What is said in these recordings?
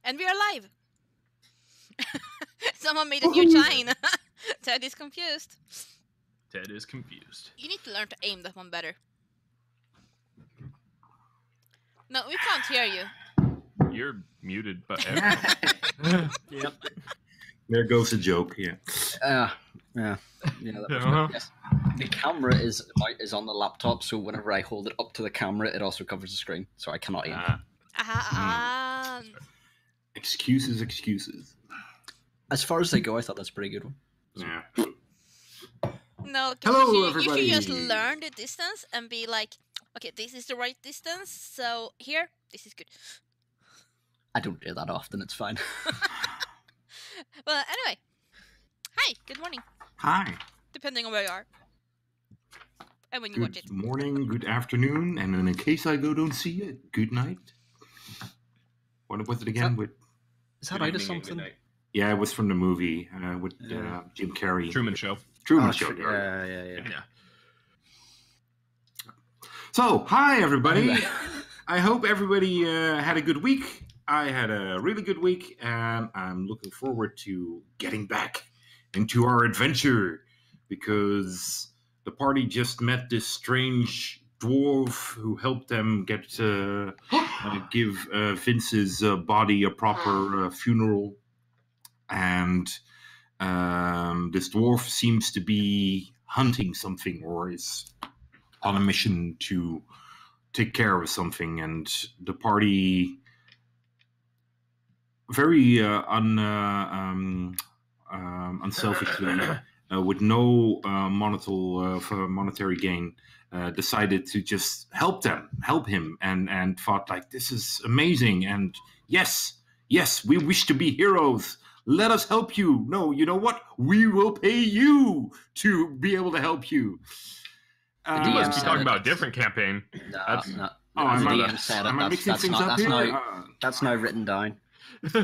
And we are live. Someone made a new sign. Ted is confused. Ted is confused. You need to learn to aim that one better. No, we can't hear you. You're muted, but Yep. There goes a joke. Yeah. Yeah. Yes. The camera is on the laptop, so whenever I hold it up to the camera, it also covers the screen, so I cannot aim. Excuses. As far as they go, I thought that's a pretty good one. Yeah. No, Hello, you should just everybody. learn the distance and be like, okay, this is the right distance, so here, this is good. I don't do that often, it's fine. Well, anyway. Hi, good morning. Hi. Depending on where you are. And when you watch it. Good morning, good afternoon, and in case I don't see you, good night. What was it again? Is that out of something? Yeah, it was from the movie with Jim Carrey. Truman Show. Truman Show. Yeah. So, hi everybody. I hope everybody had a good week. I had a really good week, and I'm looking forward to getting back into our adventure because the party just met this strange dwarf who helped them give Vince's body a proper funeral. And this dwarf seems to be hunting something or is on a mission to take care of something. And the party, very unselfishly, with no monetary gain, decided to just help him, and thought like, this is amazing. And yes, we wish to be heroes. Let us help you. No, you know what? We will pay you to be able to help you. You must be talking about a different campaign. No. Oh, am I DM said it. That's now written down. No,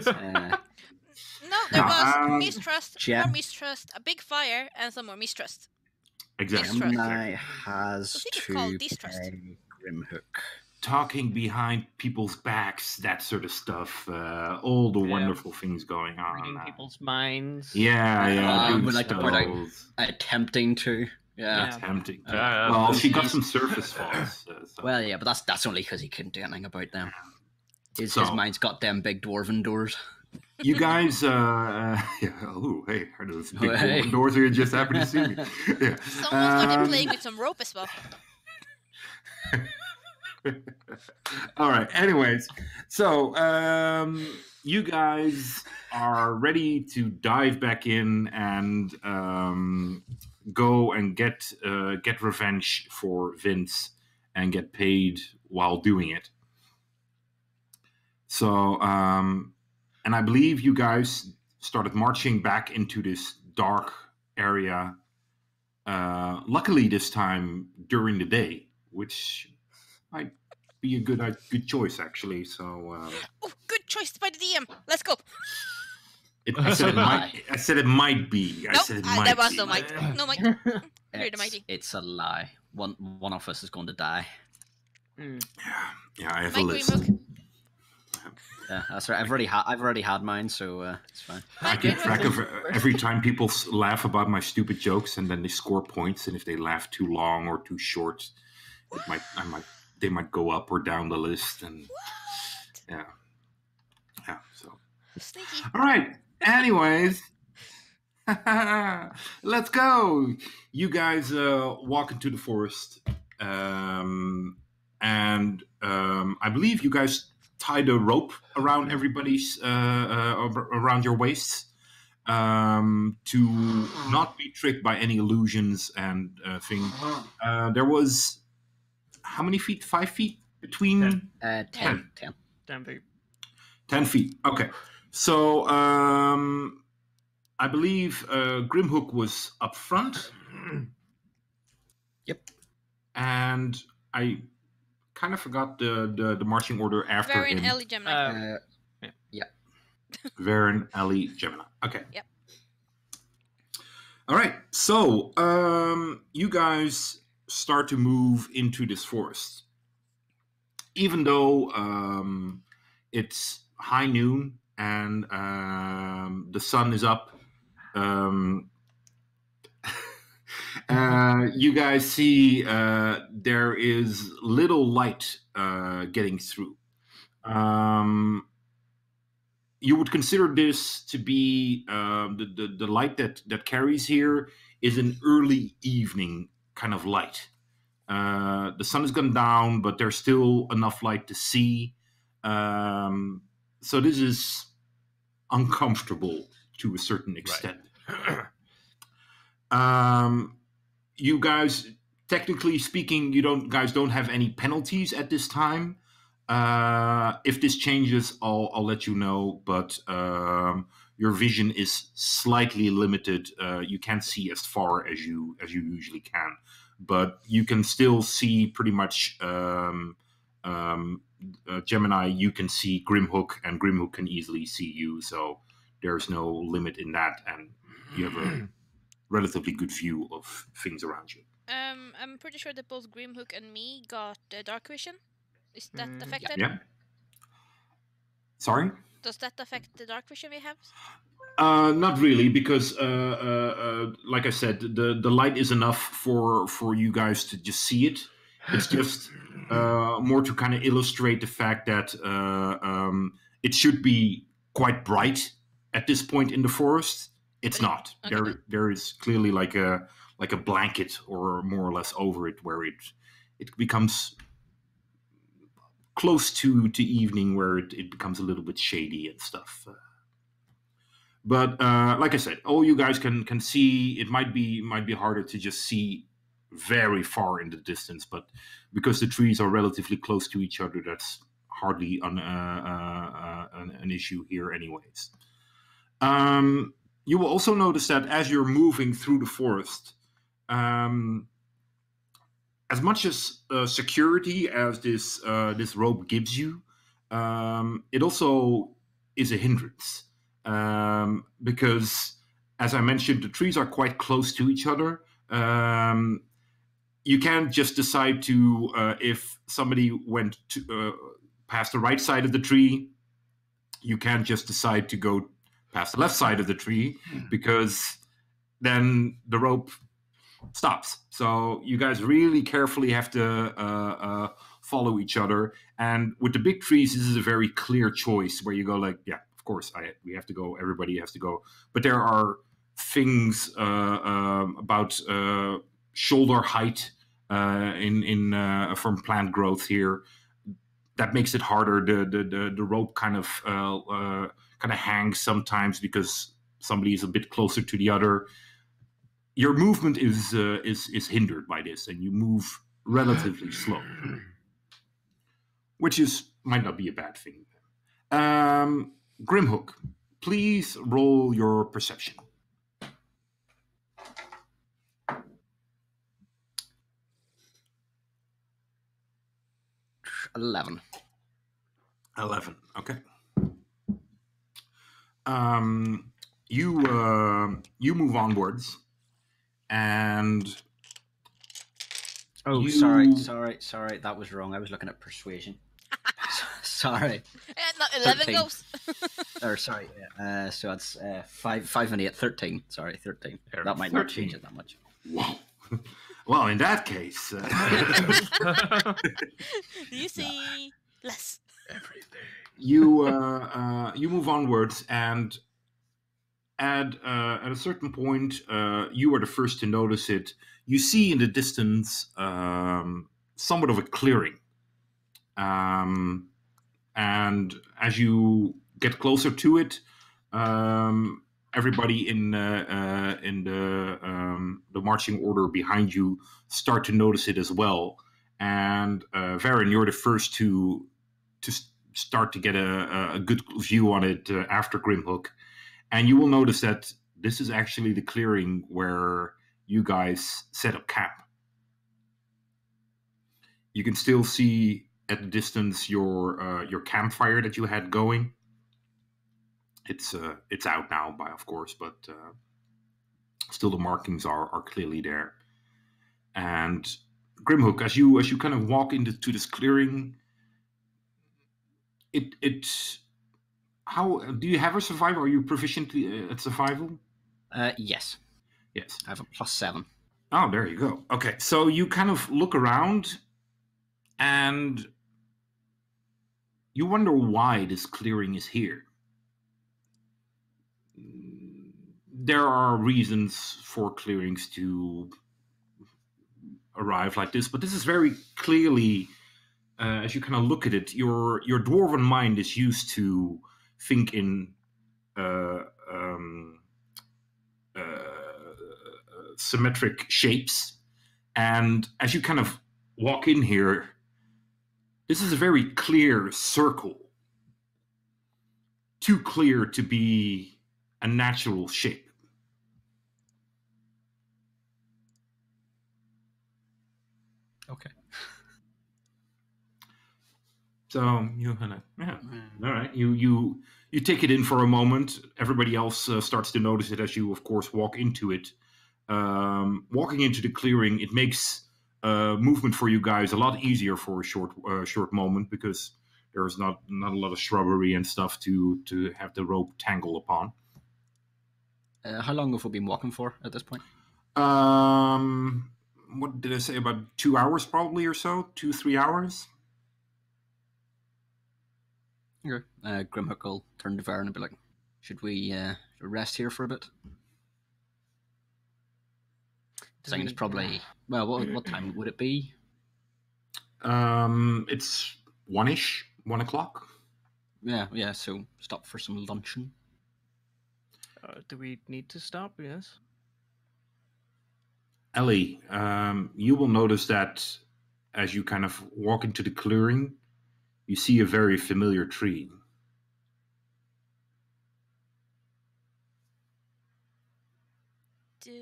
there was mistrust, more mistrust, a big fire, and some more mistrust. Exactly. Gemini has I think it's to called distrust. pay Grimhook. Talking behind people's backs, that sort of stuff. All the wonderful things going on. Reading people's minds. Yeah. I would like to point out, attempting to. Yeah. Attempting. Well, she got some surface faults. So. Well, yeah, but that's only because he couldn't do anything about them. His mind's got them big dwarven doors. You guys, oh, hey, are those big dwarven doors here? Just happy to see me. Yeah. Someone started playing with some rope as well. All right. Anyways, so you guys are ready to dive back in and go and get revenge for Vince and get paid while doing it. So, and I believe you guys started marching back into this dark area. Luckily, this time during the day, which might be a good choice, actually. So, oh, good choice by the DM. Let's go. I said it might be. There was no might. No might. You're the mighty. It's a lie. One of us is going to die. Yeah, I have a Mike list. Greenbook. Yeah, that's right. I've already had mine, so it's fine. I keep track of every time people laugh about my stupid jokes, and then they score points. And if they laugh too long or too short, they might go up or down the list. And yeah. So Sneaky. All right. Anyways, let's go. You guys walk into the forest, and I believe you guys tied a rope around everybody's around your waists to not be tricked by any illusions and thing. There was how many feet? 5 feet between 10. 10 feet. 10 feet. Okay. So I believe Grimhook was up front. Yep. And I kind of forgot the marching order after him. Varen, Ellie, Gemini. Yeah. Varen, Ellie, Gemini. Okay. Yep. All right. So you guys start to move into this forest. Even though it's high noon, and the sun is up. You guys see there is little light getting through. You would consider this to be the light that carries here is an early evening kind of light. The sun has gone down, but there's still enough light to see. So this is uncomfortable to a certain extent. Right. You guys, technically speaking, guys don't have any penalties at this time. If this changes, I'll let you know. But your vision is slightly limited. You can't see as far as you usually can, but you can still see pretty much. Gemini, you can see Grimhook, and Grimhook can easily see you. So there's no limit in that, and you have a relatively good view of things around you. I'm pretty sure that both Grimhook and me got dark vision. Is that affected? Yeah. Sorry? Does that affect the dark vision we have? Not really, because like I said, the light is enough for you guys to just see it. It's just more to kind of illustrate the fact that it should be quite bright at this point in the forest. It's not. Okay. There is clearly like a blanket or more or less over it, where it becomes close to evening, where it becomes a little bit shady and stuff. But like I said, all you guys can see. It might be harder to just see very far in the distance, but because the trees are relatively close to each other, that's hardly an issue here anyways. You will also notice that as you're moving through the forest, as much as security as this rope gives you, it also is a hindrance, because, as I mentioned, the trees are quite close to each other. You can't just decide to, if somebody went past the right side of the tree, you can't just decide to go past the left side of the tree, because then the rope stops. So you guys really carefully have to follow each other. And with the big trees, this is a very clear choice where you go like, yeah, of course, we have to go. Everybody has to go. But there are things about shoulder height from plant growth here that makes it harder. The rope kind of hangs sometimes because somebody is a bit closer to the other. Your movement is hindered by this, and you move relatively slow, which might not be a bad thing. Grimhook, please roll your perception. 11. 11. Okay. You move onwards, and sorry. That was wrong. I was looking at persuasion. Sorry. 11 goes. Or sorry. So it's 5 and 8. 13. Sorry, 13. That might 13. Not change it that much. Wow. Well, in that case, you see less. Everything. You move onwards, and at a certain point, you are the first to notice it. You see in the distance somewhat of a clearing, and as you get closer to it, everybody in the marching order behind you start to notice it as well. And Varen, you're the first to start to get a good view on it after Grimhook. And you will notice that this is actually the clearing where you guys set up camp. You can still see at the distance your campfire that you had going. It's out now, of course, but still the markings are clearly there. And Grimhook, as you kind of walk into this clearing, it How do you have a survival? Are you proficient at survival? Yes. Yes. I have a +7. Oh, there you go. Okay, so you kind of look around, and you wonder why this clearing is here. There are reasons for clearings to arrive like this, but this is very clearly, as you kind of look at it, your dwarven mind is used to think in symmetric shapes, and as you kind of walk in here, this is a very clear circle, too clear to be a natural shape. Okay. So you kind of, all right. You take it in for a moment. Everybody else starts to notice it as you, of course, walk into it. Walking into the clearing, it makes movement for you guys a lot easier for a short moment, because there's not a lot of shrubbery and stuff to have the rope tangle upon. How long have we been walking for at this point? What did I say? About 2 hours, probably, or so. 2-3 hours. Okay. Grimhook will turn to Varen and be like, "Should we rest here for a bit?" Saying it's probably what time would it be? It's 1-ish, 1 o'clock. Yeah. So stop for some luncheon. Do we need to stop? Yes. Ellie, you will notice that as you kind of walk into the clearing, you see a very familiar tree. Do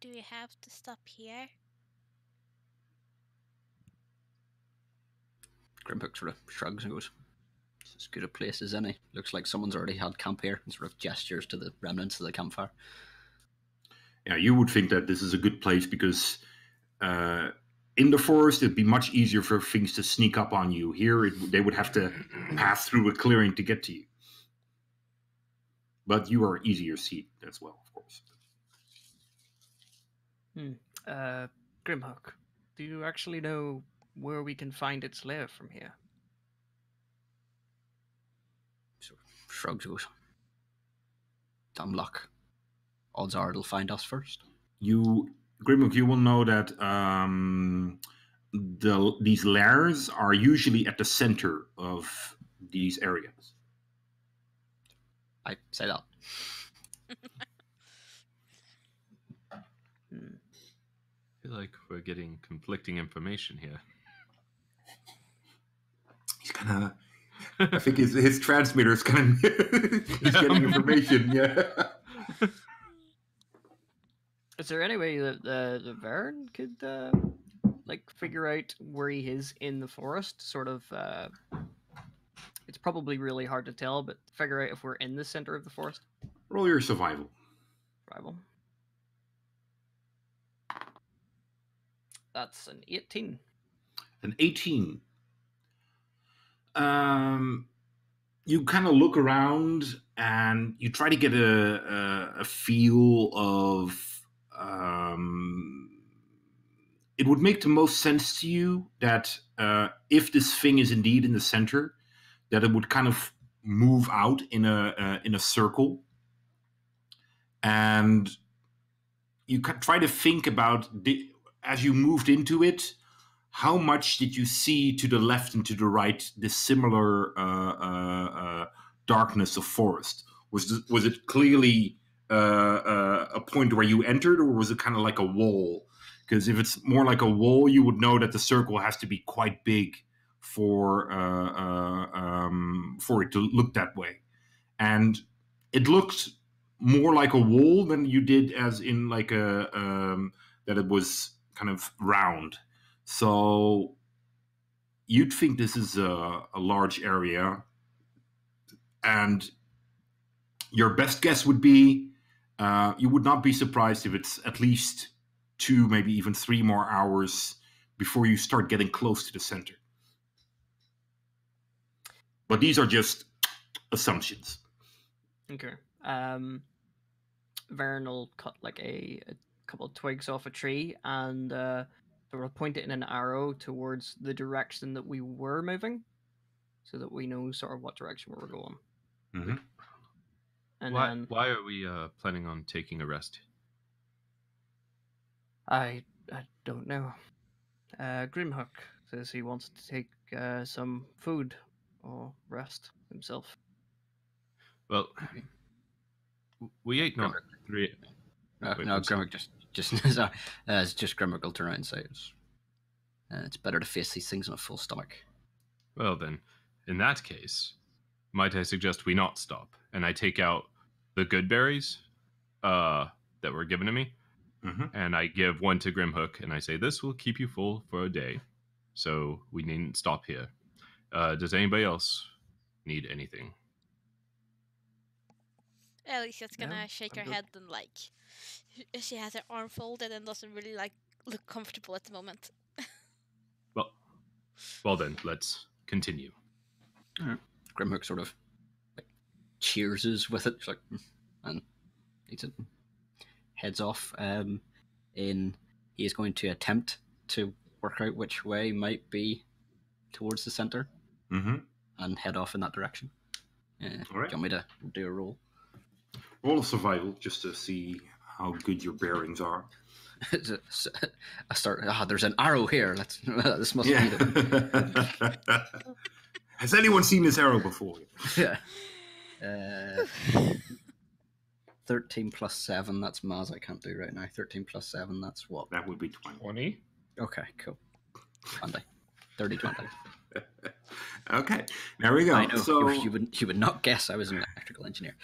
we have to stop here? Grimhook sort of shrugs and goes, "It's as good a place as any. Looks like someone's already had camp here," and sort of gestures to the remnants of the campfire. Yeah, you would think that this is a good place because in the forest it'd be much easier for things to sneak up on you. Here they would have to pass through a clearing to get to you. But you are easier seat as well, of course. Grimhook, do you actually know where we can find its lair from here? So shrugs goes, "Dumb luck. Odds are it'll find us first." Grimhook, you will know that these lairs are usually at the center of these areas. I say that. I feel like we're getting conflicting information here. He's kind of... I think his transmitter is kind of... he's getting information, yeah. Is there any way that the Varen could figure out where he is in the forest? Sort of. It's probably really hard to tell, but figure out if we're in the center of the forest. Roll your survival. Survival. That's an 18. An 18. You kind of look around and you try to get a feel of. It would make the most sense to you that if this thing is indeed in the center, that it would kind of move out in a circle, and you try to think about as you moved into it, how much did you see to the left and to the right this similar darkness of forest? Was it clearly a point where you entered, or was it kind of like a wall? Because if it's more like a wall, you would know that the circle has to be quite big for it to look that way. And it looked more like a wall than you did as in like that it was kind of round. So you'd think this is a large area, and your best guess would be you would not be surprised if it's at least 2, maybe even 3 more hours before you start getting close to the center. But these are just assumptions. Okay. Vern will cut like a couple of twigs off a tree and sort of point it in an arrow towards the direction that we were moving, so that we know sort of what direction we're going. Mm-hmm. And why are we planning on taking a rest? I don't know. Grimhook says he wants to take some food or rest himself. Well, we ate not three. No, Wait, Grimhook just it's just Grimhook will turn around and say it's better to face these things on a full stomach. Well then, in that case, might I suggest we not stop, and I take out the good berries that were given to me, and I give one to Grimhook, and I say, this will keep you full for a day, so we needn't stop here. Does anybody else need anything? Ellie's just gonna shake her head and like she has her arm folded and doesn't really like look comfortable at the moment. Well then, let's continue. Grimhook sort of like cheerses with it, like, and eats it. Heads off. He is going to attempt to work out which way might be towards the center, and head off in that direction. All right. Do you want me to do a roll? Roll of survival, just to see how good your bearings are. I start. There's an arrow here. This must be the... Has anyone seen this arrow before? Yeah. 13 plus 7. That's Maz. I can't do right now. 13 plus 7. That's what? That would be 20. 20. Okay, cool. 20. 30, 20. Okay, there we go. I know. So you would not guess I was an electrical engineer.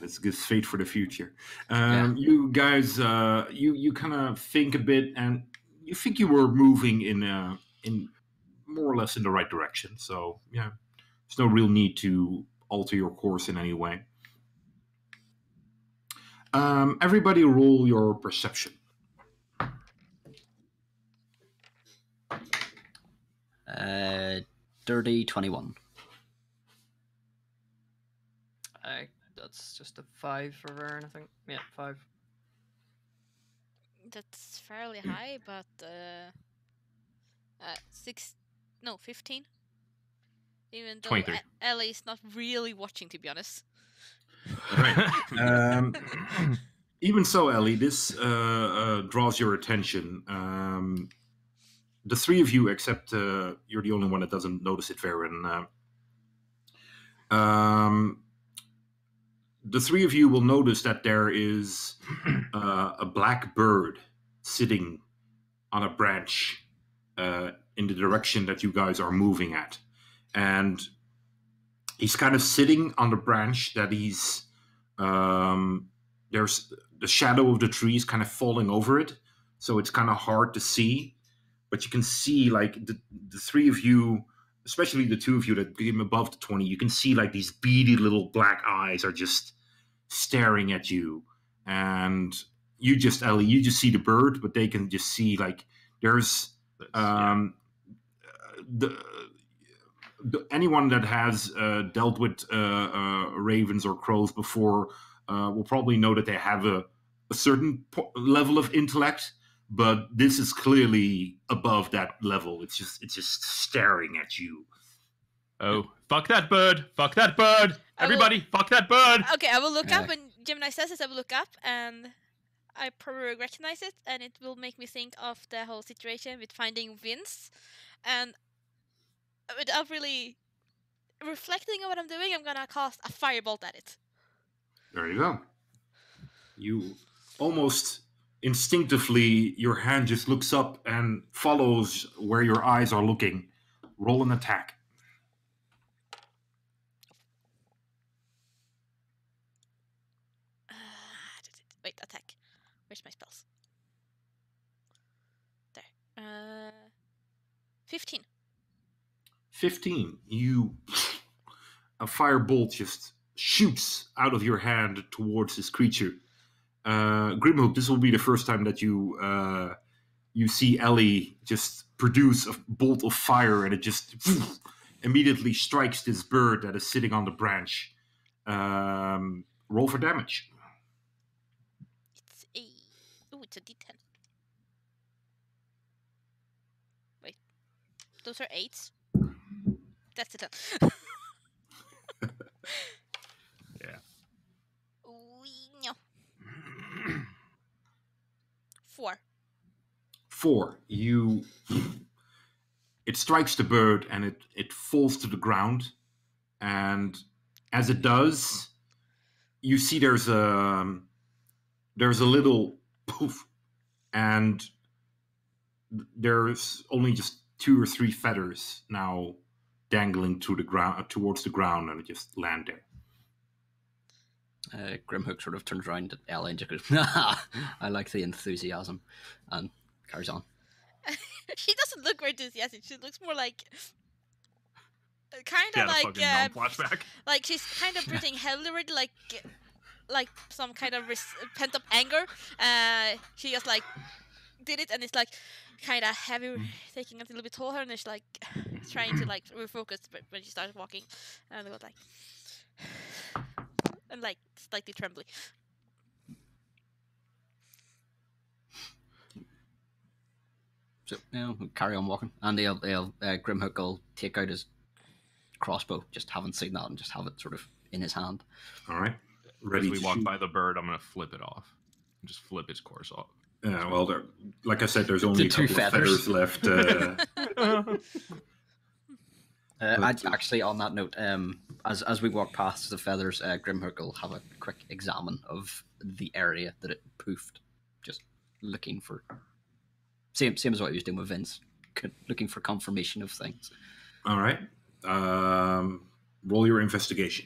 That's a good fate for the future. You guys, you kind of think a bit, and you think you were moving in more or less in the right direction. So yeah, there's no real need to alter your course in any way. Everybody, roll your perception. 30, 21. That's just a 5 for Vern, I think. Yeah, 5. That's fairly high, but 15. Even though 23. Ellie's not really watching, to be honest. Right. Even so, Ellie, this draws your attention. The three of you, except you're the only one that doesn't notice it, Varen. The three of you will notice that there is a black bird sitting on a branch in the direction that you guys are moving at. And he's kind of sitting on the branch that there's the shadow of the trees kind of falling over it. So it's kind of hard to see. But you can see, like, the three of you, especially the two of you that came above the 20, you can see, like, these beady little black eyes are just staring at you. And you just, Ellie, you just see the bird, but they can just see, like, there's anyone that has dealt with ravens or crows before will probably know that they have a certain level of intellect. But this is clearly above that level. It's just staring at you. Oh, fuck that bird! Fuck that bird! Everybody, fuck that bird! Okay, I will look up, and Gemini says this, I will look up, and I probably recognize it, and it will make me think of the whole situation with finding Vince. And without really reflecting on what I'm doing, I'm gonna cast a firebolt at it. There you go. You almost instinctively, your hand just looks up and follows where your eyes are looking. Roll an attack. Wait, attack. Where's my spells? There. 15. 15. A firebolt just shoots out of your hand towards this creature. Grimhook, this will be the first time that you see Ellie just produce a bolt of fire, and it just immediately strikes this bird that is sitting on the branch. Roll for damage. It's a D10. Wait, those are 8s. That's a 10. Yeah. No. 4. 4. It strikes the bird and it falls to the ground. And as it does, you see there's a little poof, and there's only just 2 or 3 feathers now dangling to the ground, towards the ground, and it just land there. Grimhook sort of turns around at Ella and just goes, I like the enthusiasm, and carries on. She doesn't look very enthusiastic. She looks more like kind Yeah, of the like fucking numb flashback. like she's kind of breathing heavily, already, like some kind of pent up anger. She just like did it, and it's like kind of heavy, taking it a little bit taller, and she's like trying to like refocus. But when she started walking, and it was like and like slightly trembly. So carry on walking, and they'll Grimhook will take out his crossbow. Just haven't seen that, and just have it sort of in his hand. All right, As we walk by the bird, I'm gonna flip it off. Just flip its course off. Yeah, well, like I said, there's only a couple of feathers left. Actually, on that note, as we walk past the feathers, Grimhook will have a quick examine of the area that it poofed, just looking for same as what he was doing with Vince, looking for confirmation of things. All right, roll your investigation.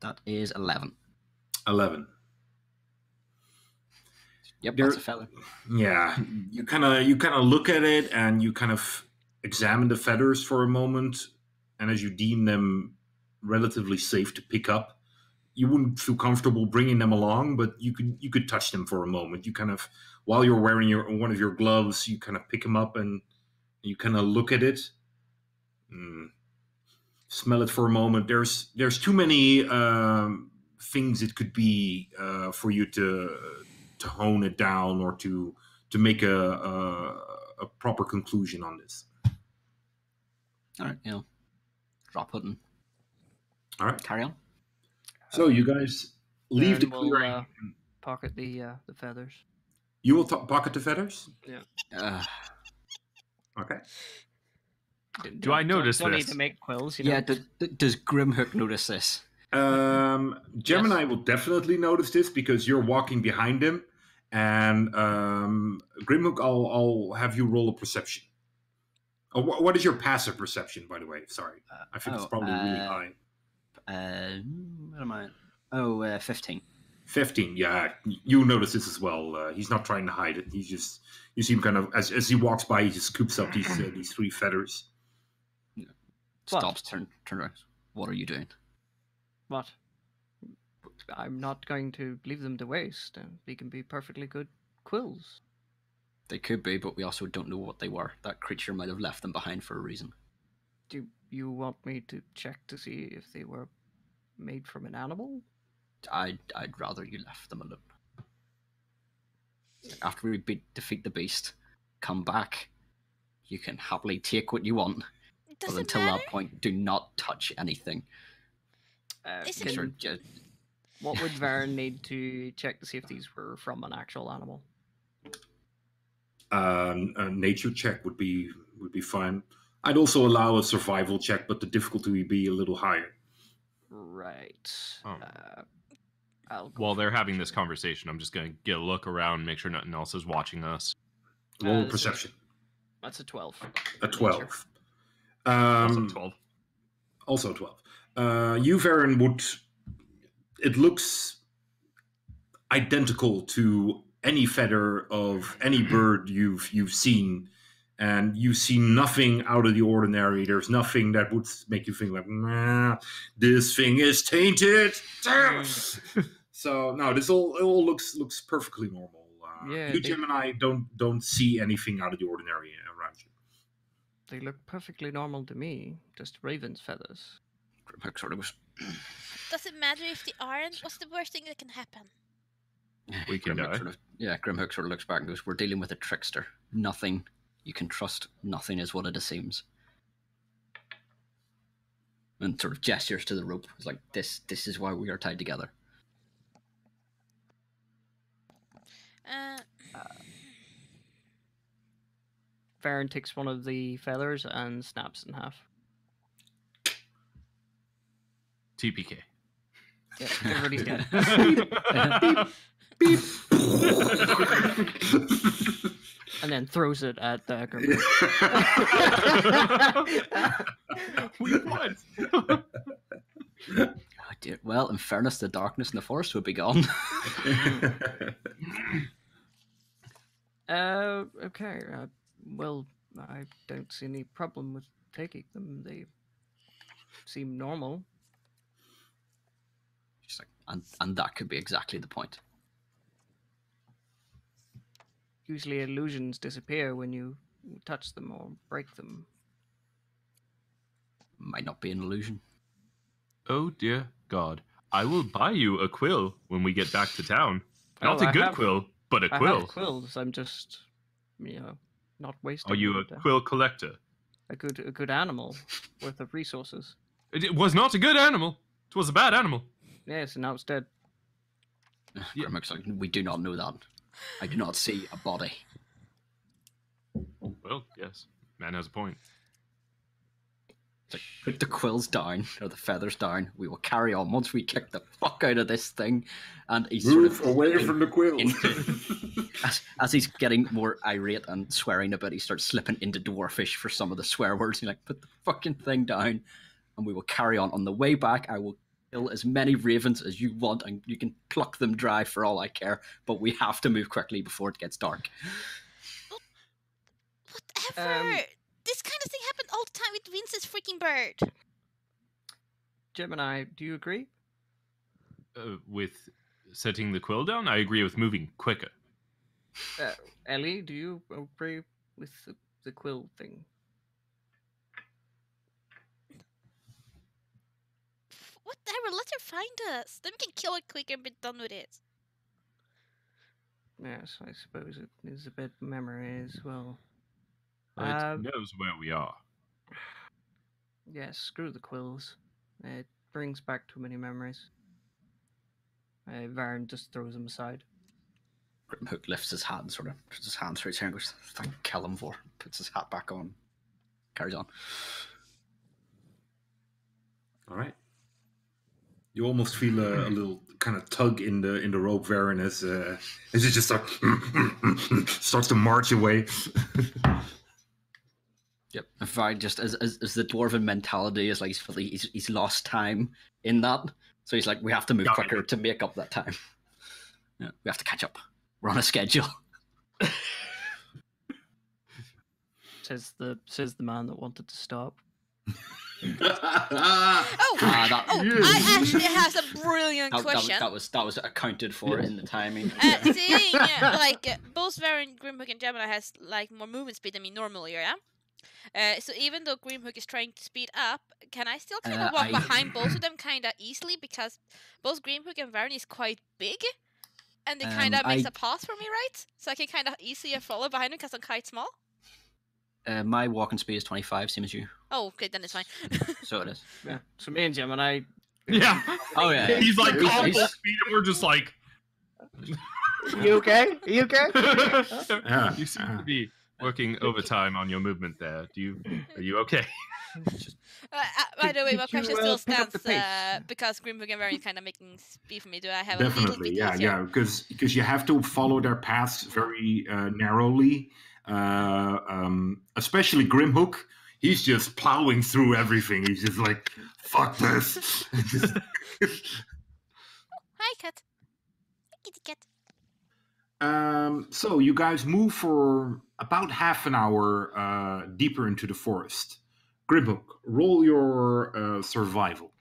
That is 11. 11. Yep, that's a feather. Yeah, you kind of look at it, and you kind of examine the feathers for a moment, and as you deem them relatively safe to pick up, you wouldn't feel comfortable bringing them along, but you could touch them for a moment. You kind of, while you're wearing one of your gloves, you kind of pick them up and you kind of look at it, smell it for a moment. There's too many things it could be for you to hone it down or to make a proper conclusion on this. All right, drop it and all right, carry on. So you guys leave the we'll, clearing. Pocket the feathers. You will pocket the feathers? Yeah. Okay. Do I notice don't this? Need to make quills, Yeah, does Grimhook notice this? Gem and I will definitely notice this because you're walking behind him. And Grimhook, I'll have you roll a perception. Oh, what is your passive perception, by the way? Sorry. I think it's probably really high. What am I? Oh, 15. 15, yeah. You notice this as well. He's not trying to hide it. He's just, you see him kind of, as he walks by, he just scoops up these 3 feathers. Stops, turn around. What are you doing? What? I'm not going to leave them to waste. They can be perfectly good quills. They could be, but we also don't know what they were. That creature might have left them behind for a reason. Do you want me to check to see if they were made from an animal? I'd rather you left them alone. After we defeat the beast, come back. You can happily take what you want. But until that point, do not touch anything. What would Varen need to check to see if these were from an actual animal? A nature check would be fine. I'd also allow a survival check, but the difficulty would be a little higher. Right. While they're having this conversation, I'm just going to get a look around, make sure nothing else is watching us. Roll perception. That's a 12. A 12. Also 12. Also 12. You, Varen, it looks identical to any feather of any bird you've seen, and you see nothing out of the ordinary. There's nothing that would make you think like, nah, this thing is tainted. So no, this all looks perfectly normal. Yeah, You, they- Gemini, don't see anything out of the ordinary around you. They look perfectly normal to me. Just raven's feathers. Grimhook sort of goes. Does it matter if they aren't? What's the worst thing that can happen? We can die. Grimhook sort of looks back and goes, "We're dealing with a trickster. Nothing you can trust. Nothing is what it seems." And sort of gestures to the rope. It's like, this is why we are tied together. Varen takes one of the feathers and snaps in half. TPK. Yeah, everybody's dead. Beep. And then throws it at the Grimhook. We won. Oh, dear. Well, in fairness, the darkness in the forest would be gone. Okay. Well, I don't see any problem with taking them. They seem normal. She's like, and that could be exactly the point. Usually illusions disappear when you touch them or break them. Might not be an illusion. Oh dear God. I will buy you a quill when we get back to town. Not Oh, a I good have- quill, but a I quill. have quills. I'm just, not wasting. Are you a them. quill collector? A good animal worth of resources? It was not a good animal. It was a bad animal. Yes, and now it's dead. Yeah. Grimhook's like, we do not know that. I do not see a body. Well, yes. Man has a point. It's like, put the quills down, or the feathers down. We will carry on once we kick the fuck out of this thing. And he's Move sort of away from the quill. as he's getting more irate and swearing a bit, he starts slipping into dwarfish for some of the swear words. He's like, put the fucking thing down, and we will carry on. On the way back, I will kill as many ravens as you want, and you can pluck them dry for all I care, but we have to move quickly before it gets dark. Whatever. This kind of thing happened all the time with Vince's freaking bird. Gemini, do you agree? With setting the quill down, I agree with moving quicker. Ellie, do you agree with the quill thing? Whatever, let her find us. Then we can kill her quicker and be done with it. Yes, I suppose it is a bit memory as well. It knows where we are. Yes, screw the quills. It brings back too many memories. Varen just throws them aside. Grimhook lifts his hat and sort of puts his hand through his hair and goes, thank Kellamvor. Puts his hat back on. Carries on. All right. You almost feel a little kind of tug in the rope, Varen, as it just starts to march away. Yep. Varen just as the dwarven mentality is like he's lost time in that, so he's like, we have to move quicker to make up that time. Yeah, we have to catch up. We're on a schedule. Says the man that wanted to stop. I actually have a brilliant question. That was accounted for in the timing. Seeing both Varen, Grimhook, and Gemini has like more movement speed than me normally, yeah. So even though Grimhook is trying to speed up, can I still kind of walk behind both of them kind of easily because both Grimhook and Varen is quite big, and they kind of makes a path for me, right? So I can kind of easily follow behind them because I'm quite small. My walking speed is 25, same as you. Oh, okay, then it's fine. So it is. Yeah. So me and Gemini. Yeah. Oh yeah. He's like combo speed, and we're just like. You okay? You okay? You seem to be working overtime on your movement there. Are you okay? By the way, my Could you, question still pick up stands the pace? because Grimhook and Varen is kind of making speed for me. Do I have a little Definitely, bit yeah, easier? yeah, because you have to follow their paths very narrowly. Especially Grimhook, he's just plowing through everything. He's just like, fuck this. Hi, cat. Hi, kitty cat. So you guys move for about half an hour deeper into the forest. Grimhook, roll your survival.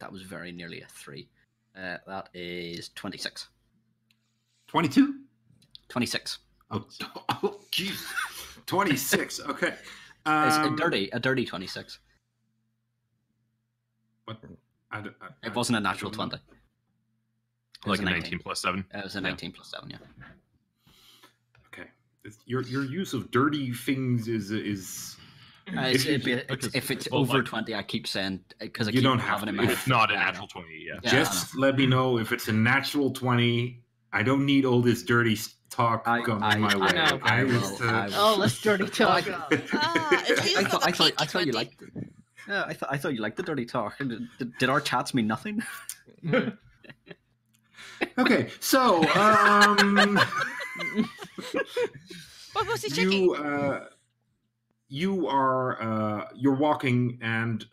that was very nearly a 3. That is 26. 22? 26. Oh, jeez. 26. Okay. It's a dirty 26. But It wasn't a natural 20. Like a 19 plus 7. It was a 19 plus 7, yeah. Okay. Your use of dirty things is if it's over 20, I keep saying, because I keep don't having have in to. my head. It's not a natural 20, yeah. Just let me know if it's a natural 20. I don't need all this dirty talk coming my way. know. I will. Oh, let's dirty talk. At least I not a thought peaky you 20. liked it. Yeah, I thought you liked the dirty talk. Did our chats mean nothing? Okay, so What was he checking? you're walking and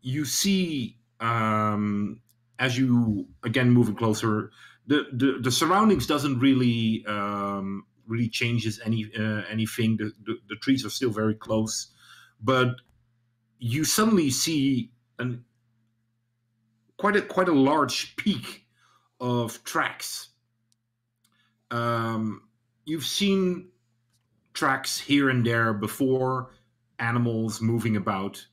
you see as you again moving closer, the surroundings doesn't really changes anything. The trees are still very close, but you suddenly see quite a large peak of tracks. You've seen tracks here and there before, animals moving about,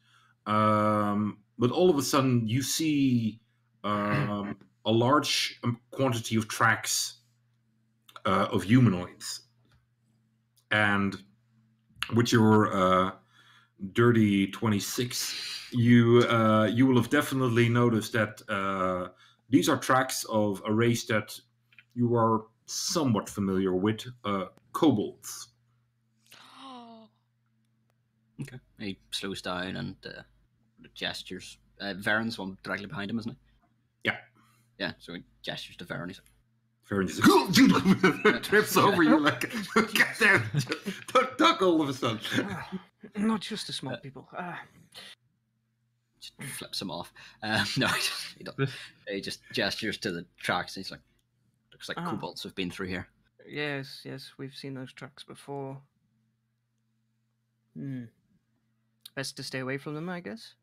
but all of a sudden you see a large quantity of tracks of humanoids, and with your dirty 26, you will have definitely noticed that these are tracks of a race that you are somewhat familiar with, kobolds. Okay. He slows down and gestures. Varen's one directly behind him, isn't he? Yeah. Yeah, so he gestures to Varen. He's like, Farron just trips over you like, get down, don't duck all of a sudden. Not just the small people. just flips him off. No, he doesn't. He just gestures to the tracks. And he's like, looks like kobolds have been through here. Yes, we've seen those trucks before. Best to stay away from them, I guess.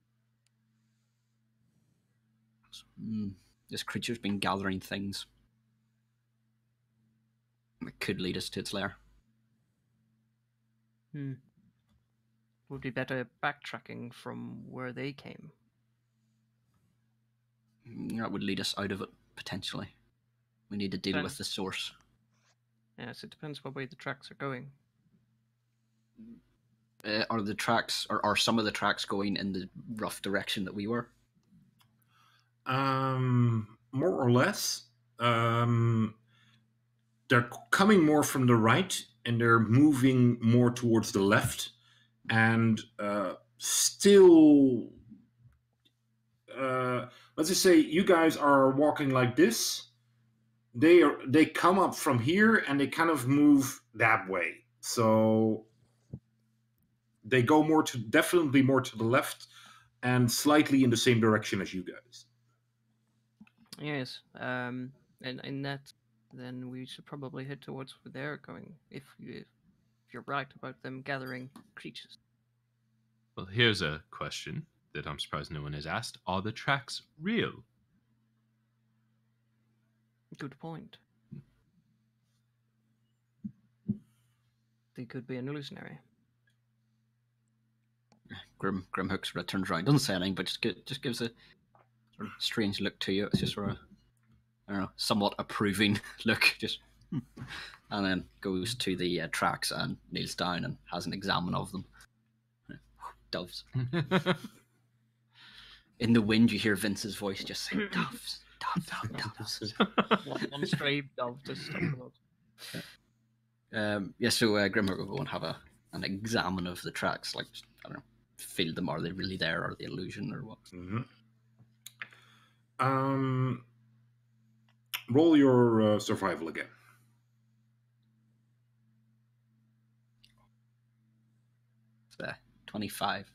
This creature's been gathering things. It could lead us to its lair. Would be better backtracking from where they came. That would lead us out of it, potentially. We need to deal with the source. Yes, it depends what way the tracks are going. Are the tracks, or are some of the tracks going in the rough direction that we were? More or less. They're coming more from the right, and they're moving more towards the left, and still, let's just say you guys are walking like this. They come up from here, and they kind of move that way. So they go definitely more to the left, and slightly in the same direction as you guys. Yes, and in that, then we should probably head towards where they're going, if you're right about them gathering creatures. Well, here's a question that I'm surprised no one has asked. Are the tracks real? Good point. They could be an illusionary. Grimhook sort of turns around, doesn't say anything, but just gives a sort of strange look to you. It's just sort of, I don't know, somewhat approving look, just, and then goes to the tracks and kneels down and has an examine of them. Doves. In the wind, you hear Vince's voice just say, "Doves, doves." One stray dove just stuck So Grimhook will go and have an examine of the tracks, like, I don't know, feel them. Are they really there? Are they illusion or what? Roll your survival again. It's 25.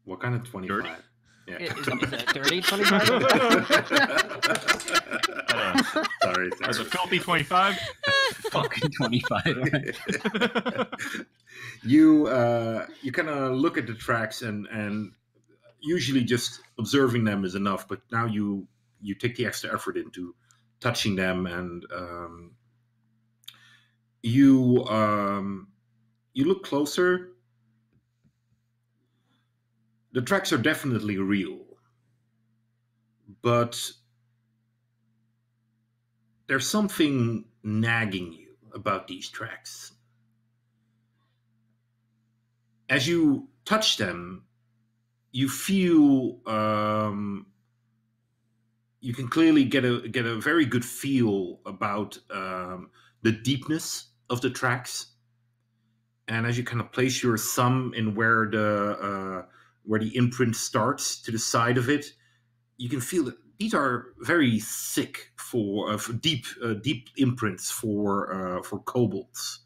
What kind of 25? Dirty? Yeah. Is that dirty 25? Sorry. As a filthy 25? Fucking 25. You kind of look at the tracks and usually just observing them is enough, but now you take the extra effort into touching them, and you look closer. The tracks are definitely real, but there's something nagging you about these tracks. As you touch them, you feel you can clearly get a very good feel about the deepness of the tracks. And as you kind of place your thumb in where the imprint starts to the side of it, you can feel that these are very thick for deep imprints for kobolds.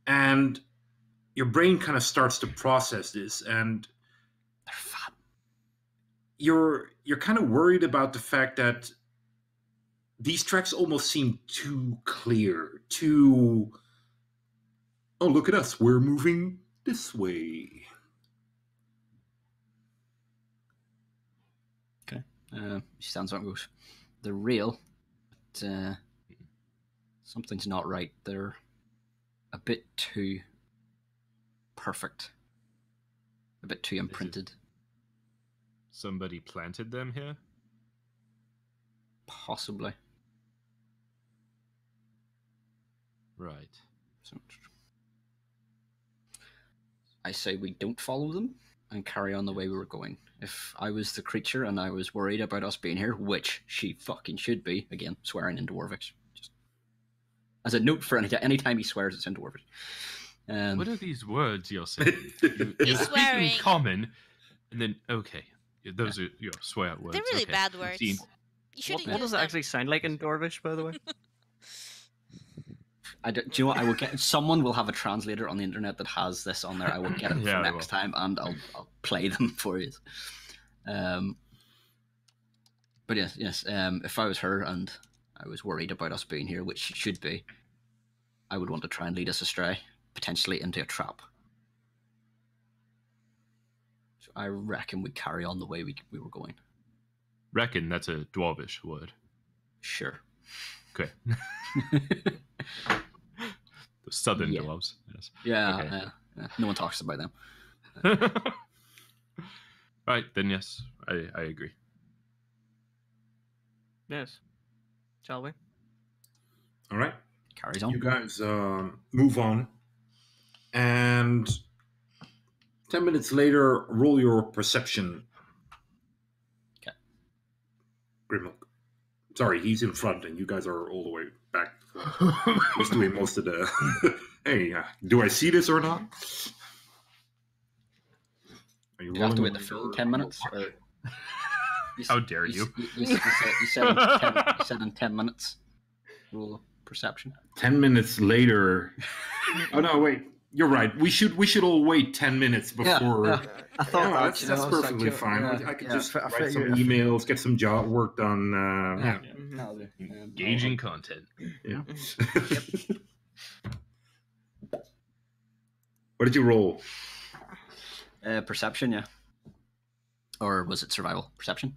And your brain kind of starts to process this, and you're kind of worried about the fact that these tracks almost seem too clear, too, oh, look at us, we're moving this way. Okay. She stands up and goes, they're real, but something's not right. They're a bit too perfect, a bit too imprinted. Somebody planted them here? Possibly. Right. So, I say we don't follow them and carry on the way we were going. If I was the creature and I was worried about us being here, which she fucking should be, again, swearing in Dwarvish. Just as a note for any time he swears, it's in Dwarvish. What are these words you're saying? You're swearing. speaking common, and then, okay. Those are your swear words. They're really okay. bad words. See, You shouldn't What use does it them. actually sound like in Dwarvish, by the way? do you know what? I will get. Someone will have a translator on the internet that has this on there. I will get it Yeah, for I next will. time, and I'll play them for you. But yes. If I was her and I was worried about us being here, which she should be, I would want to try and lead us astray, potentially into a trap. So I reckon we carry on the way we were going. Reckon, that's a Dwarvish word. Sure. Okay. The southern Yeah. dwarves. Yes. Yeah, Okay. yeah. No one talks about them. Right, then yes, I agree. Yes. Shall we? All right. Carries on. You guys move on, and 10 minutes later, roll your perception. Okay. Grimlock. Sorry, he's in front, and you guys are all the way back. He's doing most of the. Hey, do I see this or not? Are You have to wait the full 10 minutes? Or... How dare you? You said in 10 minutes. Roll perception. 10 minutes later. Oh no, wait. You're right. We should all wait 10 minutes before. Yeah. I thought Yeah, that, that's perfectly fine. I could just write some emails, get some job work done. Yeah. Engaging content. Yeah. What did you roll? Perception, yeah. Or was it survival? Perception?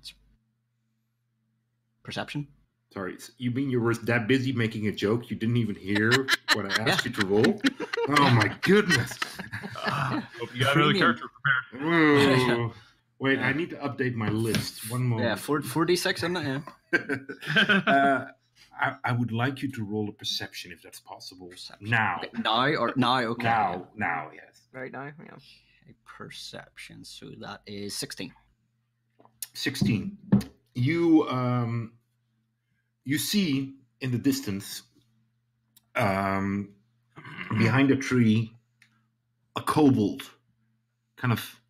Perception? Sorry, you mean you were that busy making a joke you didn't even hear what I asked you to roll? Oh my goodness! Hope you got another character prepared. Whoa. Wait, I need to update my list. One moment. Yeah, 4d6, isn't it? Yeah. I would like you to roll a perception if that's possible. Now. Okay, now? Okay. Now, yes. Right now? Yeah. Okay, perception. So that is 16. 16. You see in the distance, behind a tree, a kobold kind of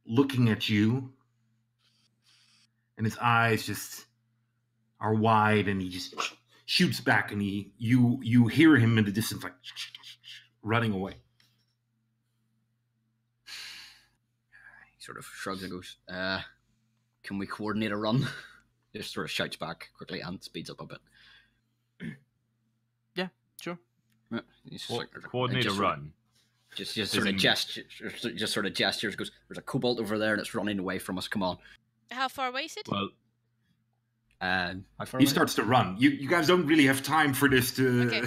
looking at you, and his eyes just are wide, and he just shoots back, and you hear him in the distance like running away. He sort of shrugs and goes, can we coordinate a run? Just sort of shouts back quickly and speeds up a bit. Yeah, sure. Yeah, he's just like, Coordinate a just run. Just sort of gestures. Goes, there's a kobold over there, and it's running away from us. Come on. How far away is it? Well, How far He away? starts to run. You guys don't really have time for this to. Okay.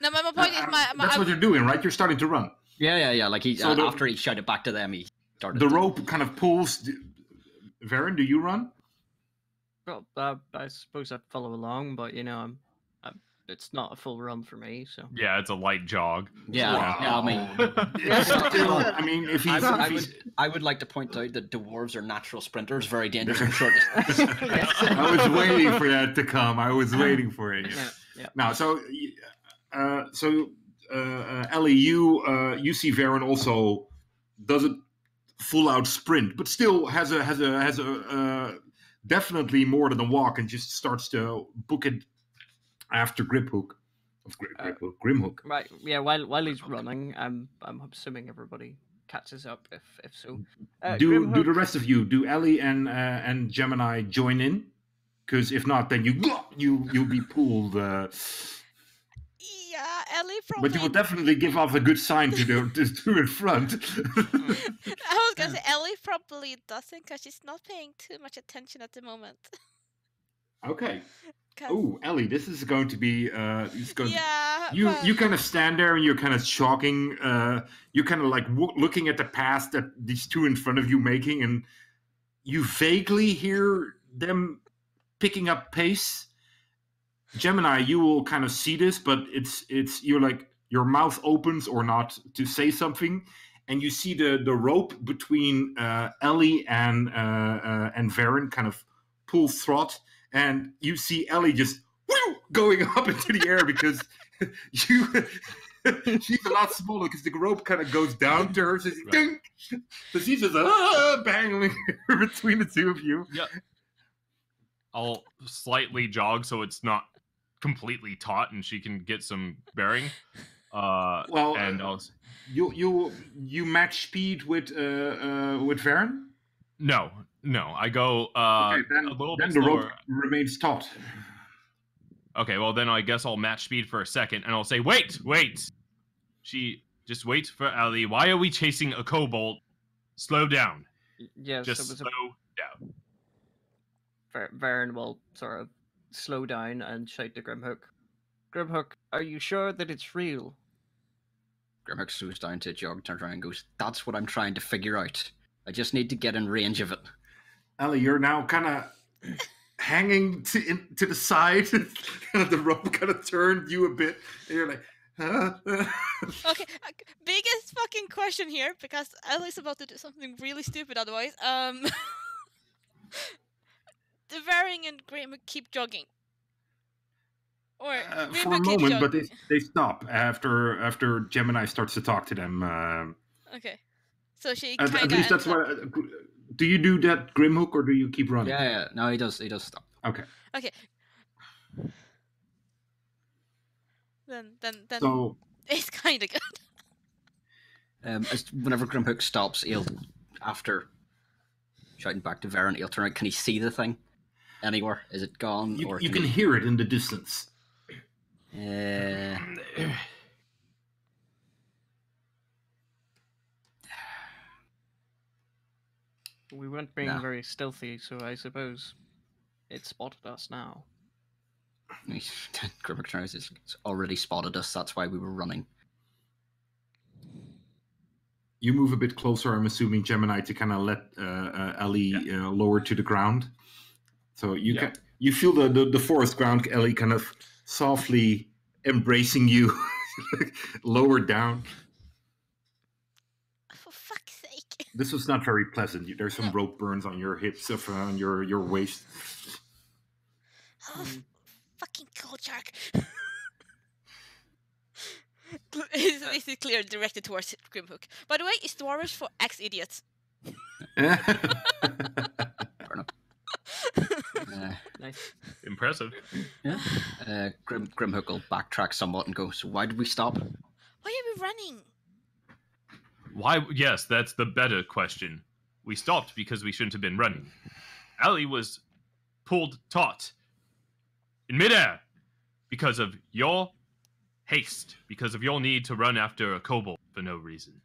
No, my point is That's what you're doing, right? You're starting to run. Yeah. Like he So after he shouted back to them, he started. The to... rope kind of pulls. Varen, do you run? Well, I suppose I'd follow along, but I'm it's not a full run for me. So yeah, it's a light jog. Yeah, I mean, I mean, if he's, I would like to point out that dwarves are natural sprinters, very dangerous in short distance. I was waiting for that to come. I was waiting for it. Yeah. Now, so Ellie, you see Varen also doesn't full out sprint, but still has a definitely more than a walk, and just starts to book it after Grimhook. Right. Yeah. While he's running, I'm assuming everybody catches up. If so, Do the rest of you? Do Ellie and Gemini join in? Because if not, then you'll be pulled. Yeah, Ellie probably. But you will definitely give off a good sign to the in front. I was gonna say Ellie probably doesn't, because she's not paying too much attention at the moment. Okay. Oh, Ellie, this is going to be. Yeah. You kind of stand there and you're kind of shocking. You're kind of like looking at the pass that these two in front of you making, and you vaguely hear them picking up pace. Gemini, you will kind of see this, but it's you're like your mouth opens or not to say something, and you see the rope between Ellie and Varen kind of pull throt. And you see Ellie just going up into the air because she's a lot smaller because the rope kind of goes down to her. So she's, ding! So she's just banging between the two of you. Yep. I'll slightly jog so it's not completely taut and she can get some bearing. And I'll... you match speed with Varen? No, I go okay, then, a little then bit the slower. rope remains taut. Okay, well then I guess I'll match speed for a second, and I'll say, wait! Just wait for Ellie. Why are we chasing a kobold? Slow down. Yes, Just slow down. Varen will sort of slow down and shout to Grimhook. Grimhook, are you sure that it's real? Grimhook slows down to a jog, turns around and goes, "That's what I'm trying to figure out. I just need to get in range of it." Ellie, you're now kind of hanging to the side. The rope kind of turned you a bit. And you're like, huh? Okay, biggest fucking question here, because Ellie's about to do something really stupid otherwise. The Varing and Graham keep jogging. Or for a moment, but they stop after Gemini starts to talk to them. Okay. So she at kind least that's what. Do you do that, Grimhook, or do you keep running? Yeah. No, he does stop. Okay. Then So it's kind of good. Whenever Grimhook stops, he'll, after shouting back to Varen, he'll turn out. Can he see the thing anywhere? Is it gone? You can hear it in the distance. We weren't being very stealthy, so I suppose it spotted us now. Grimhook turns. It's already spotted us. That's why we were running. You move a bit closer, I'm assuming, Gemini, to kind of let Ellie lower to the ground. So you feel the forest ground, Ellie, kind of softly embracing you, lower down. For fuck's sake. This was not very pleasant. There's some rope burns on your hips, on your waist. Oh, fucking cold shark. This is clearly directed towards Grimhook. By the way, it's Dwarvish for ex-idiots. Fair enough. Nice. Impressive. Yeah. Grimhook will backtrack somewhat and go, "So why did we stop?" Why are we running? Why? Yes, that's the better question. We stopped because we shouldn't have been running. Ellie was pulled taut in midair because of your haste because of your need to run after a kobold for no reason.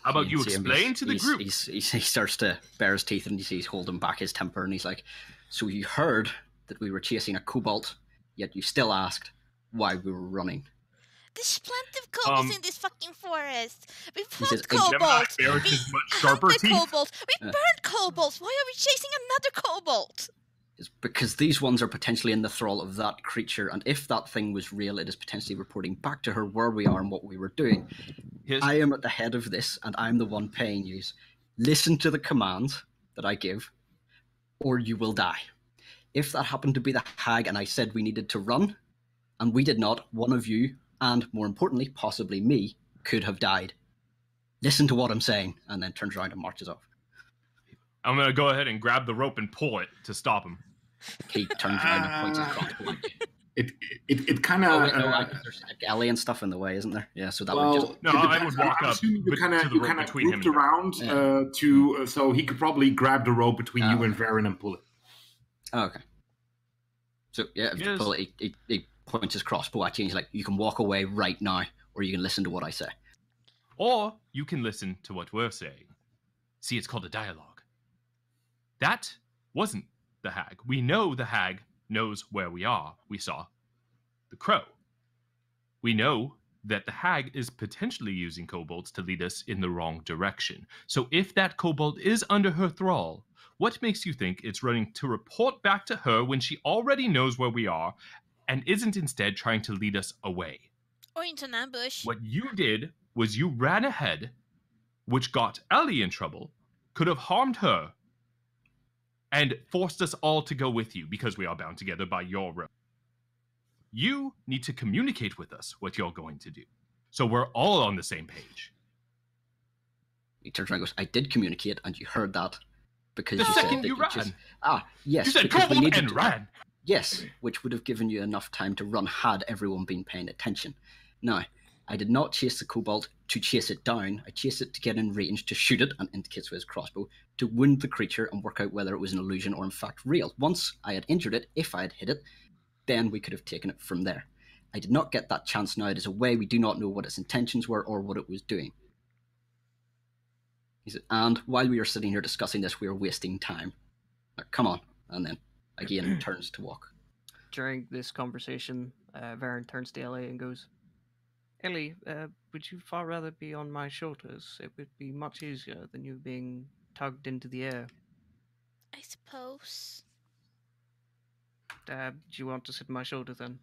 How about you see him, explain to the group? He starts to bare his teeth and he's holding back his temper and he's like, so you heard that we were chasing a kobold, yet you still asked why we were running. There's plenty of kobolds in this fucking forest. We says, fought kobolds. Gemini We has much sharper hunted teeth. kobolds. We burned kobolds. Why are we chasing another kobold? Is because these ones are potentially in the thrall of that creature, and if that thing was real, it is potentially reporting back to her where we are and what we were doing. I am at the head of this, and I'm the one paying you. Listen to the commands that I give, or you will die. If that happened to be the hag and I said we needed to run, and we did not, one of you, and more importantly, possibly me, could have died. Listen to what I'm saying, and then turns around and marches off. I'm going to go ahead and grab the rope and pull it to stop him. He turns around and points his crossbow at you. It kind of. There's alley and stuff in the way, isn't there? Yeah, so that well, would just. No, I would walk I'm up assuming you kind to the rope of between him grouped and around to so he could probably grab the rope between you and Varen and pull it. Oh, okay. So yeah, if you pull it, he points his crossbow at you and he's like, you can walk away right now, or you can listen to what I say. Or you can listen to what we're saying. See, it's called a dialogue. That wasn't the hag. We know the hag knows where we are. We saw the crow. We know that the hag is potentially using kobolds to lead us in the wrong direction. So if that kobold is under her thrall, what makes you think it's running to report back to her when she already knows where we are and isn't instead trying to lead us away? Or into an ambush. What you did was you ran ahead, which got Ellie in trouble, could have harmed her, and forced us all to go with you because we are bound together by your rope. You need to communicate with us what you're going to do, so we're all on the same page. He turns around and goes, I did communicate, and you heard that because The you second said that you ran. Yes. You said because we kobold needed and to- ran. Yes, which would have given you enough time to run had everyone been paying attention. Now, I did not chase the kobold to chase it down. I chased it to get in range, to shoot it, and indicates with his crossbow, to wound the creature and work out whether it was an illusion or in fact real. Once I had injured it, if I had hit it, then we could have taken it from there. I did not get that chance now. It is away. We do not know what its intentions were or what it was doing. He said, and while we are sitting here discussing this, we are wasting time. Now, come on. And then again turns to walk. During this conversation, Varen turns to Ellie and goes, Ellie, would you far rather be on my shoulders? It would be much easier than you being tugged into the air. I suppose. Do you want to sit on my shoulder then?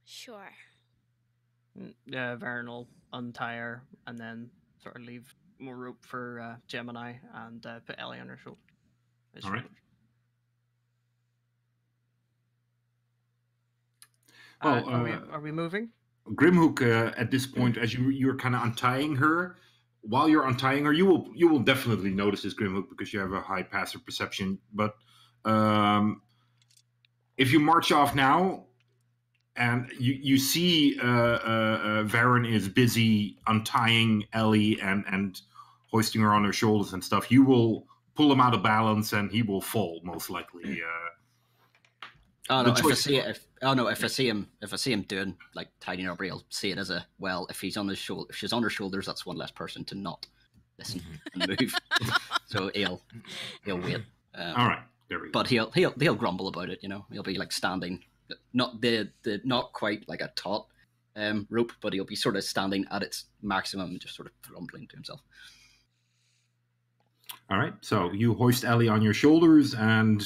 Sure. Varen will untie her and then sort of leave more rope for Gemini and put Ellie on her shoulder. All right. Well, are we moving? Grimhook, at this point, as you're kind of untying her, while you're untying her, you will definitely notice this, Grimhook, because you have a high passive perception. But if you march off now, and you see Varen is busy untying Ellie and hoisting her on her shoulders and stuff, you will pull him out of balance and he will fall most likely. If I see him doing like tidying up, I'll see it as a well. If he's on his shoulder, if she's on her shoulders, that's one less person to not listen and move. So he'll wait. All right, there we go. But he'll grumble about it. You know, he'll be like standing, not quite like a taut rope, but he'll be sort of standing at its maximum and just sort of grumbling to himself. All right, so you hoist Ellie on your shoulders, and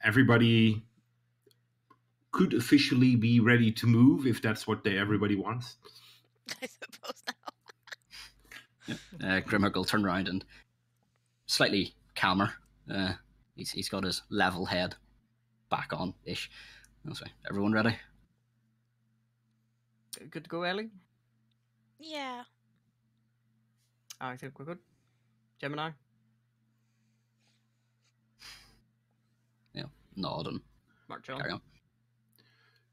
everybody could officially be ready to move if that's what everybody wants. I suppose now. Grimhook will turn around and slightly calmer. He's got his level head back on ish. So, everyone ready? Good to go, Ellie? Yeah. I think we're good. Gemini? Yeah, nod and March on. carry on.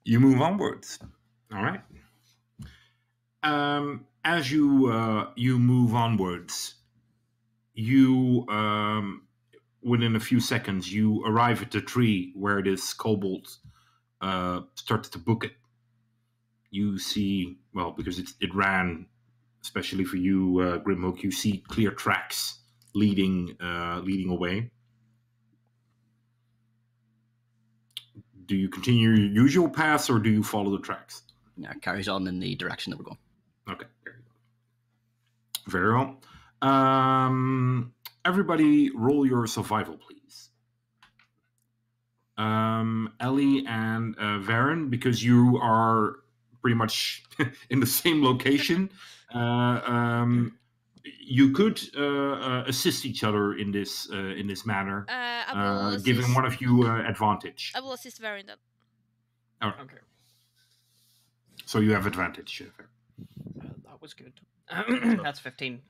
You move onwards. All right. As you move onwards, you within a few seconds you arrive at the tree where this kobold starts to book it. you see, well, because it ran, especially for you, Grimhook, you see clear tracks leading away. Do you continue your usual paths, or do you follow the tracks? Yeah, carries on in the direction that we're going. Okay, there you go. Very well. Everybody, roll your survival, please. Ellie and Varen, because you are pretty much in the same location. You could assist each other in this manner, I will giving assist. one of you advantage. I will assist Varen then. All right. Okay. So you have advantage. That was good. That's 15.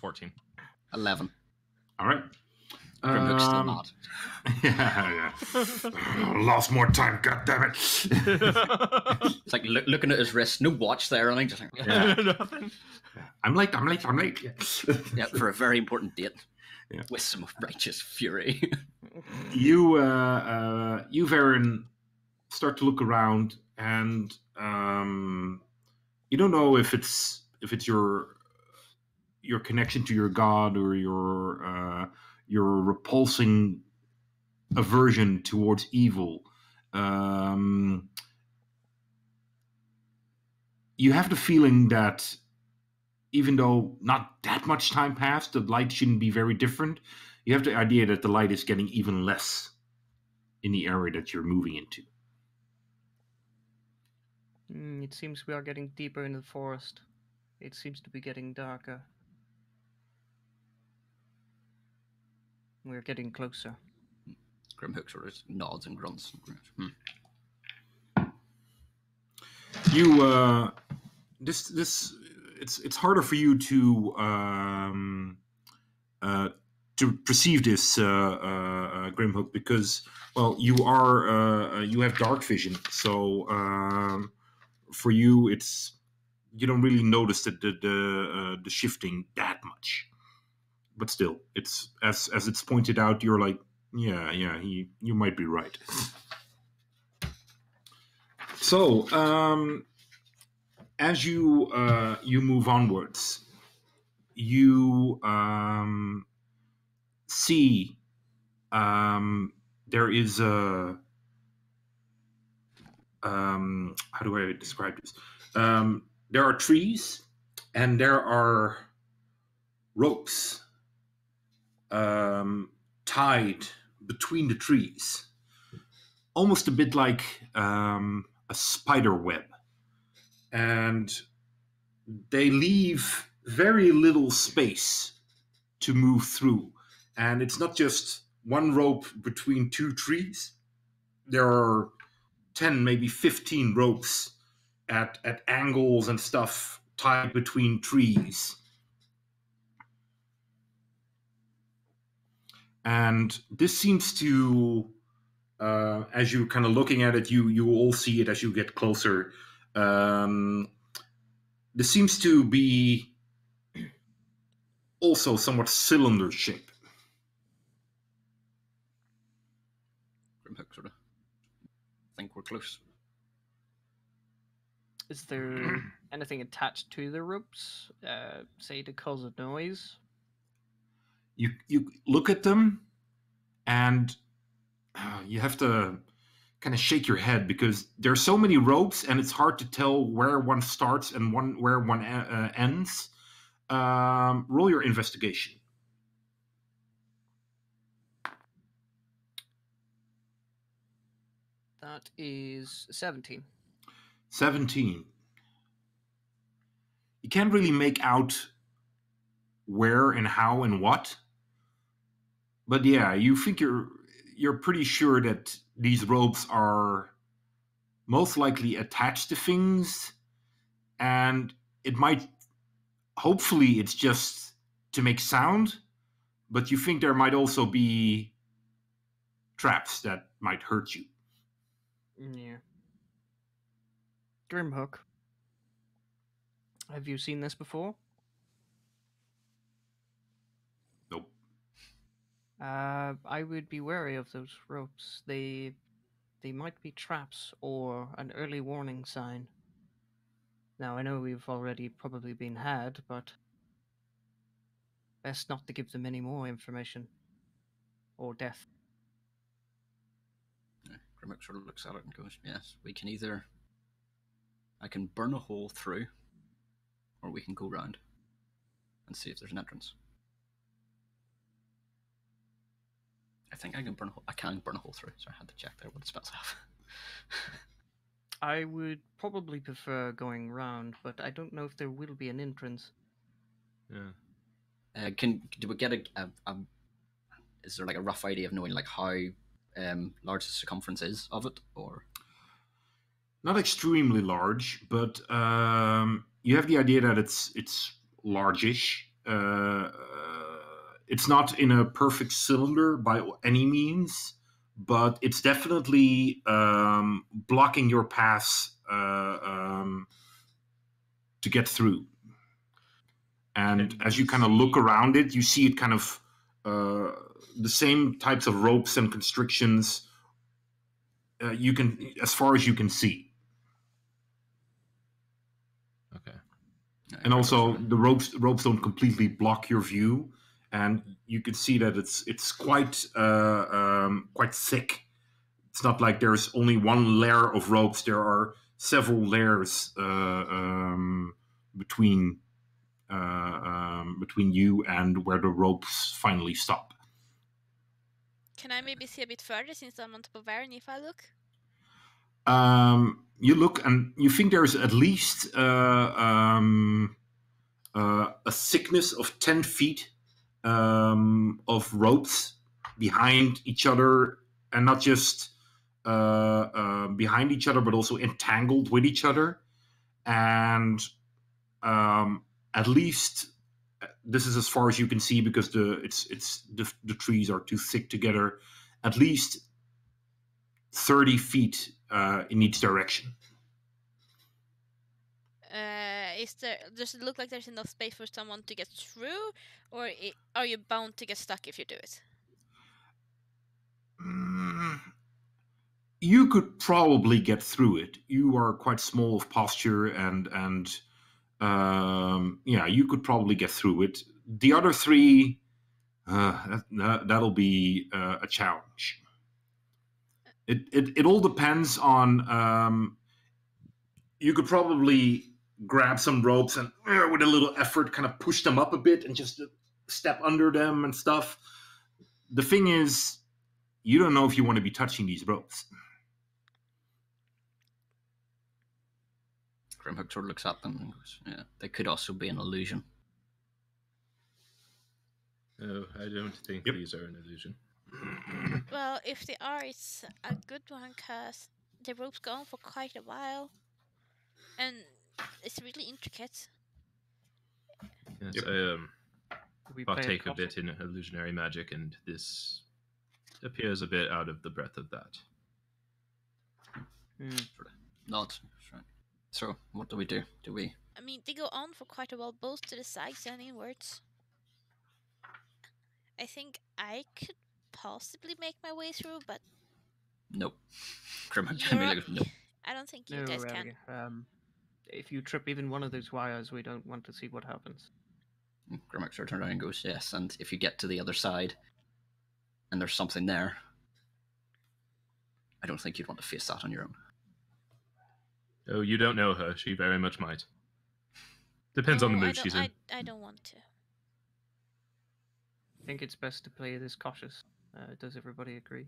14. 11. All right. Grimhook's still not. Yeah. Lost more time. God damn it. It's like looking at his wrist, no watch there, and just like, Yeah. Nothing. I'm late. yeah, for a very important date. Yeah. With some righteous fury. You, Varen, start to look around, and you don't know if it's your connection to your god or your repulsing aversion towards evil. You have the feeling that even though not that much time passed, the light shouldn't be very different. You have the idea that the light is getting even less in the area that you're moving into. It seems we are getting deeper into the forest. It seems to be getting darker. We're getting closer. Grimhook sort of nods and grunts. You this it's harder for you to perceive this Grimhook, because you have dark vision, so for you you don't really notice the shifting that much, but still it's as it's pointed out, you're like you might be right. So as you move onwards, you see there is a how do I describe this? There are trees and there are ropes tied between the trees, almost a bit like a spider web, and they leave very little space to move through. And it's not just one rope between two trees. There are 10, maybe 15 ropes at angles and stuff tied between trees. And this seems to, as you're kind of looking at it, you all see it as you get closer. This seems to be also somewhat cylinder shape. Grimhook sort of think we're close. Is there anything attached to the ropes, say to cause a noise? You look at them, and you have to kind of shake your head, because there are so many ropes, and it's hard to tell where one starts and where one ends. Roll your investigation. That is 17. 17. You can't really make out where and how and what, but yeah, you think you're pretty sure that these ropes are most likely attached to things, and it might, hopefully it's just to make sound, but you think there might also be traps that might hurt you. Yeah. Grimhook. Have you seen this before? Nope. I would be wary of those ropes. They might be traps or an early warning sign. Now, I know we've already probably been had, but best not to give them any more information. Or death. Grimmick sort of looks at it and goes, yes, we can either... I can burn a hole through, or we can go round and see if there's an entrance. I think I can burn a hole. I can burn a hole through, so I had to check there what the spells have. I would probably prefer going round, but I don't know if there will be an entrance. Yeah. Do we get a is there like a rough idea of knowing like how large the circumference is of it, or Not extremely large, but you have the idea that it's largish. It's not in a perfect cylinder by any means, but it's definitely blocking your paths to get through. And as you kind of look around it, you see it kind of the same types of ropes and constrictions. You can, as far as you can see. Okay. And also, the ropes don't completely block your view, and you can see that it's quite quite thick. It's not like there's only one layer of ropes. There are several layers between you and where the ropes finally stop. Can I maybe see a bit further since I'm on top of Varen if I look? You look and you think there's at least a thickness of 10 feet of ropes behind each other, and not just behind each other, but also entangled with each other. And at least this is as far as you can see because the trees are too thick together. At least 30 feet in each direction. Does it look like there's enough space for someone to get through, or are you bound to get stuck if you do it? You could probably get through it. You are quite small of posture, and yeah, you could probably get through it. The other three, that'll be a challenge. It all depends on. You could probably grab some ropes and with a little effort kind of push them up a bit and just step under them and stuff. The thing is, you don't know if you want to be touching these ropes. Grimhook sort of looks at them and goes, yeah, they could also be an illusion. No, I don't think these are an illusion. Well, if they are, it's a good one, because the rope's gone for quite a while. And it's really intricate. Yes, I partake a bit in illusionary magic, and this appears a bit out of the breadth of that. Not right. So, what do we do? Do we? I mean, they go on for quite a while, both to the sides and inwards. I think I could possibly make my way through, but nope. Nope. I don't think you guys can. If you trip even one of those wires, we don't want to see what happens. Grimmick sort of turns around and goes, yes, and if you get to the other side and there's something there, I don't think you'd want to face that on your own. Oh, you don't know her. She very much might. Depends on the mood she's in. I don't want to. I think it's best to play this cautious. Does everybody agree?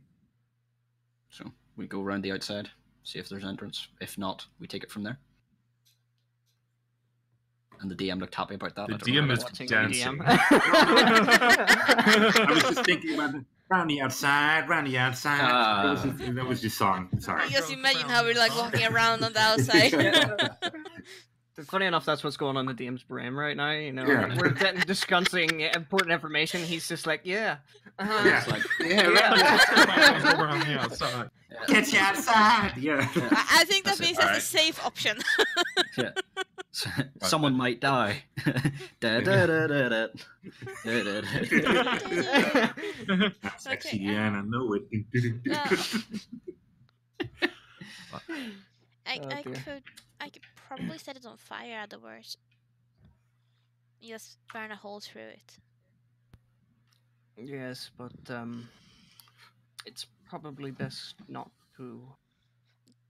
So, we go around the outside, see if there's entrance. If not, we take it from there. And the DM looked happy about that. The DM is dancing. I was just thinking about round the outside. That was just song. Sorry. Just imagine how we're like walking around on the outside. Funny enough, that's what's going on in the DM's brain right now. You know, we're discussing important information. He's just like, yeah. Yeah. Like, Over on the outside. Get you outside. Yeah. I think that means that's a safe option. Yeah. Someone might die. That's sexy, yeah, and I know it. I could probably set it on fire otherwise. Just burn a hole through it. Yes, but it's probably best not to.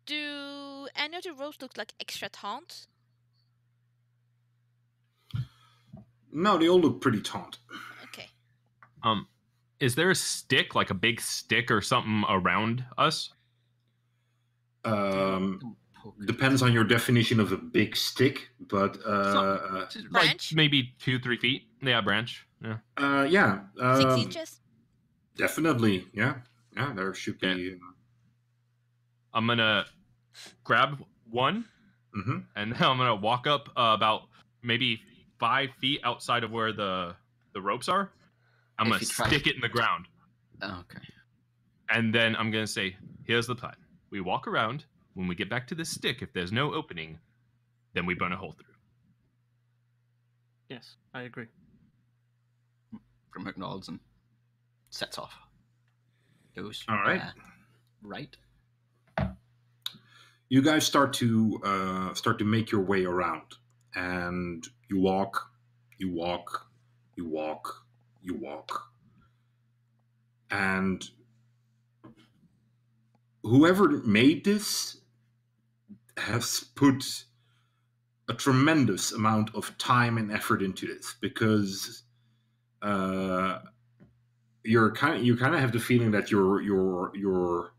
Do any of the ropes look like extra taut? No, they all look pretty taut. Okay. Is there a stick, like a big stick or something around us? Depends on your definition of a big stick, but Like Branch? maybe 2-3 feet. Yeah, branch. Yeah. yeah, 6 inches? definitely. Yeah, there should Okay. be. I'm gonna grab one, Mhm. and then I'm gonna walk up about maybe 5 feet outside of where the ropes are. I'm If gonna you try- stick it in the ground, Okay. and then I'm gonna say, "Here's the plan. We walk around. When we get back to the stick, if there's no opening, then we burn a hole through." Yes, I agree. Grimhook nods and sets off. Goes. All right. Right. You guys start to make your way around, and you walk, and whoever made this has put a tremendous amount of time and effort into this, because you kind of have the feeling that you're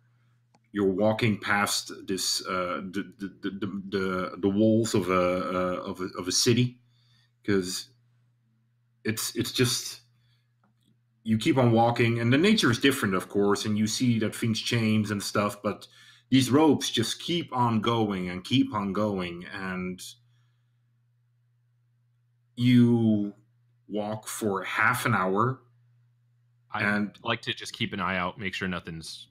walking past this the walls of a city, because it's just, you keep on walking, and the nature is different, of course, and you see that things change and stuff, but these ropes just keep on going, and you walk for half an hour. I'd like to just keep an eye out, make sure nothing's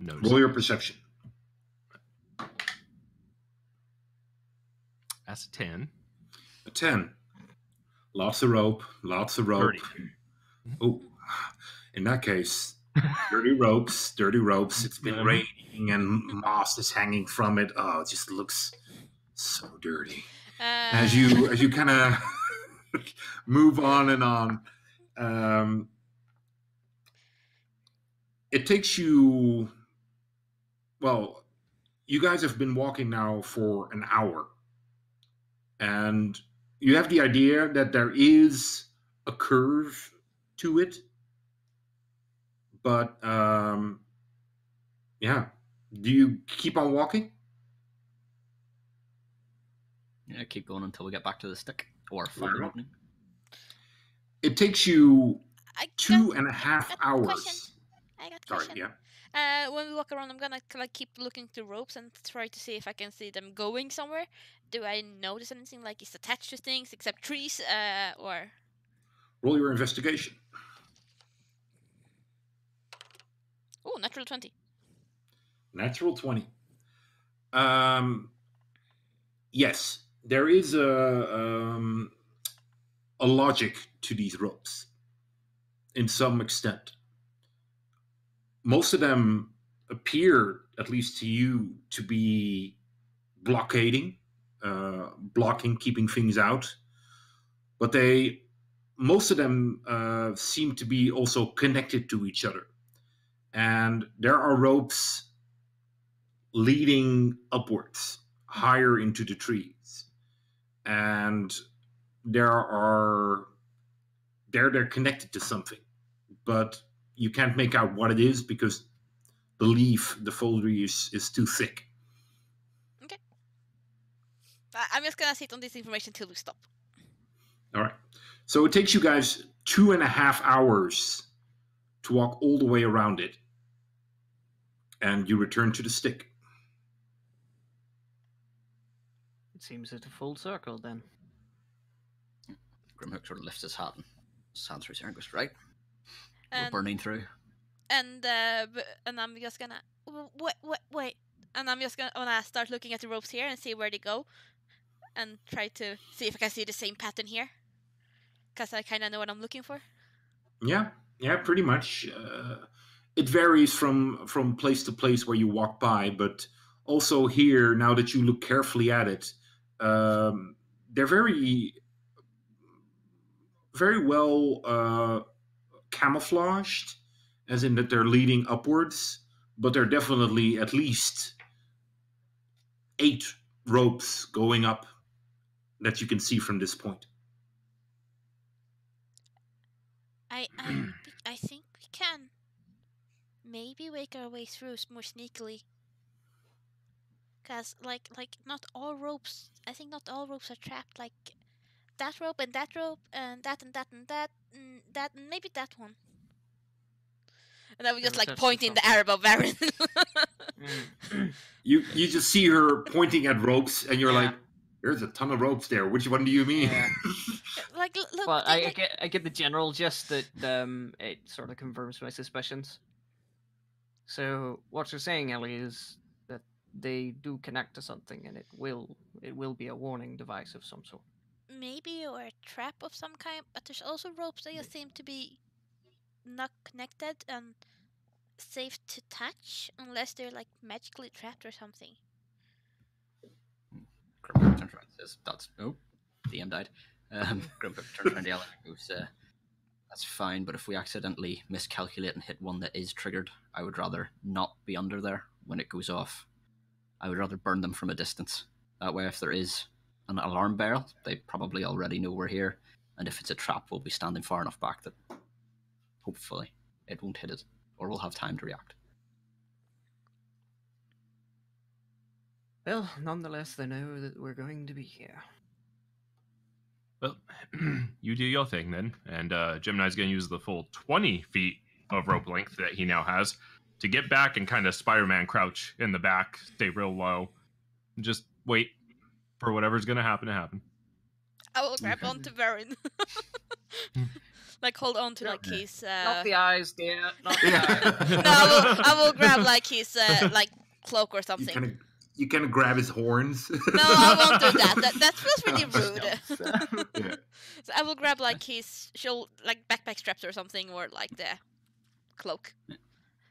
noticed. Roll your perception. That's a 10. A 10. Lots of rope. 30. Oh, in that case, dirty ropes. It's been raining and moss is hanging from it. Oh, it just looks so dirty. As you kind of move on and on, it takes you. Well, you guys have been walking now for an hour, and you have the idea that there is a curve to it, but yeah. Do you keep on walking? Yeah, keep going until we get back to the stick or find an opening. It takes you I 2.5 hours. Question. I got a Sorry, question. yeah. When we walk around, I'm gonna keep looking through ropes and try to see if I can see them going somewhere. Do I notice anything like it's attached to things except trees, or? Roll your investigation. Oh, natural 20. Natural 20. Yes, there is a logic to these ropes in some extent. Most of them appear, at least to you, to be blocking, keeping things out. But most of them seem to be also connected to each other. And there are ropes leading upwards, higher into the trees. And they're connected to something. But you can't make out what it is because the foliage is too thick. Okay. I'm just gonna sit on this information till we stop. All right. So it takes you guys 2.5 hours to walk all the way around it. And you return to the stick. It seems it's a full circle then. Grimhook sort of lifts his hat and stands through his hair and goes, right, we're And burning through. and I'm just gonna wait, and I'm just gonna start looking at the ropes here and see where they go, and try to see if I can see the same pattern here, because I kind of know what I'm looking for. Yeah, pretty much. It varies from place to place where you walk by, but also here, now that you look carefully at it, They're very, very well camouflaged, as in that they're leading upwards, but there are definitely at least 8 ropes going up that you can see from this point. I think we can maybe make our way through more sneakily. Cause like not all ropes. I think not all ropes are trapped. Like that rope and that rope and that and that and that and that and maybe that one. And I would just Yeah, like that's point in the air above Baron. You just see her pointing at ropes, and you're Yeah. like, "There's a ton of ropes there. Which one do you mean?" Yeah. like look. Well, they, I get the general gist that it sort of confirms my suspicions. So what you're saying, Ellie, is that they do connect to something, and it will be a warning device of some sort. maybe or a trap of some kind, but there's also ropes that just seem to be not connected and safe to touch unless they're like magically trapped or something. Grimhook turns around and says, "That's DM died." Grimhook turns around to Ellen and goes, "That's fine, but if we accidentally miscalculate and hit one that is triggered, I would rather not be under there when it goes off. I would rather burn them from a distance. That way, if there is an alarm bell, they probably already know we're here, and if it's a trap, we'll be standing far enough back that hopefully it won't hit it, or we'll have time to react." Well, nonetheless, they know that we're going to be here. Well, you do your thing then, and Gemini's going to use the full 20 feet of rope length that he now has to get back and kind of Spider-Man crouch in the back, stay real low, and just wait for whatever's going to happen to happen. I will grab onto Baron. Like hold on to like his Not the eyes, dear. Not the eyes. No, I will grab like his like cloak or something. You kind of grab his horns. No, I won't do that. That feels really rude. Yeah. So I will grab like his like backpack straps or something, or like the cloak,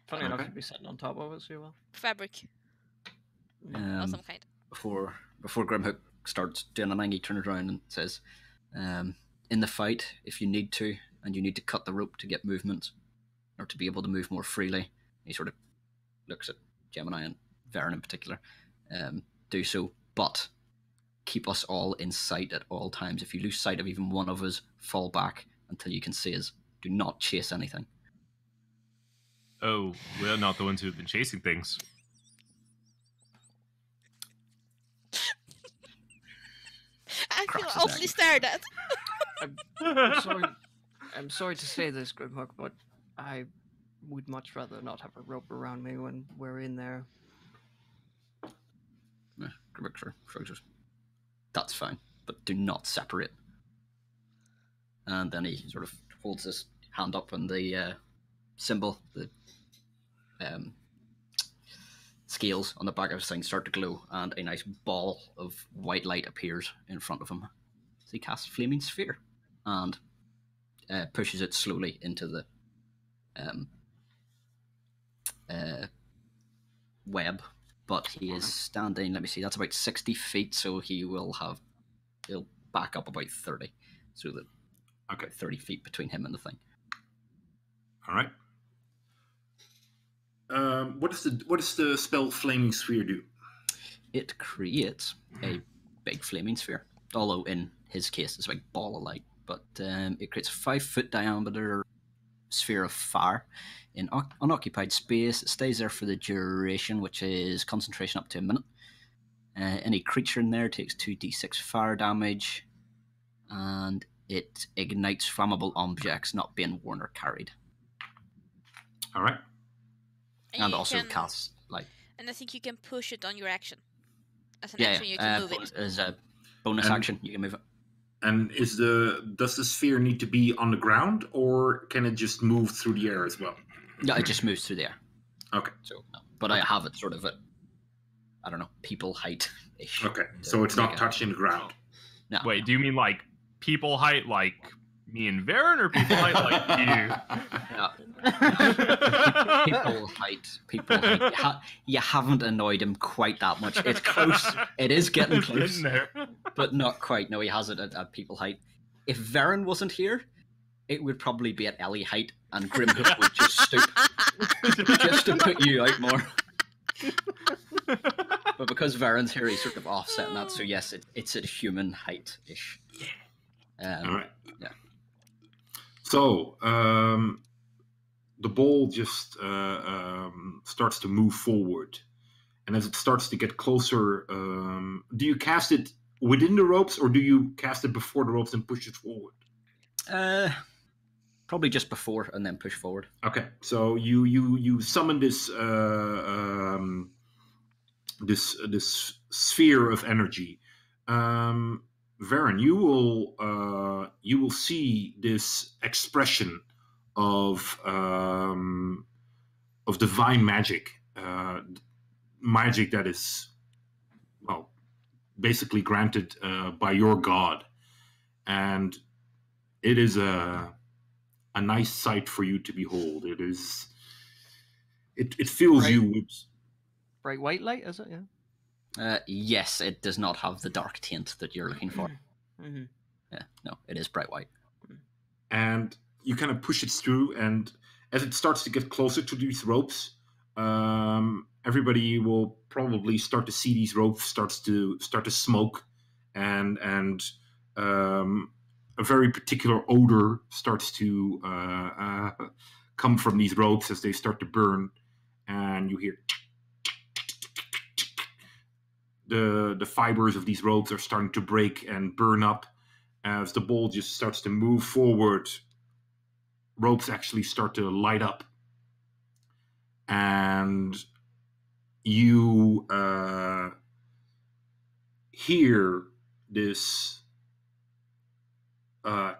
Funny enough, Okay. you'd be sitting on top of it, so you will. fabric of some kind. Before Grimhook starts doing anything, he turns around and says, "In the fight, if you need to, and you need to cut the rope to get movement, or to be able to move more freely," he sort of looks at Gemini and Varen in particular, "do so, but keep us all in sight at all times. If you lose sight of even one of us, fall back until you can see us. Do not chase anything." Oh, we're not the ones who've been chasing things. I feel Cracks his awfully neck. stared at. I'm sorry to say this, Grimhook, but I would much rather not have a rope around me when we're in there. Grimhook sure shrugs his. "That's fine, but do not separate." And then he sort of holds his hand up, and the symbol, the scales on the back of his thing start to glow, and a nice ball of white light appears in front of him. So he casts Flaming Sphere and pushes it slowly into the web. But he is standing, let me see, that's about 60 feet, so he'll back up about 30. So that Okay. 30 feet between him and the thing. All right. What does the spell Flaming Sphere do? It creates a big flaming sphere. Although in his case it's a big ball of light. But it creates a 5-foot diameter sphere of fire in unoccupied space. It stays there for the duration, which is concentration up to a minute. Any creature in there takes 2d6 fire damage, and it ignites flammable objects not being worn or carried. All right. And you also can- casts light. And I think you can push it on your action. As an Yeah, action, you can move it. as a bonus And- action, you can move it. And does the sphere need to be on the ground, or can it just move through the air as well? Yeah, it just moves through the air. Okay. So, but I have it sort of at, I don't know, people height-ish. Okay. So it's not Make it- touching the ground. No. Wait, do you mean like people height like me and Varen, or people height like Yeah. you? People height. You haven't annoyed him quite that much. It's close. It is getting It's close. in there. but not quite. No, he has it at people height. If Varen wasn't here, it would probably be at Ellie height, and Grimhook would just stoop just to put you out more. But because Varen's here, he's sort of offsetting that. So yes, it's at human height-ish. All right. Yeah. So the ball just starts to move forward, and as it starts to get closer, do you cast it within the ropes, or do you cast it before the ropes and push it forward? Probably just before and then push forward. Okay, so you summon this this sphere of energy. Varen, you will see this expression of divine magic, magic that is, well, basically granted by your god, and it is a nice sight for you to behold. It is. It fills Right. you with Bright white light, is it? Yeah. Yes, it does not have the dark tint that you're looking for. Mm-hmm. Yeah, no, it is bright white. and you kind of push it through, and as it starts to get closer to these ropes, everybody will probably start to see these ropes start to smoke, and a very particular odor starts to come from these ropes as they start to burn, and you hear the fibers of these ropes are starting to break and burn up. As the ball just starts to move forward, ropes actually start to light up, and you hear this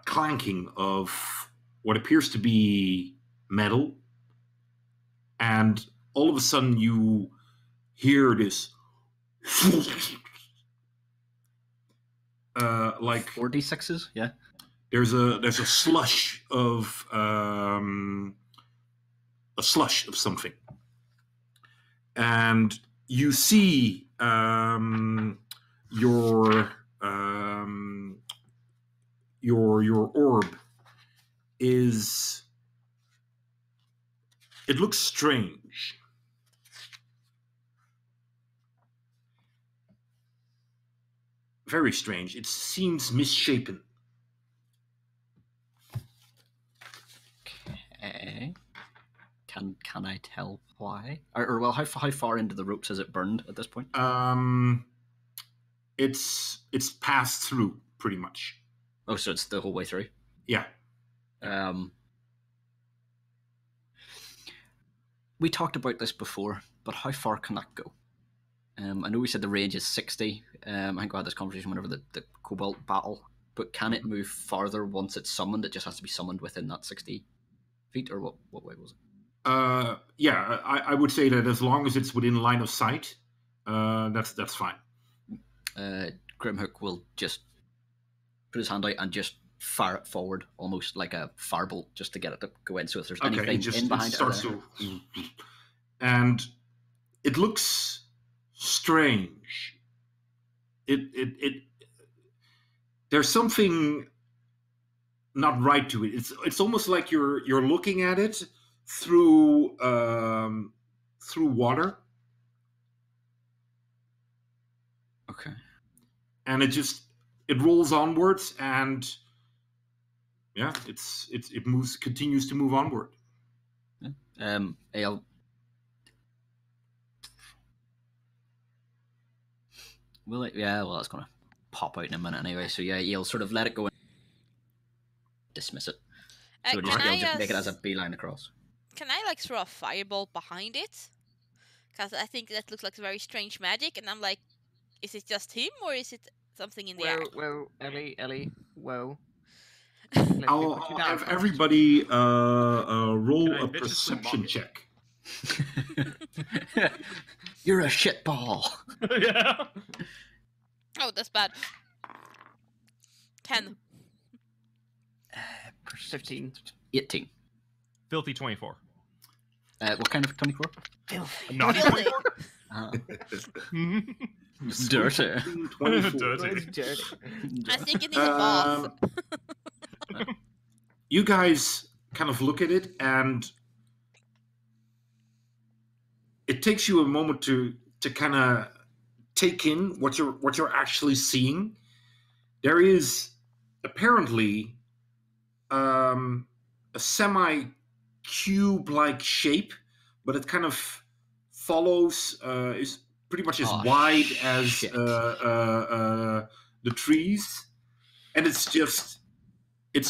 clanking of what appears to be metal, and all of a sudden you hear this like 4d6s, yeah. there's a slush of something, and you see your orb is, it looks strange. Very strange. It seems misshapen. Okay. Can I tell why? Or well, how far into the ropes has it burned at this point? It's passed through pretty much. Oh, so it's the whole way through. Yeah. We talked about this before, but how far can that go? I know we said the range is 60. I think we had this conversation whenever the Cobalt battle. But can it move farther once it's summoned? It just has to be summoned within that 60 feet, or what way was it? Yeah, I would say that as long as it's within line of sight, that's fine. Grimhook will just put his hand out and just fire it forward, almost like a firebolt, just to get it to go in. So if there's anything in behind it, starts to, and it looks strange. It there's something not right to it. It's almost like you're looking at it through water. Okay. And it rolls onwards, and yeah, it continues to move onward. I'll will it? Yeah, well, that's gonna pop out in a minute anyway. So yeah, you'll sort of let it go and dismiss it. So Can you'll I just make it as a beeline across. Can I like throw a fireball behind it? Because I think that looks like very strange magic, and I'm like, is it just him or is it something in the air? Whoa, Ellie, whoa. I'll have everybody roll Can I a bitch us some perception bucket? check. You're a shitball. Yeah. Oh, that's bad. 10. 15. 18. Filthy 24. What kind of 24? Not Filthy. It's dirty. 24. Dirty. It's dirty. I think it needs a bath. You guys kind of look at it, and it takes you a moment to kind of take in what you're actually seeing. There is apparently a semi-cube-like shape, but it kind of follows is pretty much as wide as the trees, and it's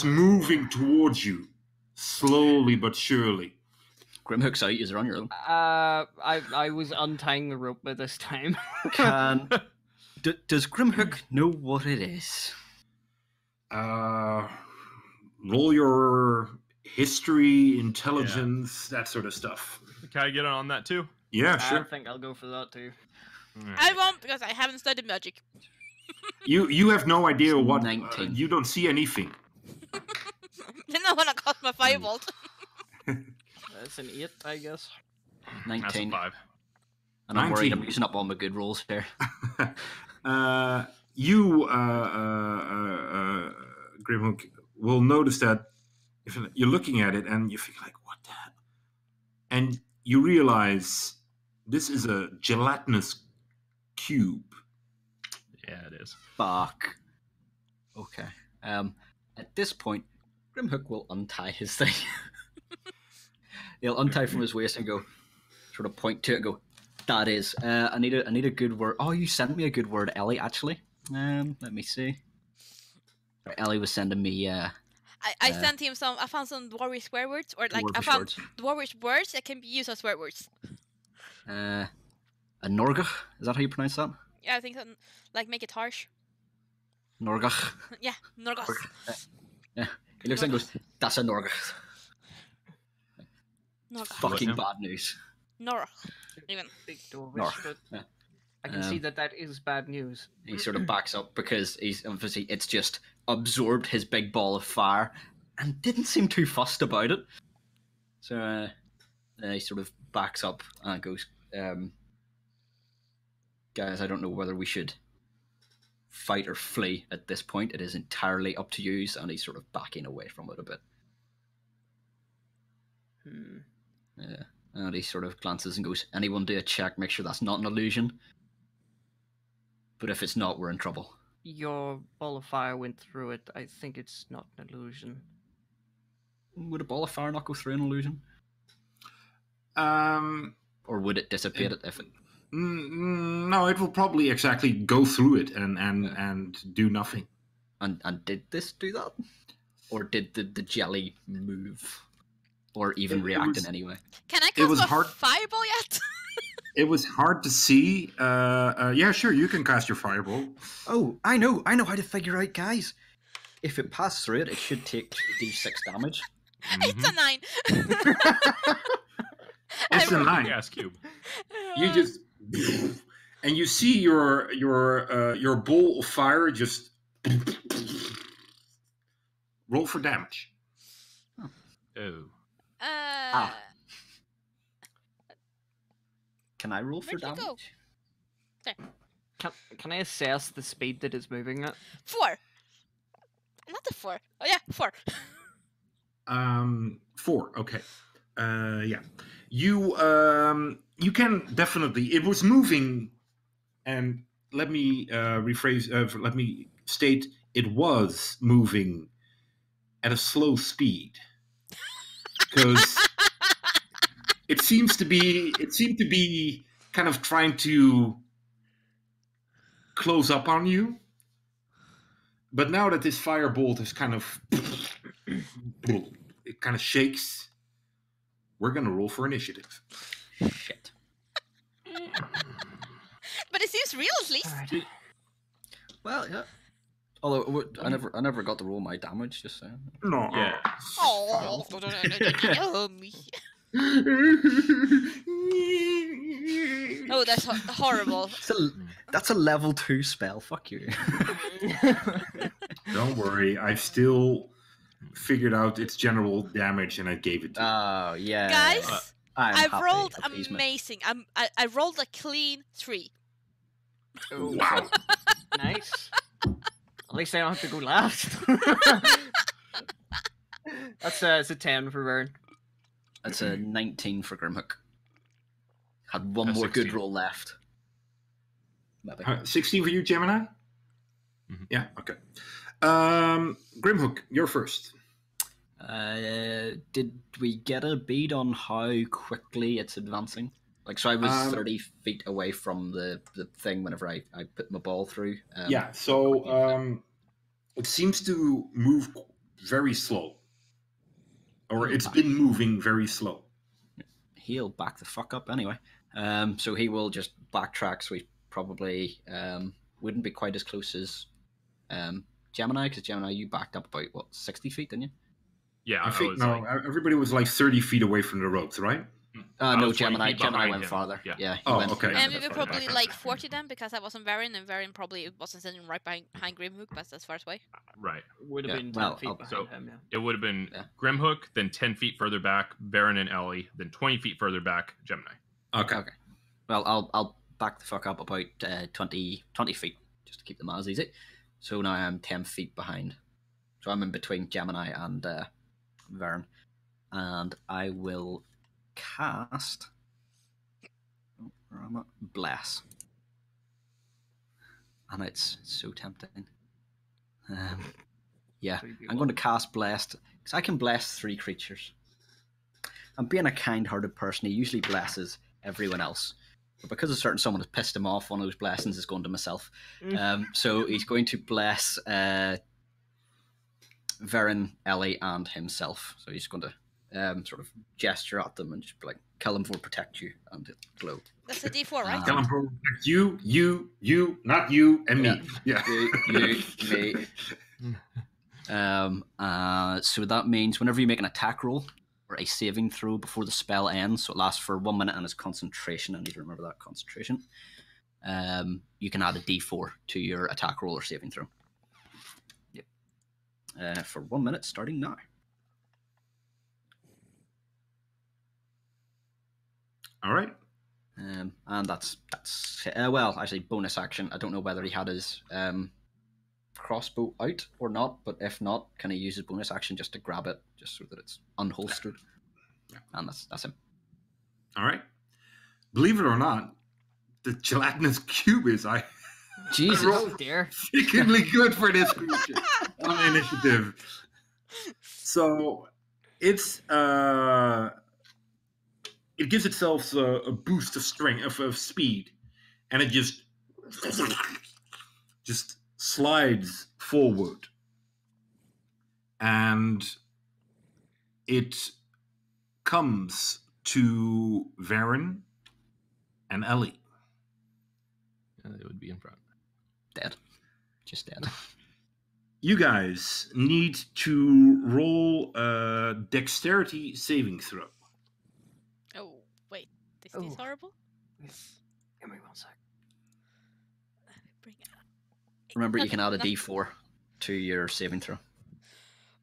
moving towards you slowly but surely. Grimhook's out. You're on your own. I was untying the rope by this time. Does Grimhook know what it is? Roll your history, intelligence, that sort of stuff. Can I get on that too? Yeah, I sure. think I'll go for that too. I won't because I haven't studied magic. You have no idea what. 19. You don't see anything. Then I want to cast my firebolt. That's an 8, I guess. 19. That's a 5. And I'm worried 19. I'm using up all my good rolls here. You, Grimhook, will notice that if you're looking at it and you think like, what the hell? And you realize this is a gelatinous cube. Yeah, it is. Fuck. Okay. At this point, Grimhook will untie his thing. He'll untie from his waist and go, sort of point to it and go, that is. I need a good word. Oh, you sent me a good word, Ellie, actually. Let me see. Ellie was sending me I sent him some. I found some dwarvish swear words, or like I Dwarvish found words. dwarvish words that can be used as swear words. a Norgach. Is that how you pronounce that? Yeah, I think so. Like make it harsh. Norgach. Yeah, Norgos. Yeah. He looks and goes, that's a Norgach. Norgos. Fucking him? bad news. Nor. Even. Big Dwarvish, Nor. but Yeah. I can see that is bad news. He sort of backs up because he's obviously it's just absorbed his big ball of fire and didn't seem too fussed about it. So he sort of backs up and goes, guys, I don't know whether we should fight or flee at this point. It is entirely up to you. And he's sort of backing away from it a bit. Yeah. And he sort of glances and goes, anyone do a check, make sure that's not an illusion. But if it's not, we're in trouble. Your ball of fire went through it. I think it's not an illusion. Would a ball of fire not go through an illusion? Or would it dissipate it if it... No, it will probably exactly go through it and do nothing. And did this do that? Or did the jelly move? Or even react in any way? Can I It was cast a hard- fireball yet? It was hard to see. Yeah, sure, you can cast your fireball. Oh, I know how to figure out, guys. If it passed through it, it should take 2d6 damage. It's a 9. It's a 9. Gas cube. You just and you see your ball of fire just roll for damage. Oh. Can I roll for Where'd you damage? go? There. Can I assess the speed that it's moving at? 4. Not the 4. Oh yeah, 4. 4. Okay. Yeah. You can definitely. It was moving, and let me rephrase. Let me state. It was moving at a slow speed because it seemed to be kind of trying to close up on you. But now that this firebolt is kind of it kind of shakes, we're gonna roll for initiative. Shit. But it seems real at least. Alright. Well, yeah. Although I never got to roll my damage. Just saying. No. Yeah. Oh, me. Oh, that's horrible. That's a level 2 spell. Fuck you. Don't worry, I've still figured out its general damage and I gave it to you. Oh yeah. Guys, I'm I've happy. rolled Appeasement. amazing. I rolled a clean 3. Oh, Wow. nice. At least I don't have to go last. That's it's a 10 for Vern. That's a 19 for Grimhook. Had one A more 16. good roll left. Maybe. 16 for you, Gemini? Mhm. Yeah, okay. Grimhook, you're first. Did we get a bead on how quickly it's advancing? Like, so I was 30 feet away from the thing whenever I put my ball through. Yeah, so it seems to move very slow. Or it's been moving very slow. He'll back the fuck up anyway. So he will just backtrack, so he probably wouldn't be quite as close as Gemini, because Gemini, you backed up about, 60 feet, didn't you? Yeah, I think, was no, like, everybody was like 30 feet away from the ropes, right? I No, was 20 Gemini feet Gemini behind went him. farther. Yeah. He Oh, went, okay. he went And a we bit were farther probably back. like 40 then, because I wasn't Varin, and Varin probably wasn't sitting right behind Grimhook, but as far away. Right. Would have Yeah, been 10 well, feet I'll- behind So- him, yeah. It would have been Yeah. Grimhook, then 10 feet further back, Baron and Ellie, then 20 feet further back, Gemini. Okay. Okay. Well, I'll back the fuck up about 20 feet, just to keep the maths easy. So now I'm 10 feet behind. So I'm in between Gemini and Vern. And I will cast... Oh, where am I? Bless. And it's so tempting. Yeah, I'm going to cast Blessed, because I can bless 3 creatures. I'm being a kind-hearted person. He usually blesses everyone else. But because a certain someone has pissed him off, one of those blessings is going to myself. So he's going to bless Varen, Ellie, and himself. So he's going to sort of gesture at them and just be like, Kellam will protect you, and it'll glow. That's a D4, right? Tell him you, not you, and me. Yeah. You, me. So that means whenever you make an attack roll or a saving throw before the spell ends, so it lasts for 1 minute and is concentration, I need to remember that concentration, you can add a d4 to your attack roll or saving throw. Yep. For 1 minute starting now. All right. And that's well, actually, bonus action. I don't know whether he had his crossbow out or not, but if not, can he use his bonus action just to grab it, just so that it's unholstered? Yeah. And that's him. All right. Believe it or not, the gelatinous cube is Jesus. rolled Dear. particularly good for this creature on initiative. So it's it gives itself a boost of strength of speed, and it just slides forward, and it comes to Varen and Ellie. It would be in front. Dead. Just dead. You guys need to roll a dexterity saving throw. Oh, wait. This is Oh. horrible? Give me 1 sec. Let me bring it up. Remember, you can add a No. d4 to your saving throw.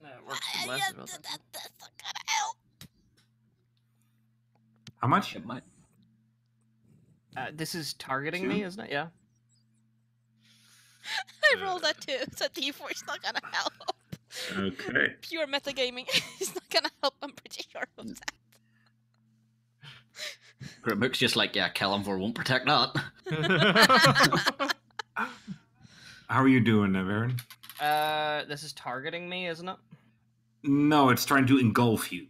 It works for bless as well. That's not gonna help. How much? It might. This is targeting 2? me, isn't it? Yeah. I rolled that too, so D4 is not gonna help. Okay. Pure metagaming is not gonna help, I'm pretty sure of that. Grimhook's just like, yeah, Kellamvor won't protect that. How are you doing, Varen? This is targeting me, isn't it? No, it's trying to engulf you.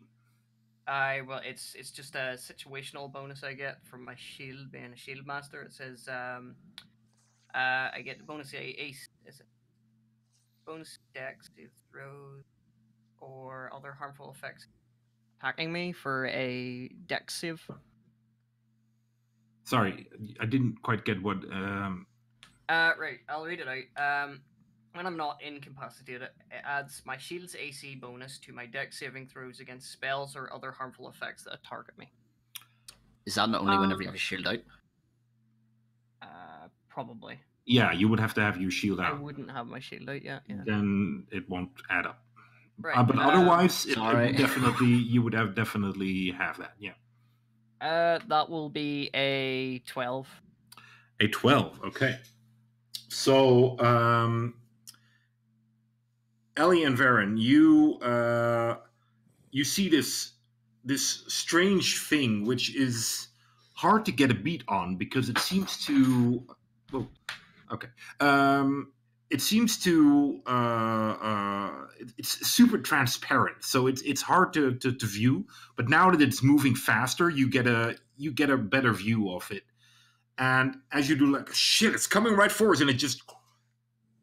Well, it's just a situational bonus I get from my shield, being a shield master. It says, I get the bonus ace. Is it bonus dex, save throws, or other harmful effects attacking me for a dex save? Sorry, I didn't quite get what. Right, I'll read it out. When I'm not incapacitated, it adds my shield's AC bonus to my dex saving throws against spells or other harmful effects that target me. Is that not only whenever you have a shield out? Probably. Yeah, you would have to have your shield I out. wouldn't have my shield out yet. Yeah. Then it won't add up. Right. But otherwise, it sorry. would definitely you would have definitely have that. Yeah. That will be a 12. A 12. Okay. So, Ellie and Varen, you see this strange thing, which is hard to get a beat on because it seems to. Oh, okay. It seems to. It's super transparent, so it's hard to view. But now that it's moving faster, you get a better view of it. And as you do, like, shit, it's coming right for us, and it just,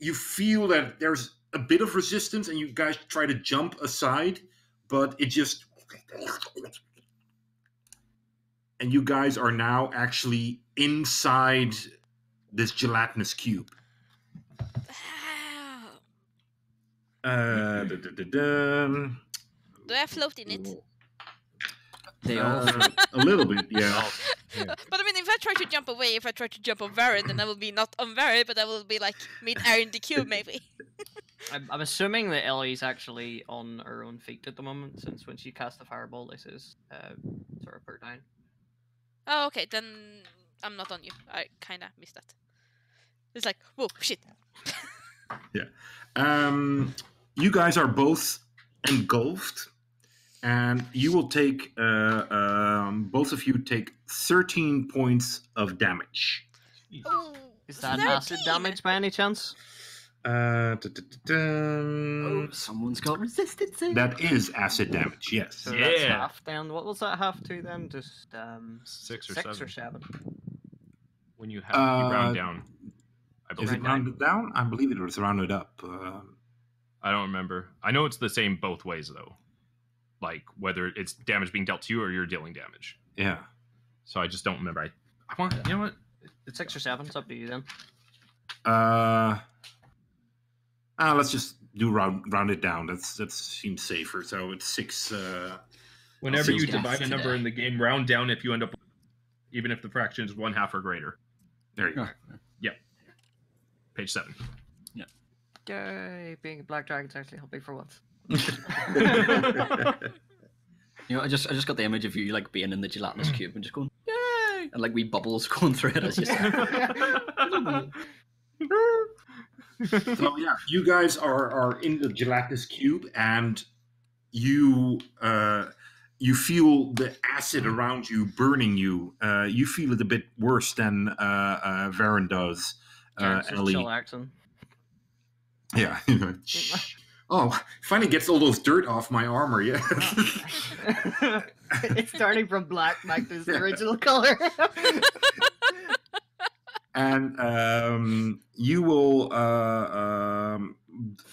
you feel that there's a bit of resistance, and you guys try to jump aside, but it just, and you guys are now actually inside this gelatinous cube. Do I float in it? They all. A little bit, yeah. But I mean, if I try to jump away, if I try to jump on Varen, then I will be not on Varen, but I will be like mid-air in the cube, maybe. I'm assuming that Ellie's actually on her own feet at the moment, since when she cast the fireball, this is sort of put down. Oh, okay, then I'm not on you. I kind of missed that. It's like, whoa, shit. Yeah. You guys are both engulfed, and you will take, both of you take 13 points of damage. Oh, Is that acid 13? damage by any chance? Oh, someone's got resistance. That is acid damage, yes. So that's Yeah. half then. What was that half to then? Just 6 or 6 7. or 7. When you have you round down, I Is believe. it rounded down? I believe it was rounded up. I don't remember. I know it's the same both ways though. Like whether it's damage being dealt to you or you're dealing damage. Yeah. So I just don't remember. I want, you know what? It's 6 or 7. It's up to you then. Let's just do round it down. That seems safer. So it's 6. Whenever you Six divide a deaths number today. in the game, round down if you end up, even if the fraction is 1/2 or greater. There you go. Page 7. Yay! Being a black dragon's actually helping for once. You know, I just got the image of you like being in the gelatinous cube and just going, yay! And like wee bubbles going through it as you say. So yeah, you guys are in the gelatinous cube, and you feel the acid around you burning you. You feel it a bit worse than Varen does. Just Ellie. chillaxing. Yeah. Oh, finally gets all those dirt off my armor. Yeah. It's turning from black back to its original color. And you will.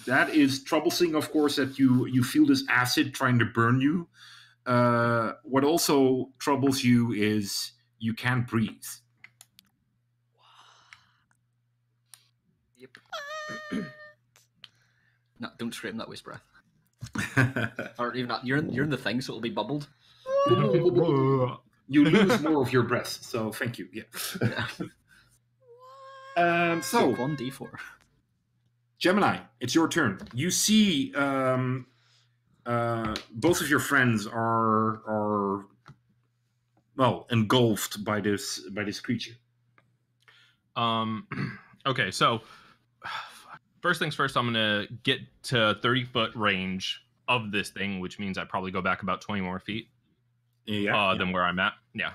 That is troublesome, of course, that you feel this acid trying to burn you. What also troubles you is you can't breathe. Yep. No, don't scream that waste breath. Or even not. You're in the thing, so it'll be bubbled. You lose more of your breath, so thank you. Yeah. So Take 1d4. Gemini, it's your turn. You see, both of your friends are well engulfed by this creature. Okay, so first things first, I'm gonna get to 30-foot range of this thing, which means I probably go back about 20 more feet than where I'm at. Yeah.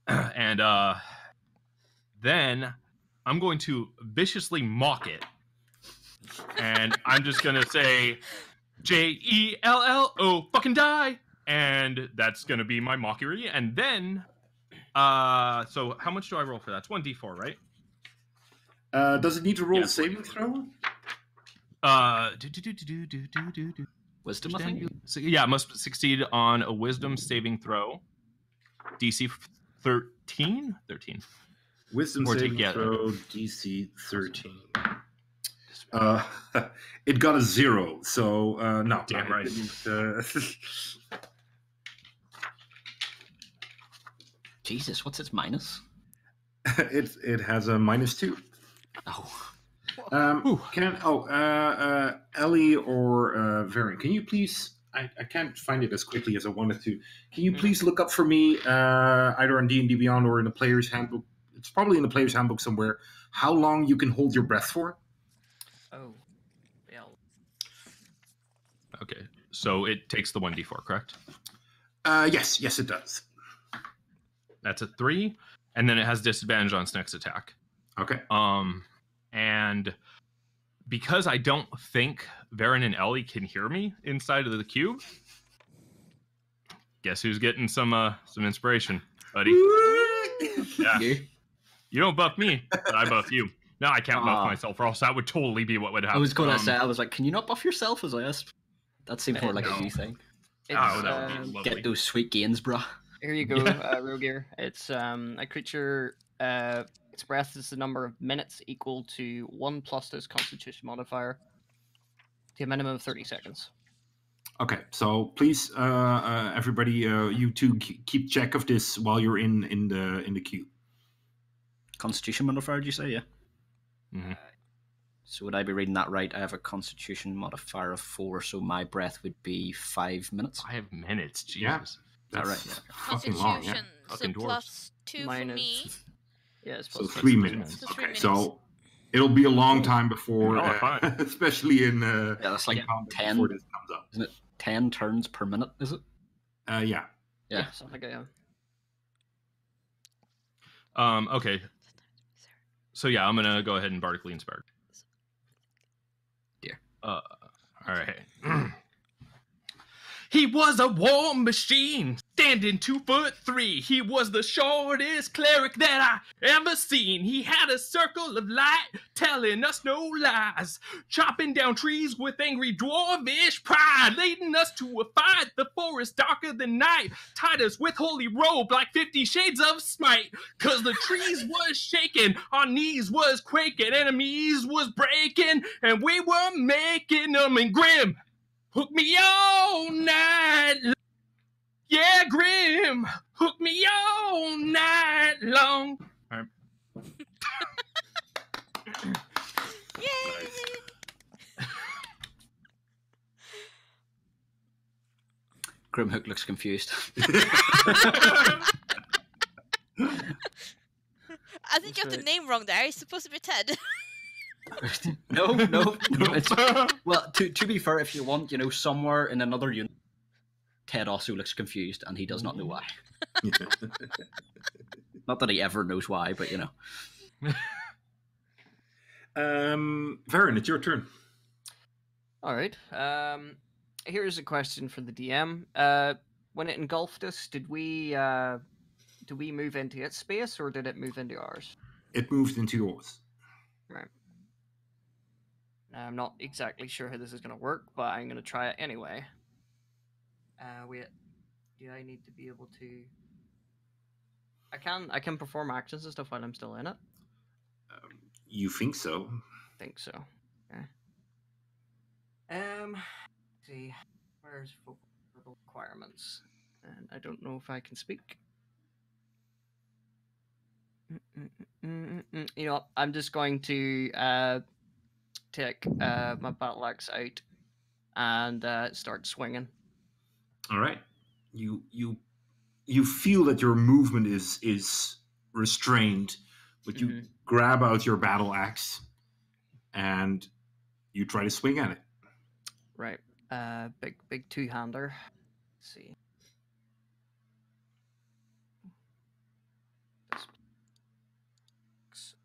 And then I'm going to viciously mock it. And I'm just gonna say JELLO fucking die. And that's gonna be my mockery. And then so how much do I roll for that? It's 1d4, right? Does it need to roll a Yes, saving throw? Wisdom, I think. So, yeah, must succeed on a wisdom saving throw. DC 13? 13. Wisdom Or saving together. throw DC 13. It got a 0, so no. Damn it right. didn't, Jesus, what's its minus? it has a -2. Oh. Ellie or Varen, can you please? I can't find it as quickly as I wanted to. Can you please look up for me, either on D&D Beyond or in the Player's Handbook? It's probably in the Player's Handbook somewhere. how long you can hold your breath for. Oh, yeah. Okay, so it takes the 1d4, correct? Yes, it does. That's a 3, and then it has disadvantage on its next attack. Okay. And because I don't think Varen and Ellie can hear me inside of the cube, guess who's getting some inspiration, buddy? Yeah. You don't buff me, but I buff you. No, I can't buff myself, or else that would totally be what would happen. I was going to say, I was like, can you not buff yourself as well? That seems more like No. a you thing. Oh, that would be lovely. Get those sweet gains, bruh. Here you go, Rogear. It's a creature. Its breath is the number of minutes equal to 1 plus this Constitution modifier to a minimum of 30 seconds. Okay, so please, everybody, you two keep check of this while you're in the queue. Constitution modifier, did you say? Yeah. Mm-hmm. So would I be reading that right? I have a Constitution modifier of 4, so my breath would be 5 minutes. 5 minutes, Jesus. Yeah. Is that right? Yeah. Fucking long, yeah. So Fucking dwarves. plus 2 for Minus- me. Yeah, it's So plus 3 6 minutes. So 3 Okay, minutes. so it'll be a long time before, Oh, fine. especially in Yeah, that's like combat 10. before this comes up. Isn't it 10 turns per minute? Is it? Yeah. Yeah. Yeah, something like that. Okay. So yeah, I'm gonna go ahead and bardically inspired. Dear. All right. He was a war machine, standing 2'3". He was the shortest cleric that I ever seen. He had a circle of light, telling us no lies, chopping down trees with angry dwarvish pride, leading us to a fight. The forest darker than night, tied us with holy rope like 50 shades of smite. 'Cause the trees was shaking, our knees was quaking, enemies was breaking, and we were making them in grim. Hook me all night. Yeah, Grim. Hook me all night long. All right. Yay! Grimhook looks confused. I think you have the right. name wrong there. It's supposed to be Ted. No. Well, to be fair, if you want, somewhere in another unit, Ted also looks confused, and he does not know why. Not that he ever knows why, but Varen, it's your turn. All right. Here's a question for the DM. When it engulfed us, did we move into its space, or did it move into ours? It moved into yours. Right. I'm not exactly sure how this is going to work, but I'm going to try it anyway. Wait. Do I need to be able to... I can perform actions and stuff while I'm still in it? You think so? I think so. Okay. Let's see. Where's verbal requirements? And I don't know if I can speak. You know what? I'm just going to take my battle axe out and start swinging. All right. You feel that your movement is restrained, but you grab out your battle axe and you try to swing at it. Right. Big two-hander. Let's see.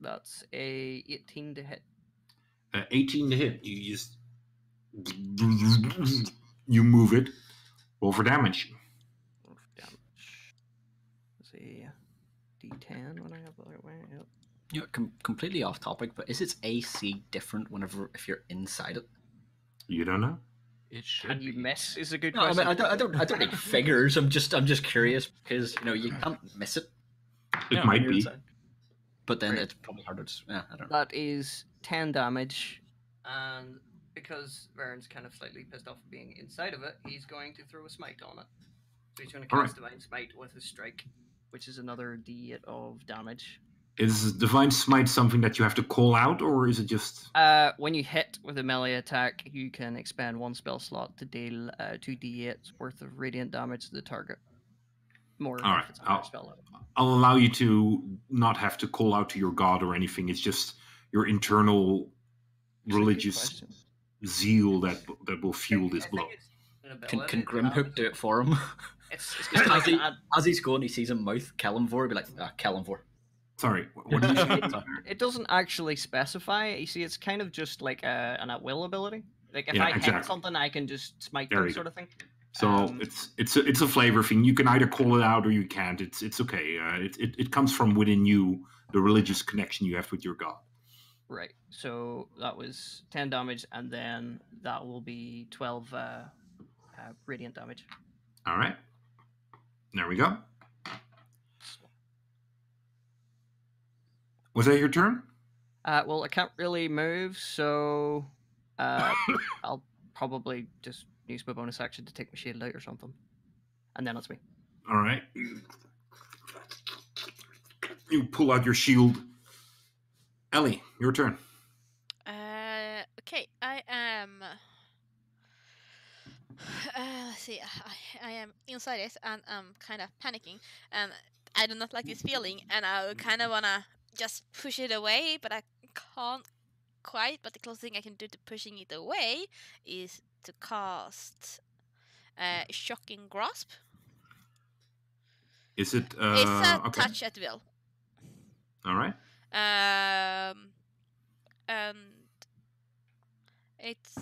That's a 18 to hit. 18 to hit. You just you move it. Roll for damage. Roll for damage. Let's see. D10 when I have the right way. Yep. Completely off topic, but is its AC different if you're inside it? You don't know. It should Can you be. miss? Is a good No, I question. mean, I don't need figures. I'm just curious because you can't miss it. It No, might when you're be. inside. But then Right. it's probably harder to. Yeah, I don't know. That is 10 damage, and because Varen's kind of slightly pissed off being inside of it, he's going to throw a smite on it. So he's going to All cast Divine Smite with his strike, which is another D8 of damage. Is Divine Smite something that you have to call out, or is it just... When you hit with a melee attack, you can expend one spell slot to deal 2d8 worth of radiant damage to the target. More All if right, it's a higher spell level. I'll allow you to not have to call out to your god or anything. It's just your internal Actually, good religious question. zeal that will fuel this blow. Can Grimhook do it for him? It's Just kind of as he's going, he sees him mouth Kellenvor, be like, Kellenvor. Sorry, what did you say? it doesn't actually specify. You see, it's kind of just like an at-will ability. Like if Yeah, I hit exactly. something, I can just smite There them, you sort go. of thing. So it's a flavor thing. You can either call it out or you can't. It's okay. It comes from within you, the religious connection you have with your god. Right. So that was 10 damage, and then that will be 12 radiant damage. All right. There we go. Was that your turn? Well, I can't really move, so I'll probably just use my bonus action to take my shield out or something, and then it's me. All right. You pull out your shield. Ellie, your turn. Okay, I am. Let's see. I am inside it, and I'm kind of panicking, and I do not like this feeling, and I kind of wanna just push it away, but I can't quite. But the closest thing I can do to pushing it away is to cast Shocking Grasp. Is it? It's a Okay. touch at will. All right. And it's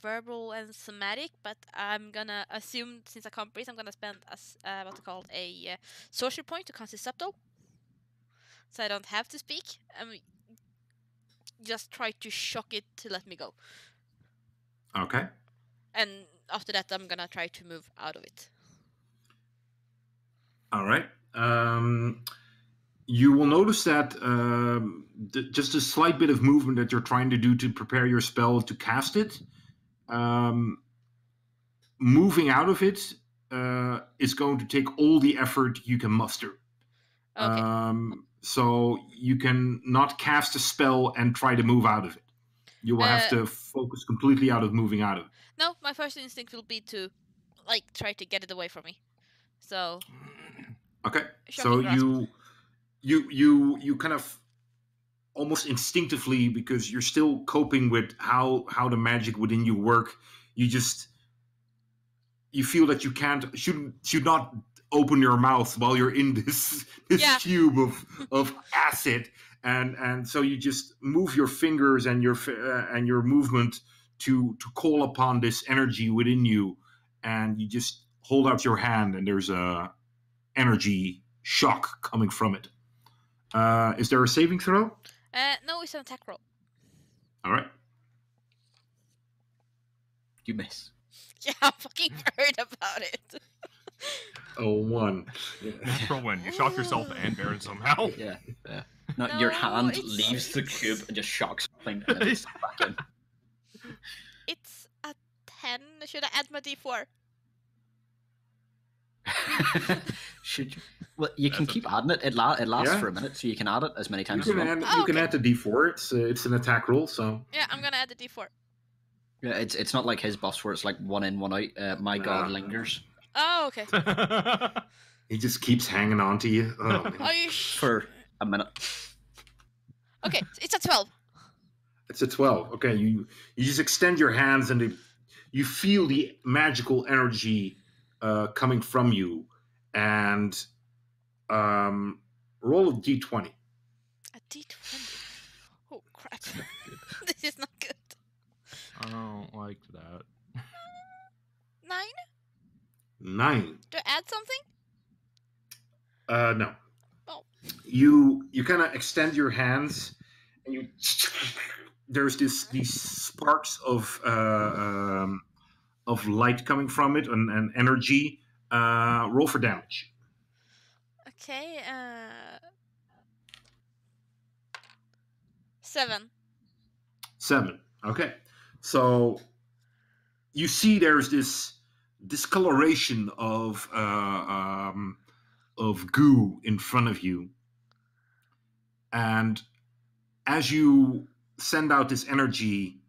verbal and somatic, but I'm gonna assume, since I can't breathe, I'm gonna spend what's called a social point to cast it subtle, so I don't have to speak. Just try to shock it to let me go, Okay. and after that, I'm gonna try to move out of it. All right. You will notice that just a slight bit of movement that you're trying to do to prepare your spell to cast it, moving out of it is going to take all the effort you can muster. Okay. So you can not cast a spell and try to move out of it. You will have to focus completely out of moving out of it. No, my first instinct will be to, try to get it away from me. So. Okay. Shocking Grasp. You kind of almost instinctively, because you're still coping with how the magic within you work, you feel that you should not open your mouth while you're in this cube of acid, and so you just move your fingers and your movement to call upon this energy within you, and you just hold out your hand, and there's a energy shock coming from it. Is there a saving throw? No, it's an attack roll. All right. You miss. Yeah, I fucking heard about it. Oh, 1. Natural win. You shock yourself and Baron somehow. Yeah. No, your hand leaves the cube and just shocks something and then it's back in. It's a 10. Should I add my d4? Should you? Well, you can keep adding it. It lasts for a minute, so you can add it as many times as you want. You can add the d4. It's an attack roll, so. Yeah, I'm gonna add the d4. Yeah, it's not like his buffs where it's like 1 in, 1 out. My god lingers. Oh, okay. He just keeps hanging on to you. Oh, Are you for a minute. Okay, it's a 12. It's a 12. Okay, you just extend your hands and you feel the magical energy coming from you, and roll a d20. A d20? Oh, crap. This is not good. I don't like that. 9? 9. Do I add something? No. Oh. You kind of extend your hands, and there's these sparks of light coming from it and energy. Roll for damage. Okay. 7. 7. Okay. So you see there's this discoloration of goo in front of you, and as you send out this energy,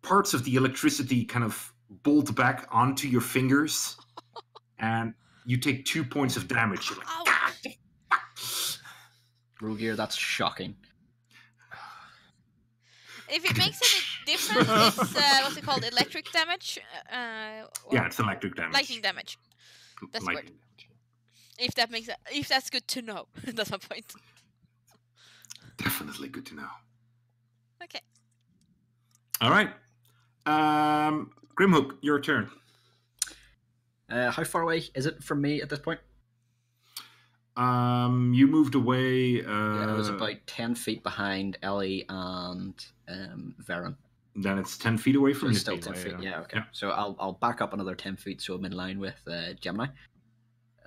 parts of the electricity kind of bolt back onto your fingers, and you take 2 points of damage. You're like, Rule gear, that's shocking. If it makes any difference, it's what's it called? Electric damage. Yeah, it's electric damage. Lightning damage. That's the word. Lightning damage. If that's good to know. That's my point. Definitely good to know. Okay. All right. Grimhook, your turn. How far away is it from me at this point? You moved away. I was about 10 feet behind Ellie and Varen. Then it's 10 feet away from So you. still 10 feet. Yeah, okay. Yeah. So I'll back up another 10 feet so I'm in line with Gemini.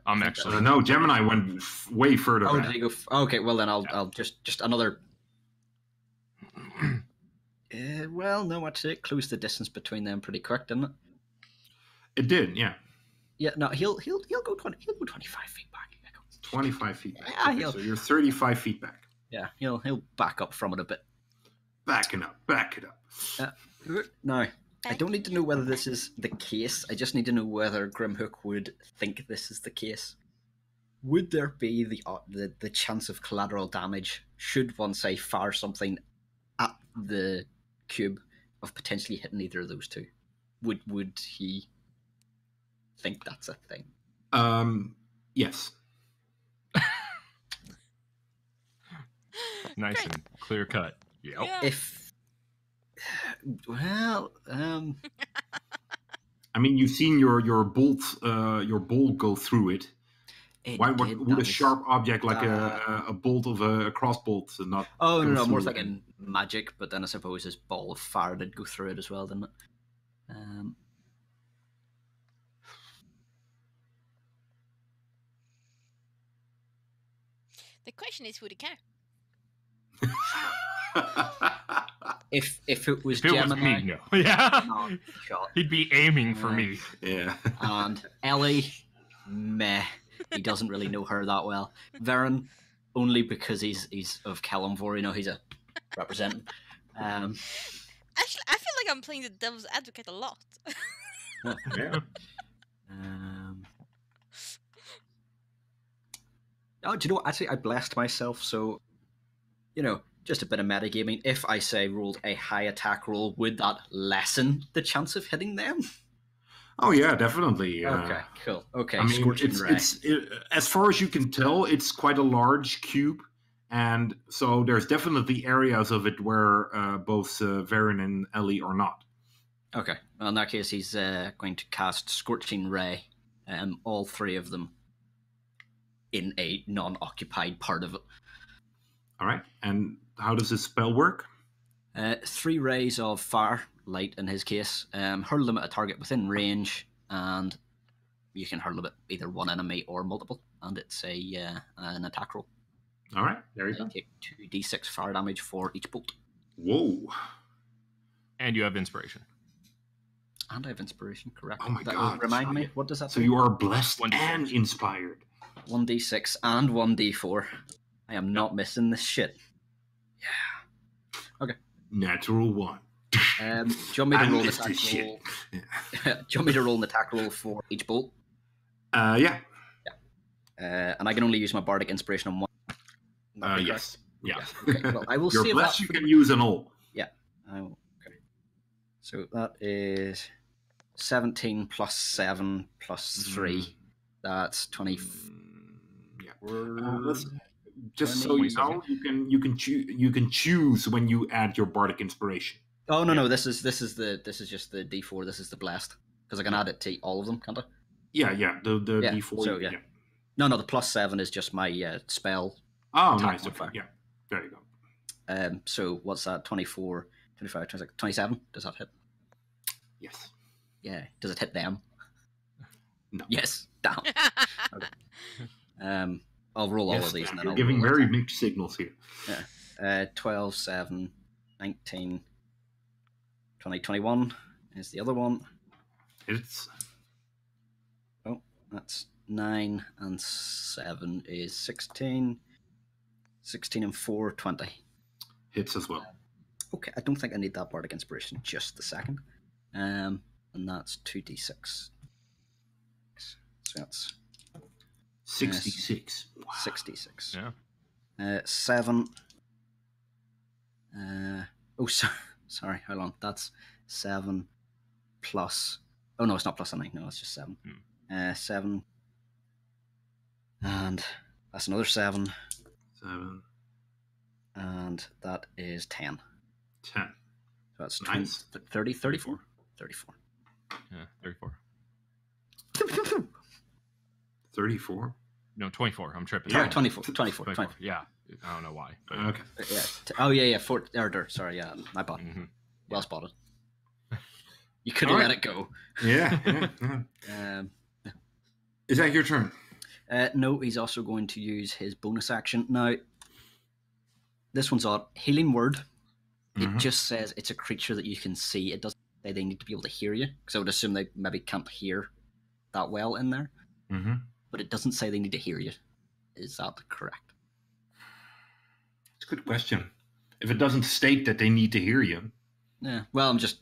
I'm actually. No, Gemini went way further Oh, back. did he go? Okay, well then I'll just another. Well, no, actually, it closed the distance between them pretty quick, didn't it? It did, yeah. Yeah, no, he'll go 20. He'll go 25 feet back. 25 feet back. Yeah, Okay, so you're 35 feet back. Yeah, he'll back up from it a bit. Back it up. Now, I don't need to know whether this is the case. I just need to know whether Grimhook would think this is the case. Would there be the chance of collateral damage should one say fire something at the cube of potentially hitting either of those two? Would he think that's a thing? Yes. Nice Great. and clear cut. Yep. Yeah. If well, I mean, you've seen your bolt go through it. Why would a sharp object like a bolt of a crossbolt not? Oh go no, more through thinking magic. But then I suppose his ball of fire did go through it as well, didn't it? The question is, would he care? If it was If it was Gemini, me, no. Yeah. no, shot. He'd be aiming for me. Yeah. And Ellie, meh. He doesn't really know her that well. Varen, only because he's of Kalimvor, he's a representing. Actually, I feel like I'm playing the devil's advocate a lot. Yeah. Oh, do you know what? Actually, I blessed myself, so, just a bit of metagaming. If I say rolled a high attack roll, would that lessen the chance of hitting them? Oh yeah, definitely. Okay, cool. Okay, I mean, Scorching Ray. as far as you can tell, it's quite a large cube, and so there's definitely areas of it where both Varen and Ellie are not. Okay, well, in that case, he's going to cast Scorching Ray, all three of them, in a non-occupied part of it. All right, and how does this spell work? 3 rays of fire, light in his case, hurl them at a target within range, and you can hurl them at either one enemy or multiple, and it's an attack roll. All right, there you go. Take 2d6 fire damage for each bolt. Whoa. And you have inspiration. And I have inspiration, correct. Oh my That God, will remind me, shit. what does that So do? you are blessed 1d6. and inspired. 1d6 and 1d4. I am not missing this shit. Natural 1. Do you want me to I roll an missed attack this shit. roll? Do you want me to roll an attack roll for each bolt? Yeah. And I can only use my bardic inspiration on one. Would that be Yes. Yeah. correct? Okay, well, I will You're save blessed. that You for can use an all. Okay. So that is 17 plus 7 plus 3. That's 24. Yeah. Let's, just so 20. you know, you can choose when you add your bardic inspiration. Oh no, this is just the D4. This is the blast because I can add it to all of them, can't I? Yeah. The Yeah, D4. so, yeah. No, the plus 7 is just my spell. Oh, Attack nice. Okay. modifier. Yeah. There you go. So what's that? 24, 25, 26, 27? Does that hit? Yes. Yeah. Does it hit them? No. Yes. Damn. I'll roll all Yes, of these and then you're I'll giving roll very attack. mixed signals here. 12, 7, 19, 20, 21 is the other one. It's Oh, that's 9 and 7 is 16. 16 and 4, 20. hits as well. Okay, I don't think I need that bardic inspiration just a second. And that's 2d6. So that's 66. Wow. 66. Yeah. 7. Sorry, hold on. That's 7 plus. Oh no, it's not plus a 9. No, it's just 7. 7. And that's another 7. 7. And that is 10. 10. So that's Nice. 34. Yeah, 34. 34. No, 24. I'm tripping. Yeah, 24. 24. Yeah, I don't know why. But Okay. Yeah. Sorry, yeah, my bad. Mhm. Well spotted. You could have let it go. Yeah. Is that your turn? No, he's also going to use his bonus action. Now, this one's odd. Healing Word. It just says it's a creature that you can see. It doesn't say they need to be able to hear you, because I would assume they maybe can't hear that well in there. But it doesn't say they need to hear you. Is that correct? It's a good question. If it doesn't state that they need to hear you. Yeah. Well, I'm just...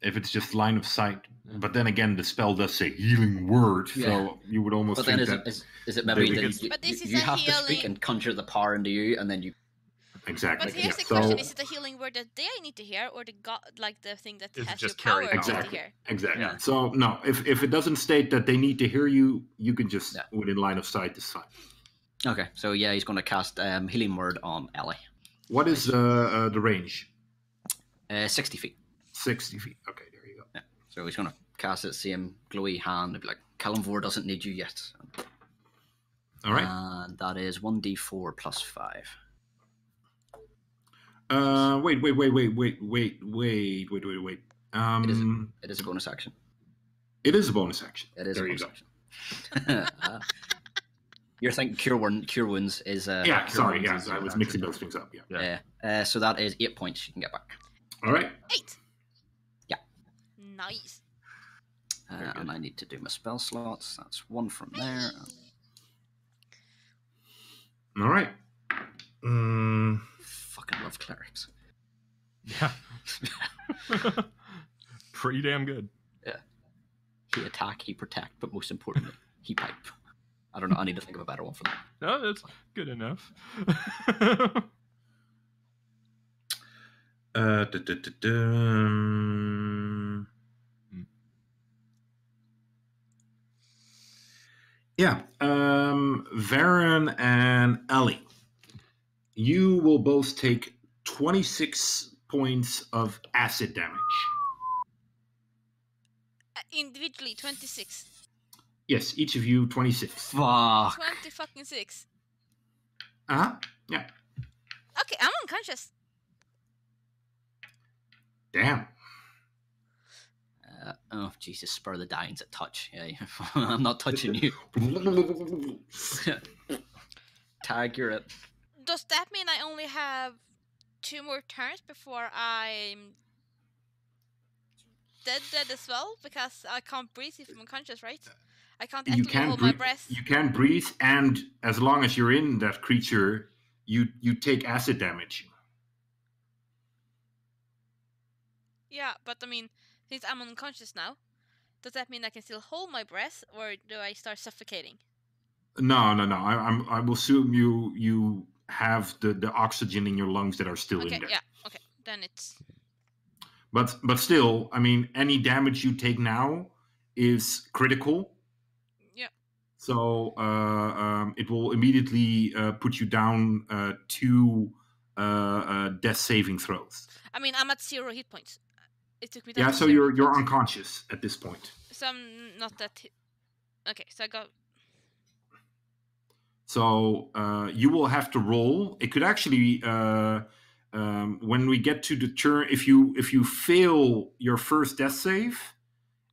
If it's just line of sight. But then again, the spell does say healing word, so you would almost but then think is it maybe they that But this is you a have to speak healing- and conjure the power into you, and then you... Exactly. But here's the question: is it a healing word that they need to hear, or the god, like the thing that Is it has your just power carried need on? to Exactly. hear? Exactly. Yeah. So no, if it doesn't state that they need to hear you, you can just within line of sight is fine. Okay, so yeah, he's going to cast Healing Word on Ellie. What is the range? 60 feet. 60 feet. Okay, there you go. Yeah. So he's going to cast it, same glowy hand, and be like, Kalimvor doesn't need you yet. All right. And that is 1d4 plus 5. Wait. It is a bonus action. It is a bonus action. It is there a you bonus go. action. You're thinking Cure Wounds is... Yeah, sorry. Wounds Yeah, is I was action. mixing those things up. Yeah. So that is 8 points you can get back. All right. 8. Yeah. Nice. And I need to do my spell slots. That's 1 from there. All right. Fucking love clerics. Yeah. Pretty damn good. Yeah. He attack, he protect, but most importantly, he pipe. I don't know. I need to think of a better one for that. No, that's good enough. Yeah. Varen and Ellie, you will both take 26 points of acid damage. Individually, 26. Yes, each of you 26. Fuck. 20 fucking 6. Uh-huh. Yeah. Okay, I'm unconscious. Damn. Oh, Jesus. Spur the dying's a touch. Yeah, I'm not touching you. Tag, you're it. Does that mean I only have 2 more turns before I'm dead as well? Because I can't breathe if I'm unconscious, right? I can't You actually can hold my breathe. breath. You can breathe, and as long as you're in that creature, you take acid damage. Yeah, but I mean, since I'm unconscious now, does that mean I can still hold my breath, or do I start suffocating? No. I will assume you have the oxygen in your lungs that are still Okay, in there. yeah, okay. Then it's... But still, I mean, any damage you take now is critical. Yeah. So it will immediately put you down 2 death saving throws. I mean, I'm at 0 hit points. It took me down Yeah, to so 0 hit you're points. unconscious at this point. So I'm not that... Okay, so I got... So you will have to roll. It could actually, when we get to the turn, if you fail your first death save,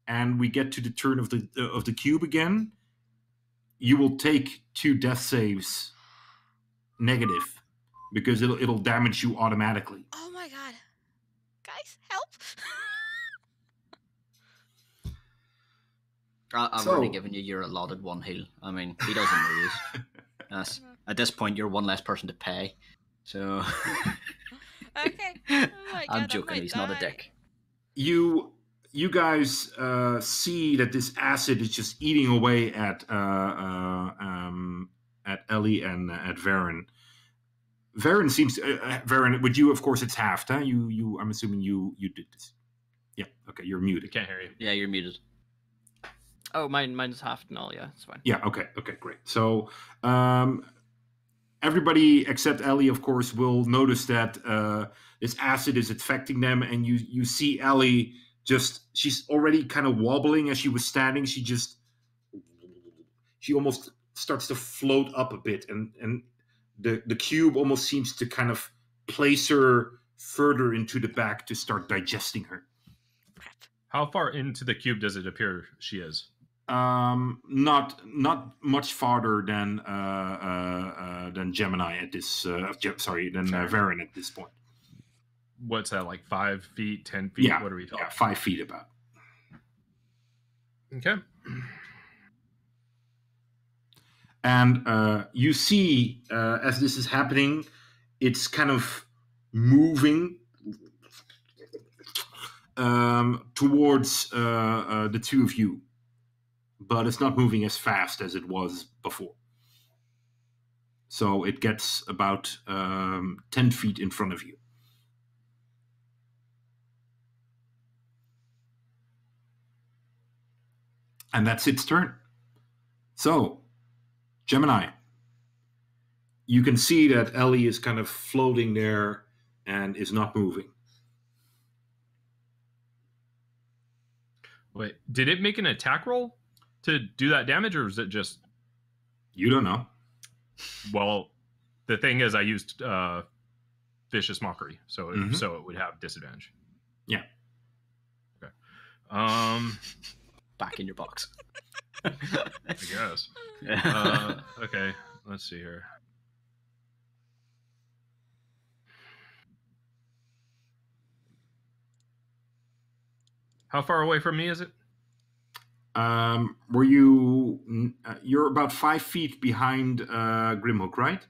and we get to the turn of the cube again, you will take 2 death saves negative, because it'll damage you automatically. Oh my god. Guys, help! I'm So- already giving you your allotted 1 heal. I mean, he doesn't lose. Yes. At this point, you're 1 less person to pay. So... Okay. Oh my I'm God, I joking, might he's not a die. dick. You guys see that this acid is just eating away at Ellie and at Varen. Varen seems Varen. Would you? Of course, it's halved. Huh? You. I'm assuming you did this. Yeah. Okay. You're muted. Can't hear you. Yeah, you're muted. Oh, mine's half and all. Yeah, it's fine. Yeah. Okay. Okay. Great. So, everybody except Ellie, of course, will notice that this acid is affecting them, and you see Ellie she's already kind of wobbling as she was standing. She almost starts to float up a bit, and the cube almost seems to kind of place her further into the back to start digesting her. How far into the cube does it appear she is? Not much farther than Gemini at this. Varen at this point. What's that, like 5 feet, 10 feet? Yeah, What are we talking? Yeah, 5 feet about. Okay. And you see, as this is happening, it's kind of moving towards the two of you, but it's not moving as fast as it was before. So it gets about 10 feet in front of you. And that's its turn. So, Gemini, you can see that Ellie is kind of floating there and is not moving. Wait, did it make an attack roll to do that damage, or is it just... You don't know. Well, the thing is, I used Vicious Mockery, so so it would have disadvantage. Yeah. Okay. Back in your box. I guess. Okay, let's see here. How far away from me is it? Were you? You're about 5 feet behind Grimhook, right?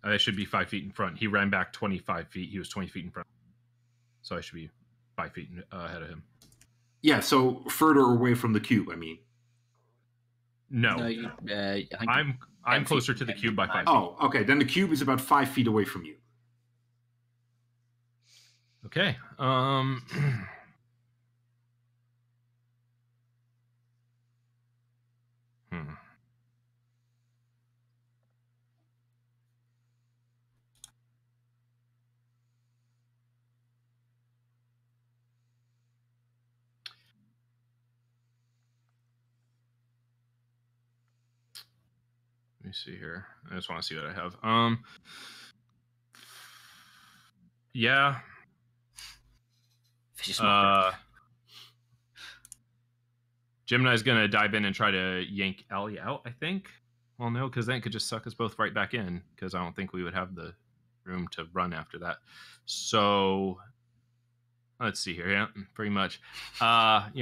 I should be 5 feet in front. He ran back 25 feet. He was 20 feet in front. So I should be 5 feet ahead of him. Yeah, so further away from the cube, I mean. No. I think I'm closer to the cube by 5 feet. Oh, okay. Then the cube is about 5 feet away from you. Okay. Let me see here. I just want to see what I have. Yeah. Gemini's gonna dive in and try to yank Ellie out, I think. Well, no, because then it could just suck us both right back in, because I don't think we would have the room to run after that. So let's see here. Yeah, pretty much. I'm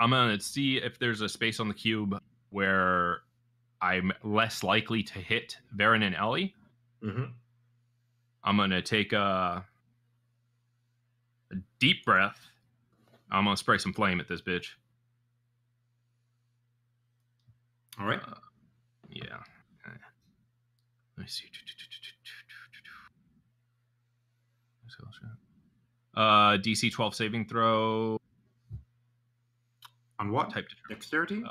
gonna see if there's a space on the cube where I'm less likely to hit Varen and Ellie. Mm-hmm. I'm gonna take a deep breath. I'm gonna spray some flame at this bitch. All right. Yeah. Let me see. DC 12 saving throw. On what? Type Dexterity?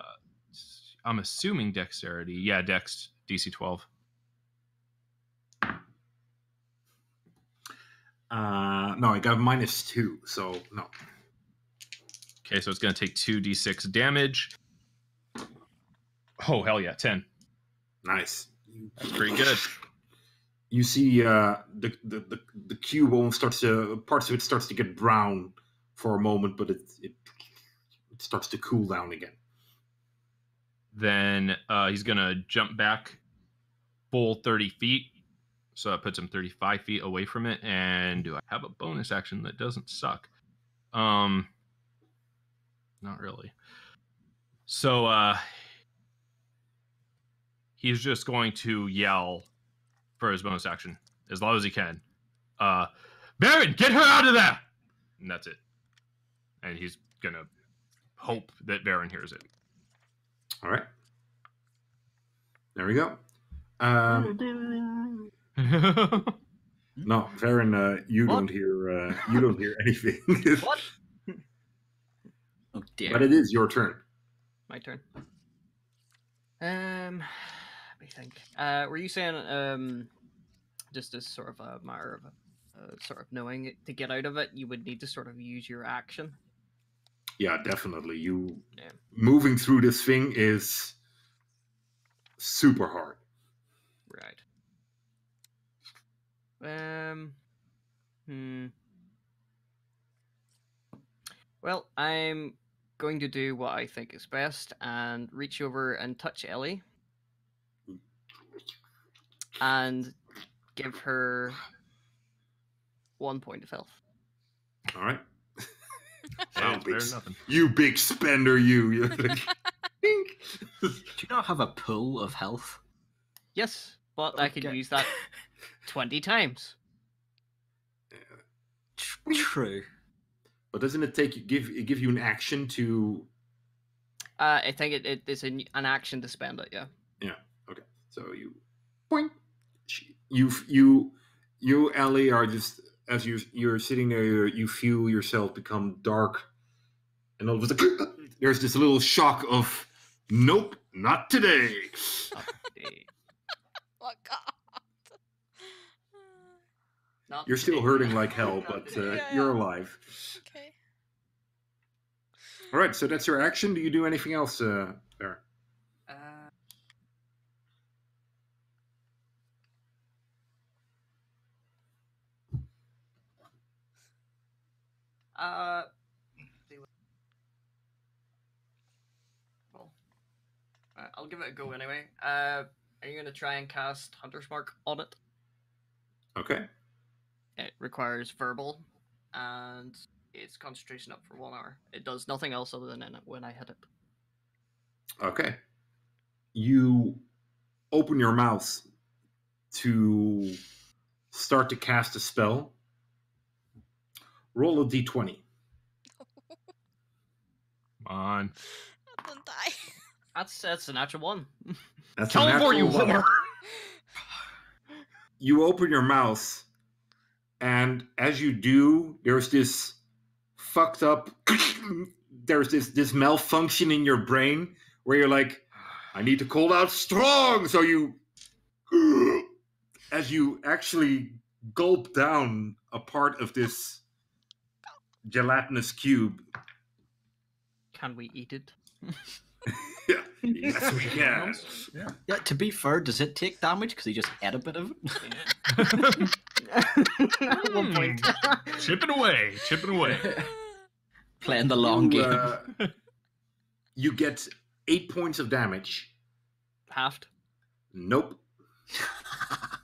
I'm assuming dexterity. Yeah, dex DC 12. No, I got -2, so no. Okay, so it's going to take 2d6 damage. Oh, hell yeah, 10. Nice. That's pretty good. You see the cube almost parts of it starts to get brown for a moment, but it starts to cool down again. Then he's going to jump back full 30 feet. So that puts him 35 feet away from it. And do I have a bonus action that doesn't suck? Not really. So he's just going to yell for his bonus action as loud as he can. Baron, get her out of there! And that's it. And he's going to hope that Baron hears it. All right. There we go. No, Varen, you What? don't hear anything. What? Oh dear. But it is your turn. My turn. Let me think. Were you saying just as sort of a matter of sort of knowing it, to get out of it, you would need to sort of use your action? Yeah, definitely. Yeah. Moving through this thing is super hard. Right. Well, I'm going to do what I think is best and reach over and touch Ellie and give her 1 point of health. All right. Hey, it's better than nothing. You big spender, you. Do you not have a pool of health? Yes, but I could Okay. use that 20 times. True. But doesn't it give you an action to? I think it's an action to spend it. Yeah. Yeah. Okay. So you, boing. You, Ellie, are just as you're sitting there. You feel yourself become dark, and all of a sudden, there's this little shock of, nope, not today. Oh God. Not You're still today. hurting like hell, Not but today. Yeah, you're yeah. alive. Okay. All right. So that's your action. Do you do anything else there? Well, I'll give it a go anyway. Are you going to try and cast Hunter's Mark on it? Okay. It requires verbal, and it's concentration up for 1 hour. It does nothing else other than when I hit it. Okay. You open your mouth to start to cast a spell. Roll a d20. Come on. Don't die. That's a natural 1. That's a Tell him for you, natural one. whore! You open your mouth, and as you do, there's this fucked up. There's this malfunction in your brain where you're like, I need to call out strong. So you, as you actually gulp down a part of this gelatinous cube. Can we eat it? Yeah, yes, we can. Yeah, to be fair, does it take damage? Because he just ate a bit of it. 1 point. Chipping away. Playing the long game. You get 8 points of damage. Halved. Nope.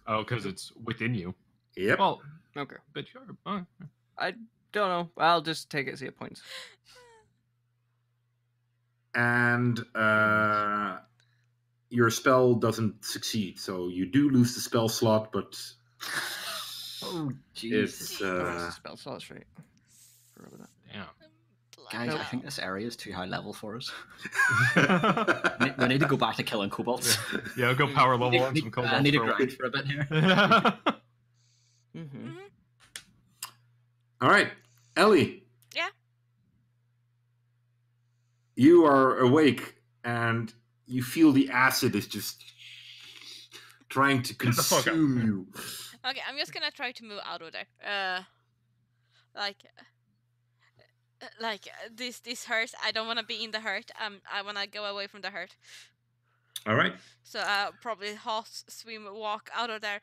Oh, because it's within you. Yep. Well, Okay. but sure. Oh. I don't know. I'll just take it as 8 points. And your spell doesn't succeed, so you do lose the spell slot, but Oh, jeez. it's Spell slots, right? Forgot about Damn. Guys, I Nope. think this area is too high level for us. yeah. We need to go back to killing kobolds. Yeah, go power level on some I need to kobolds. grind for a bit here. that. Mm-hmm. Mhm. All right, Ellie. Yeah? You are awake, and you feel the acid is just trying to Get the fuck out. consume you. Okay, I'm just gonna try to move out of there. This hurts. I don't want to be in the hurt. I want to go away from the hurt. All right. So probably hot swim walk out of there.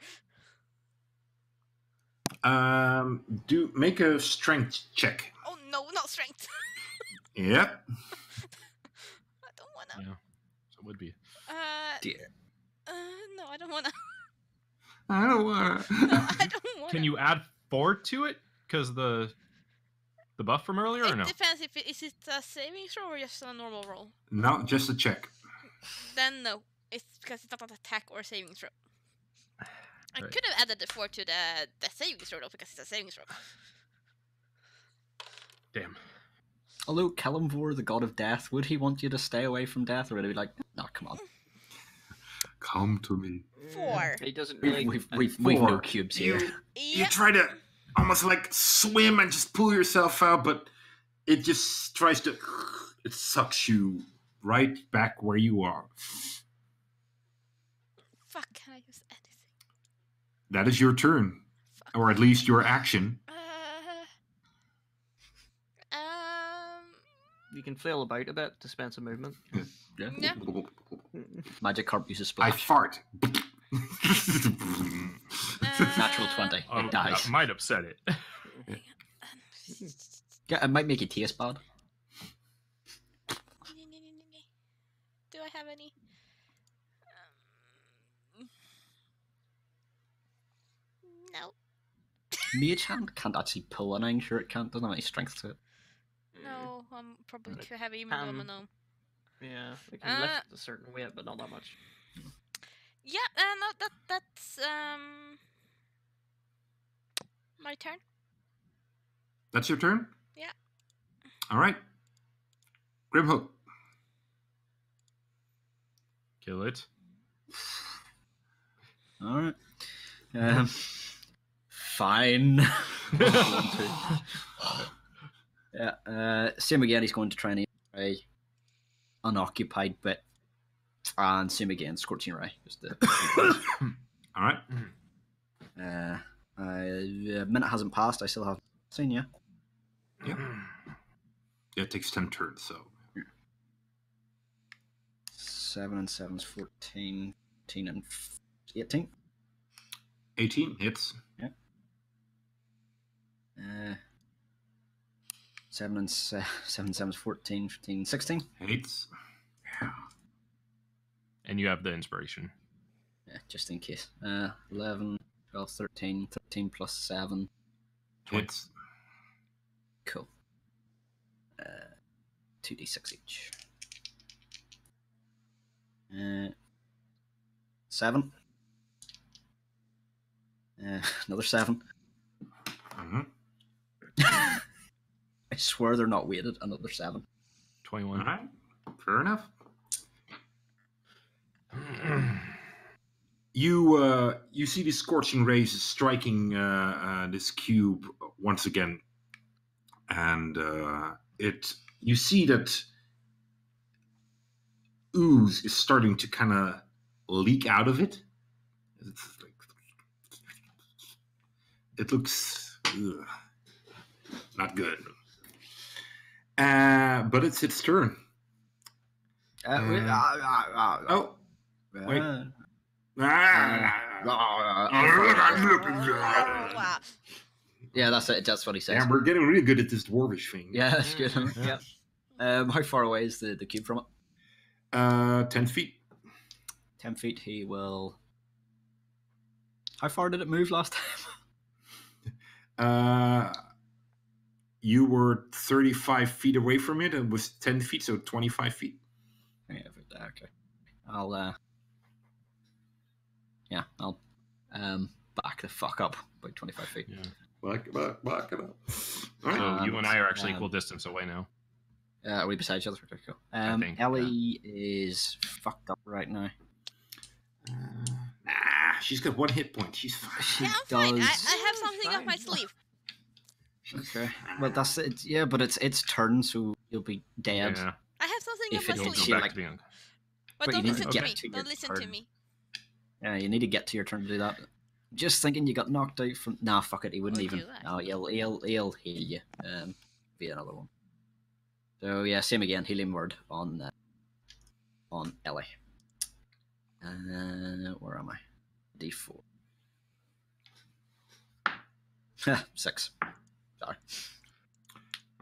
Do make a strength check. Oh no, not strength. Yep. I don't wanna. Yeah. So it would be. Dear. No, I don't wanna. I don't want. No, I don't wanna. Can you add 4 to it? Because the buff from earlier, or It no? depends if is it a saving throw or just a normal roll. No, just a check. Then no, it's because it's not an attack or saving throw. I Right. could have added the 4 to the saving throw though, because it's a saving throw. Damn. Although Kalimvor, the god of death, would he want you to stay away from death, or would he be like, no, come on? Come to me. 4. He doesn't really. We've Four. no cubes here. You try to almost like swim and just pull yourself out, but it just tries to. It sucks you right back where you are. Fuck, can I use anything? That is your turn, Fuck. or at least your action. You can flail about a bit to spend some movement. Yeah. Yeah. Magic carp uses I splash. fart. Natural 20. It dies. That might upset it. Yeah, it might make it taste bad. Do I have any? No. Mage hand can't actually pull anything. Sure, it can't. Doesn't have any strength to it. No, I'm probably But too heavy even though I'm a gnome. Yeah, they can lift a certain weight, but not that much. Yeah, no, that's my turn. That's your turn? Yeah. All right. Grimhook. Kill it. All right. Fine. Yeah. Same again. He's going to try and a unoccupied bit, and same again. Scorching ray. Just the. All right. A minute hasn't passed. I still have seen you. Yeah. Yeah, it takes 10 turns, so. 7 and 7's 14. 14 and 18. 18 hits. Yeah. 7 and 7's 14. 15, 16. Hits. And you have the inspiration. Yeah, just in case. 11, 12, 13. 13 plus 7. Hits. Cool. 2d6 each. 7. Another 7. Mm-hmm. I swear they're not weighted. Another 7. 21. All right. Fair enough. You see these scorching rays striking this cube once again, and you see that ooze is starting to kind of leak out of it. It's like, it looks not good. But it's its turn. Oh, wait. Wow. Yeah, that's it. That's what he says. Yeah, we're getting really good at this dwarvish thing. Yeah, that's good. Yeah. How far away is the cube from it? 10 feet. 10 feet. He will. How far did it move last time? You were 35 feet away from it, and it was 10 feet, so 25 feet. Yeah, okay. I'll back the fuck up by 25 feet. Yeah. Back it up. All right. So you and I are actually equal distance away now. Are we beside each other? Okay, cool. I think, Ellie is fucked up right now. Nah, she's got 1 hit point. She's fine. She Yeah, I'm fine. I does. have something up my Fine. sleeve. Okay. Well, that's it. Yeah, but it's turn, so you'll be dead. Yeah. I have something If up it my You'll hits sleeve. go you, back like- to being. But but don't you need listen to to get me. to your Don't listen to turn. me. Yeah, you need to get to your turn to do that. Just thinking you got knocked out from. Nah, fuck it. He wouldn't Or even. do I? No, he'll heal you. Via another one. So yeah, same again. Healing word on Ellie. Where am I? D4. 6. Sorry.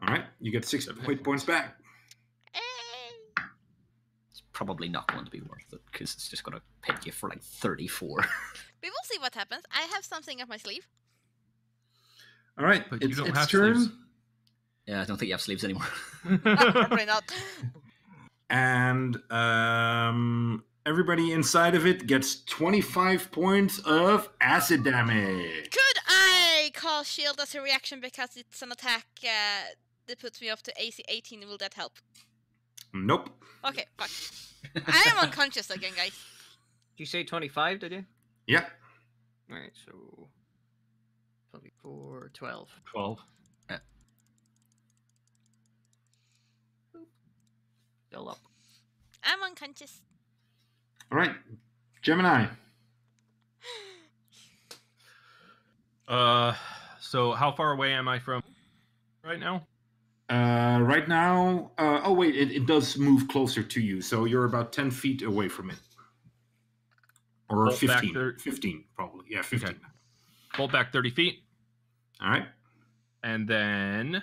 All right, you get 6 hit points back. Hey. It's probably not going to be worth it because it's just going to hit you for like 34. We will see what happens. I have something up my sleeve. All right, But you it's don't its have turn. sleeves. Yeah, I don't think you have sleeves anymore. Probably not. And everybody inside of it gets 25 points of acid damage. Could I call shield as a reaction because it's an attack that puts me up to AC 18? Will that help? Nope. Okay, fuck. I am unconscious again, guys. Did you say 25, did you? Yeah. All right, so 24, 12. 12. Still up. I'm unconscious. All right. Gemini. So how far away am I from right now? Right now, oh wait, it does move closer to you, so you're about 10 feet away from it. Or Bolt back 15. 15, probably. Yeah, 15. Okay. Bolt back 30 feet. All right. And then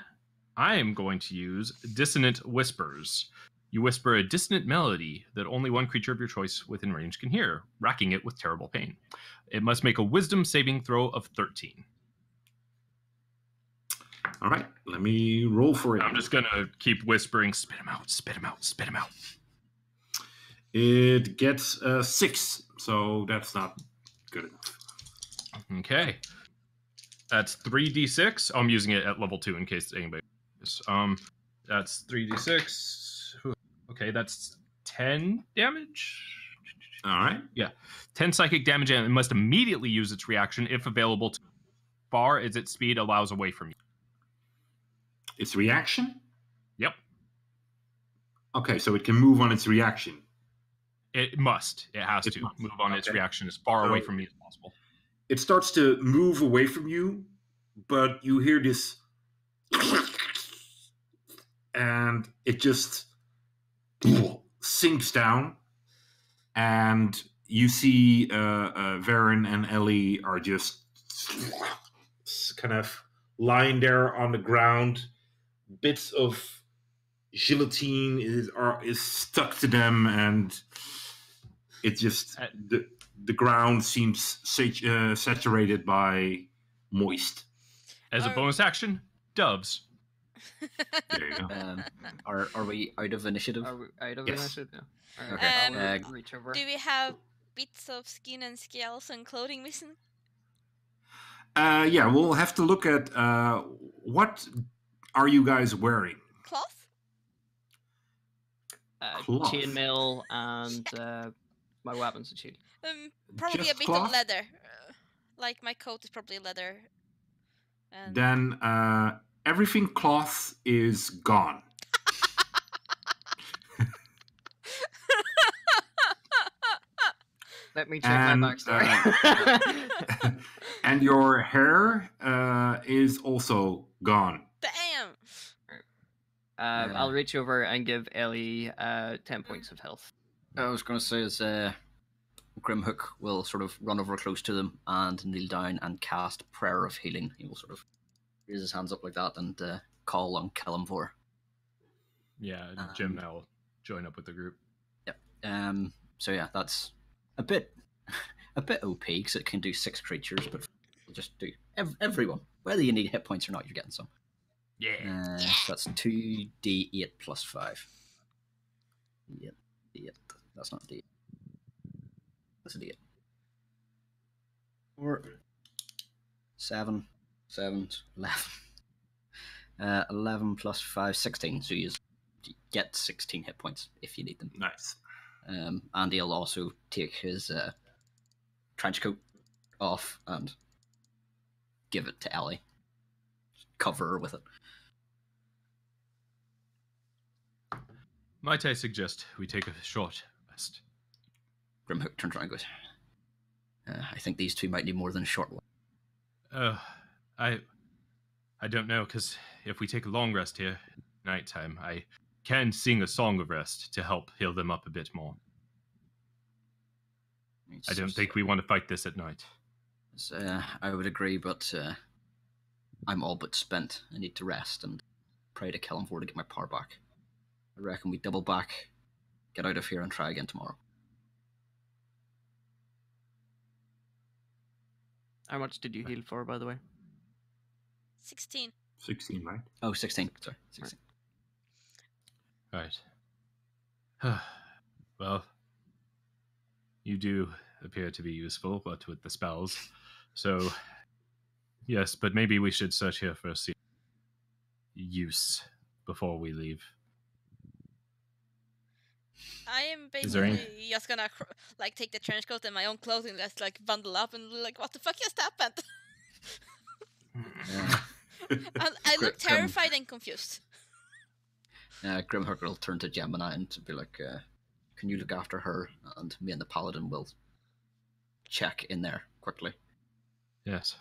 I am going to use Dissonant Whispers. You whisper a dissonant melody that only one creature of your choice within range can hear, racking it with terrible pain. It must make a wisdom saving throw of 13. All right. Let me roll for it. I'm just going to keep whispering, spit him out, spit him out, spit him out. It gets 6, so that's not good enough. Okay. That's 3d6. I'm using it at level 2 in case anybody... That's 3d6. Okay, that's 10 damage. All right. Yeah. 10 psychic damage, and it must immediately use its reaction if available to far as its speed allows away from you. Its reaction? Yep. Okay, so it can move on its reaction. It must. It has to must. move on its Okay. reaction as far So- away from me as possible. It starts to move away from you, but you hear this, and it just sinks down, and you see Varen and Ellie are just kind of lying there on the ground. Bits of gelatine is stuck to them, and it just the ground seems saturated by moist. As a bonus action, doves. There you go. Are we out of initiative? Are we out of Yes. initiative now? Alright, Okay. I'll reach over. Do we have bits of skin and scales and clothing missing? Yeah, we'll have to look at what are you guys wearing? Cloth? Cloth. Chainmail and my weapons and shield. Probably Just a bit cloth? of leather. Like my coat is probably leather. And Then everything cloth is gone. Let me check And, my backstory. And your hair is also gone. damn! I'll reach over and give Ellie 10 points of health. I was going to say is Grimhook will sort of run over close to them and kneel down and cast Prayer of Healing. He will sort of raise his hands up like that and call on Kalimvor. Yeah, Jim now will join up with the group. Yep. So yeah, that's a bit OP because it can do 6 creatures, but we'll just do everyone. Whether you need hit points or not, you're getting some. Yeah. So that's 2d8 plus 5. Yep. That's not a d8. That's a d8. 4, 7, 11. 11 plus 5, 16. So you get 16 hit points if you need them. Nice. And he'll also take his trench coat off and give it to Ellie. Cover her with it. Might I suggest we take a short rest? Grimhook turns around and goes, I think these two might need more than a short one. I don't know, because if we take a long rest here, nighttime, I can sing a song of rest to help heal them up a bit more. I don't think we want to fight this at night. I would agree, but I'm all but spent. I need to rest and pray to Kalimvor to get my power back. I reckon we double back, get out of here, and try again tomorrow. How much did you heal for, by the way? 16. 16, right? Oh, 16. Sorry, 16. Right. Well, you do appear to be useful, but with the spells. So, yes, but maybe we should search here for some use before we leave. I am Is there any- basically just gonna like take the trench coat and my own clothing, just like bundle up and like, what the fuck just happened? I look terrified and confused. Grimhook will turn to Gemini and be like, "Can you look after her? And me and the Paladin will check in there quickly." Yes.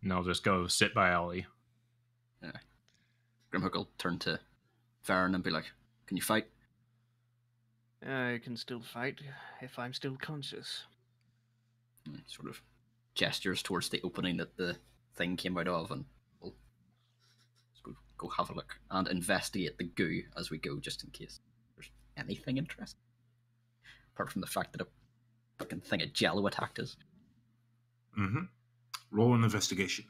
And I'll just go sit by Ellie. Grimhook will turn to Varen and be like, "Can you fight?" I can still fight if I'm still conscious. And sort of gestures towards the opening that the thing came out of, and we'll go have a look and investigate the goo as we go, just in case there's anything interesting. Apart from the fact that a fucking thing of jello attacked us. Mm-hmm. Roll an investigation.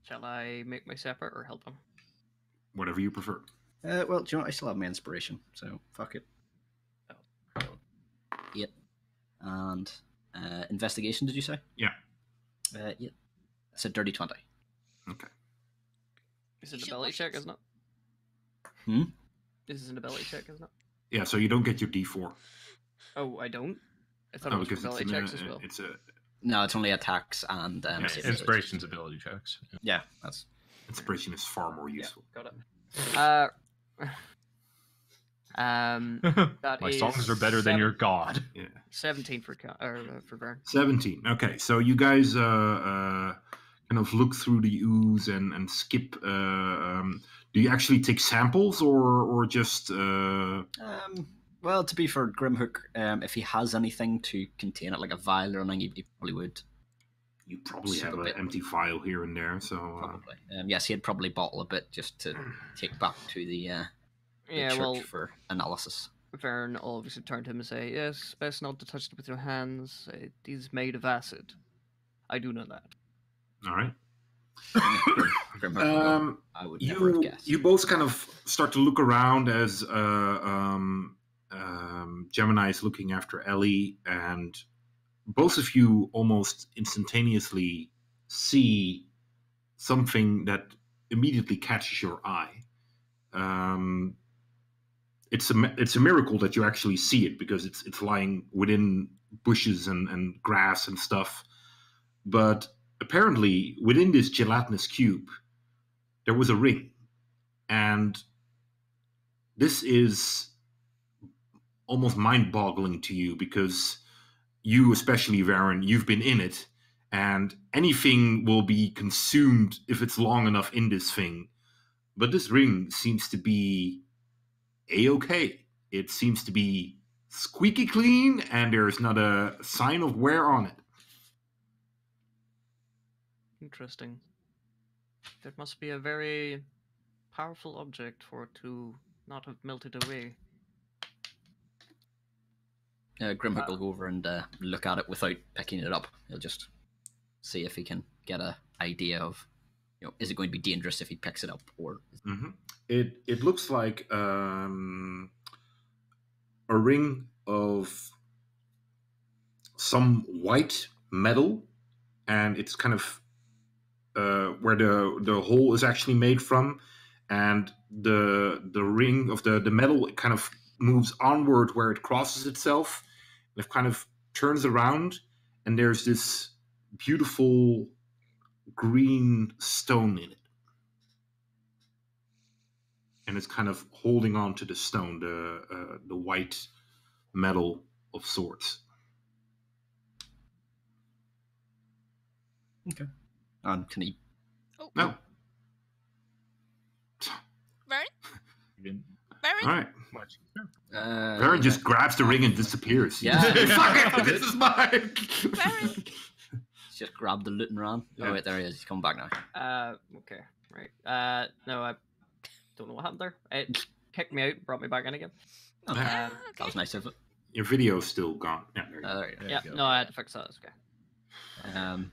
Shall I make my separate or help him? Whatever you prefer. Well, do you know what? I still have my inspiration, so fuck it. Oh. 8. And investigation, did you say? Yeah. Yeah. It's a dirty 20. Okay. Is You it a should belly watch check, it. isn't it? Hmm? This isn't a belly check, isn't it? Yeah, so you don't get your D4. Oh, I don't? I thought No, it was for because belly checks as well. it's a No, it's only attacks and Yeah, saving inspiration's ability checks. Yeah. Yeah, that's inspiration is far more useful. Got it. That My is songs are better than your god. Yeah. 17 for Vern. 17. Okay, so you guys kind of look through the ooze and skip. Do you actually take samples or just? well, to be for Grimhook, if he has anything to contain it, like a vial or anything, he probably would. You probably Sip have a an bit. empty vial here and there, so Probably. Yes, he'd probably bottle a bit just to take back to the Yeah, church well, for analysis. Vern will obviously turn to him and say, "Yes, best not to touch it with your hands. It is made of acid. I do know that." all right. Grimhook will go, I would never have guessed. You both kind of start to look around as Gemini is looking after Ellie, and both of you almost instantaneously see something that immediately catches your eye. It's a miracle that you actually see it, because it's lying within bushes and grass and stuff. But apparently, within this gelatinous cube, there was a ring. And this is almost mind-boggling to you, because you, especially Varen, you've been in it, and anything will be consumed if it's long enough in this thing. But this ring seems to be A-okay. It seems to be squeaky clean, and there's not a sign of wear on it. Interesting. That must be a very powerful object for it to not have melted away. Grimhook will go over and look at it without picking it up. He'll just see if he can get an idea of, is it going to be dangerous if he picks it up, or? Mm-hmm. It looks like a ring of some white metal, and it's kind of where the hole is actually made from, and the ring of the metal, it kind of moves onward where it crosses itself. It kind of turns around, and there's this beautiful green stone in it. And it's kind of holding on to the stone, the white metal of sorts. Okay. And can he? Oh, No. Varen? All Varen? right. Much. Varen just grabs the ring and disappears. Yeah. Fuck it, this is mine. Varen? Just grabbed the loot and ran. Yeah. Oh wait, there he is. He's coming back now. Okay, right. No, I don't know what happened there. It kicked me out, brought me back in again. Oh, Ah, okay. that was nice of it. Your video's still gone. Yeah, there you go. There you go. Yeah, no, I had to fix that. It's okay.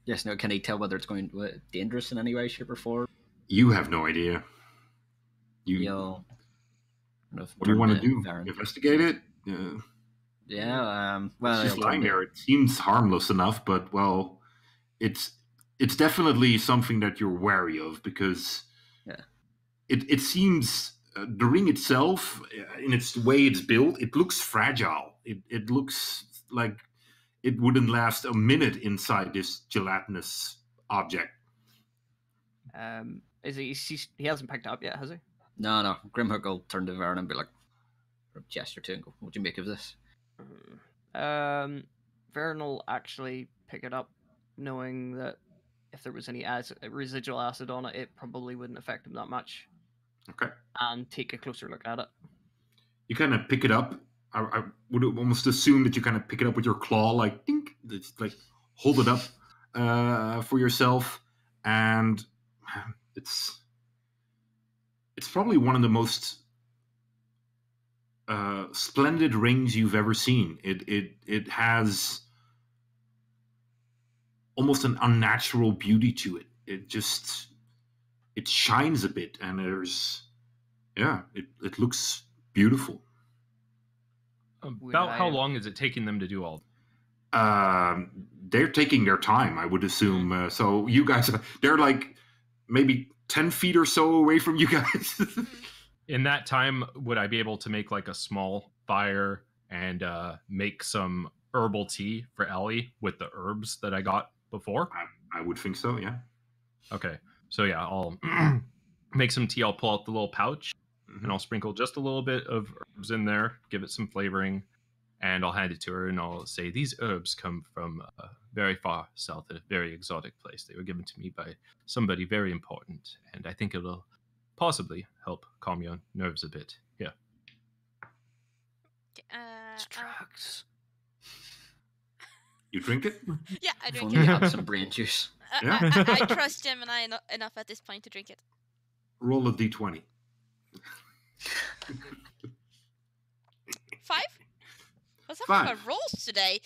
Yes. No. Can he tell whether it's going dangerous in any way, shape, or form? You have no idea. You'll kind of What do you turn want to to do? Varen. Investigate it? Yeah. Well, It's just he'll lying turn to- there. It seems harmless enough, but well, it's definitely something that you're wary of, because Yeah. it seems the ring itself, in its way it's built, it looks fragile. It looks like it wouldn't last a minute inside this gelatinous object. Is he hasn't picked it up yet, has he? No. Grimhook will turn to Vern and be like, gesture to him and go, what do you make of this? Vern will actually pick it up, knowing that if there was any residual acid on it, it probably wouldn't affect him that much. Okay. And take a closer look at it. You kind of pick it up. I would almost assume that you kind of pick it up with your claw, like, dink, like hold it up for yourself. And it's probably one of the most splendid rings you've ever seen. It has almost an unnatural beauty to it. It shines a bit, and it looks beautiful. About how long is it taking them to do all? They're taking their time, I would assume. So you guys, they're like maybe 10 feet or so away from you guys. In that time, would I be able to make like a small fire and make some herbal tea for Ellie with the herbs that I got before? I would think so, yeah. Okay. So yeah, I'll make some tea. I'll pull out the little pouch and I'll sprinkle just a little bit of herbs in there, give it some flavoring, and I'll hand it to her and I'll say, these herbs come from very far south, a very exotic place. They were given to me by somebody very important, and I think it'll possibly help calm your nerves a bit. Yeah. It's drugs. You drink it? Yeah, I If drink only you it. had some brain juice. Yeah. I trust Gemini enough at this point to drink it. Roll a d20. 5? What's up 5. with my rolls today?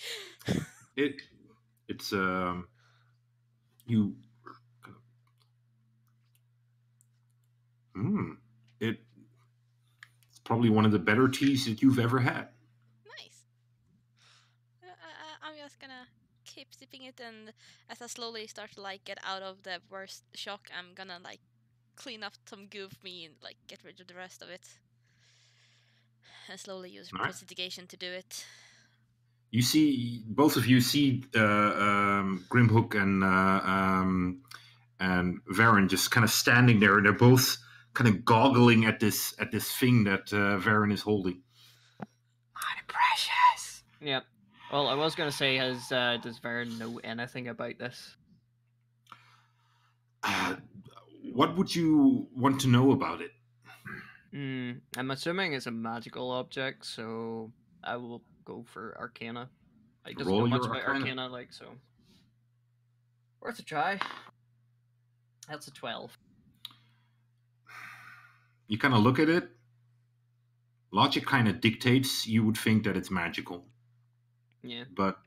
It's you. It's probably one of the better teas that you've ever had. Nice. I'm just gonna keep sipping it, and as I slowly start to like get out of the worst shock, I'm gonna like clean up some goo of me and like get rid of the rest of it, and slowly use Alright. prestidigitation to do it. You see, both of you see Grimhook and Varen just kind of standing there, and they're both kind of goggling at this thing that Varen is holding. Mighty precious. Yep. Well, I was gonna say, does Varen know anything about this? What would you want to know about it? I'm assuming it's a magical object, so I will go for Arcana. I doesn't Roll know much your about Arcana. Arcana, so worth a try. That's a 12. You kind of look at it. Logic kind of dictates you would think that it's magical, Yeah. but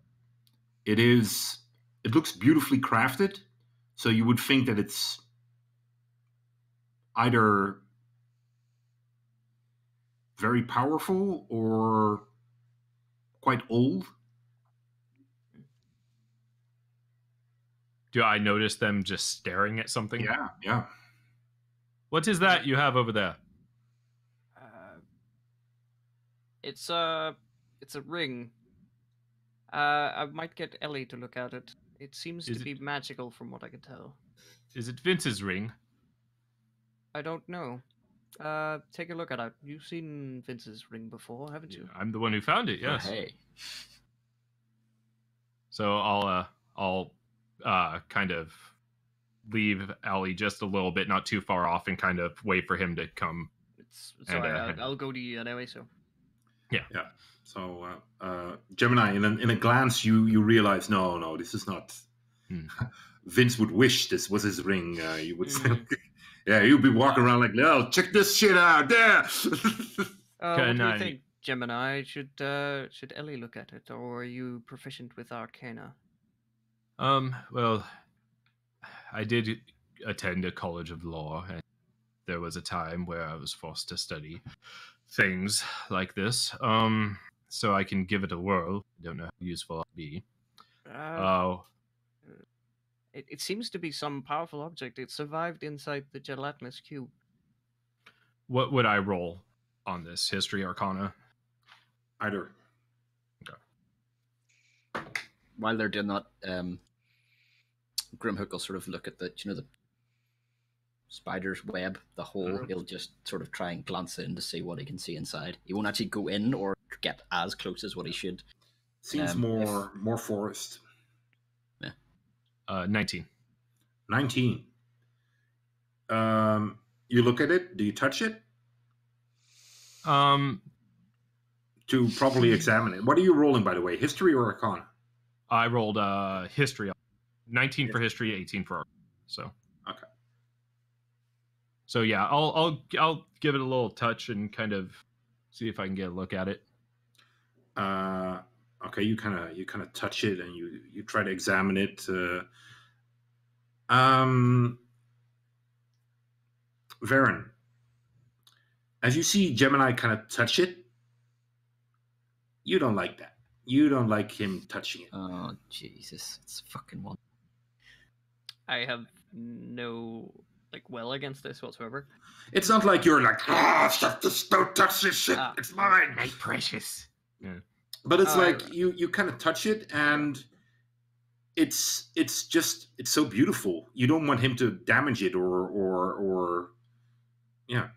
it is. It looks beautifully crafted, so you would think that it's either very powerful or quite old. Do I notice them just staring at something? Yeah. What is that you have over there? It's a ring. I might get Ellie to look at it. It seems Is to it- be magical from what I can tell. Is it Vince's ring? I don't know. Take a look at it. You've seen Vince's ring before, haven't you? I'm the one who found it. Oh, Yes. hey. So I'll kind of leave Allie just a little bit, not too far off, and kind of wait for him to come. It's And, alright. I'll go to you anyway. So Yeah. So Gemini, in a glance, you realize, no, this is not. Vince would wish this was his ring. You would say, yeah, you'd be walking around like, no, check this shit out there. what do you I- think, Gemini? Should Ellie look at it, or are you proficient with Arcana? Well, I did attend a college of law, and there was a time where I was forced to study things like this. So I can give it a whirl. I don't know how useful it'll be. It seems to be some powerful object. It survived inside the gelatinous cube. What would I roll on this? History, Arcana? Either. While they're doing that, Grimhook will sort of look at the spider's web, the hole. He'll just sort of try and glance in to see what he can see inside. He won't actually go in or get as close as what he should. Seems more forest. Yeah. 19. 19. You look at it. Do you touch it? To properly examine it. What are you rolling, by the way? History or Arcana? I rolled history. 19 for history, 18 for Arcana. So. Okay. So yeah, I'll give it a little touch and kind of see if I can get a look at it. Okay, you kind of touch it and you try to examine it. Varen, as you see Gemini kind of touch it, you don't like that. You don't like him touching it. Oh Jesus, it's fucking one. I have no will against this whatsoever. It's not like you're like, just don't touch this shit. It's mine, my precious. Yeah. But it's like you kind of touch it and it's so beautiful. You don't want him to damage it or yeah.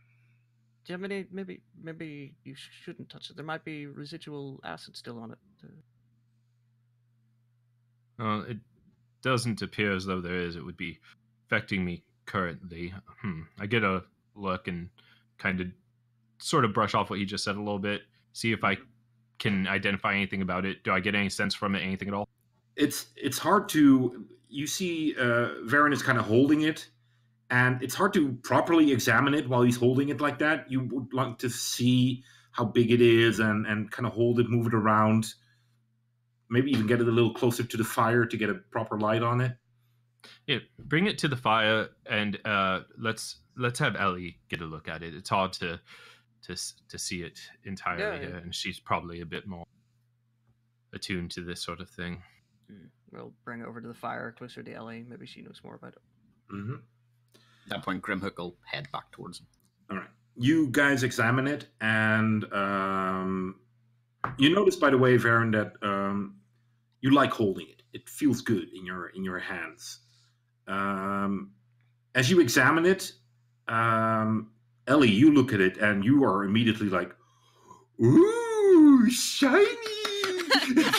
Gemini, maybe you shouldn't touch it. There might be residual acid still on it. It doesn't appear as though there is. It would be affecting me currently. I get a look and kind of sort of brush off what he just said a little bit, see if I can identify anything about it. Do I get any sense from it, anything at all? It's hard to... You see Varen is kind of holding it, and it's hard to properly examine it while he's holding it like that. You would like to see how big it is and kind of hold it, move it around. Maybe even get it a little closer to the fire to get a proper light on it. Yeah, bring it to the fire and let's have Ellie get a look at it. It's hard to see it entirely here, and she's probably a bit more attuned to this sort of thing. We'll bring it over to the fire closer to Ellie. Maybe she knows more about it. Mm-hmm. At that point, Grimhook will head back towards him. All right. You guys examine it, and you notice, by the way, Varen, that you like holding it. It feels good in your hands. As you examine it, Ellie, you look at it, and you are immediately like, "Ooh, shiny!"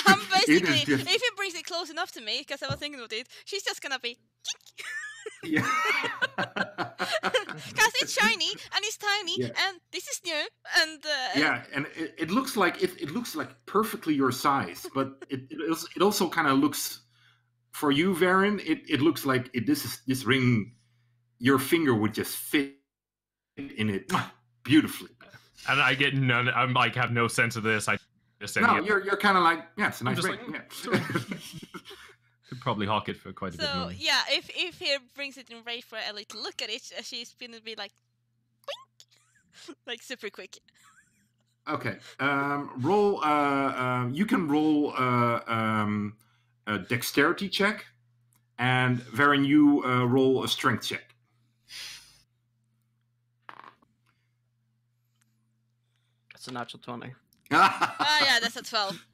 I'm basically, if he brings it close enough to me, because I was thinking about it, she's just gonna be. Yeah. Because it's shiny and it's tiny and this is new and yeah, and it looks like it looks like perfectly your size, but it also kind of looks, for you, Varen, it looks like this ring, your finger would just fit in it beautifully. And I get none. I'm like have no sense of this. I just you're kind of like, yeah, it's a nice ring. Could probably hawk it for quite a bit more. So yeah, if he brings it in range for Ellie to look at it, she's gonna be like, boink! Like super quick. Okay. Roll. You can roll a dexterity check, and Varen, you roll a strength check. That's a natural 20. Yeah, that's a 12.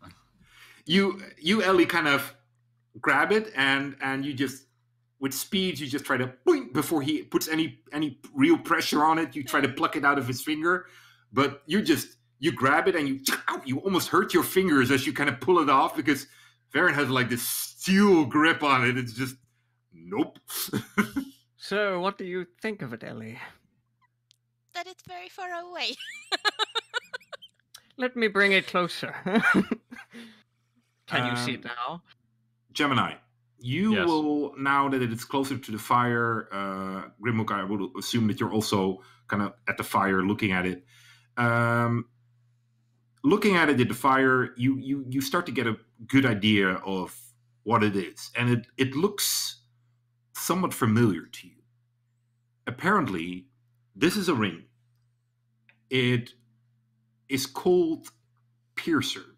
You Ellie kind of grab it and you just, with speed, you just try to boink before he puts any real pressure on it. You try to pluck it out of his finger, but you grab it and you almost hurt your fingers as you kind of pull it off, because Varen has like this steel grip on it. It's just, nope. So, what do you think of it, Ellie? That it's very far away. Let me bring it closer. Can you see it now? Gemini, you will, now that it's closer to the fire, Grimhook, I would assume that you're also kind of at the fire looking at it. Looking at it at the fire, you start to get a good idea of what it is. And it looks somewhat familiar to you. Apparently, this is a ring. It is called Piercer.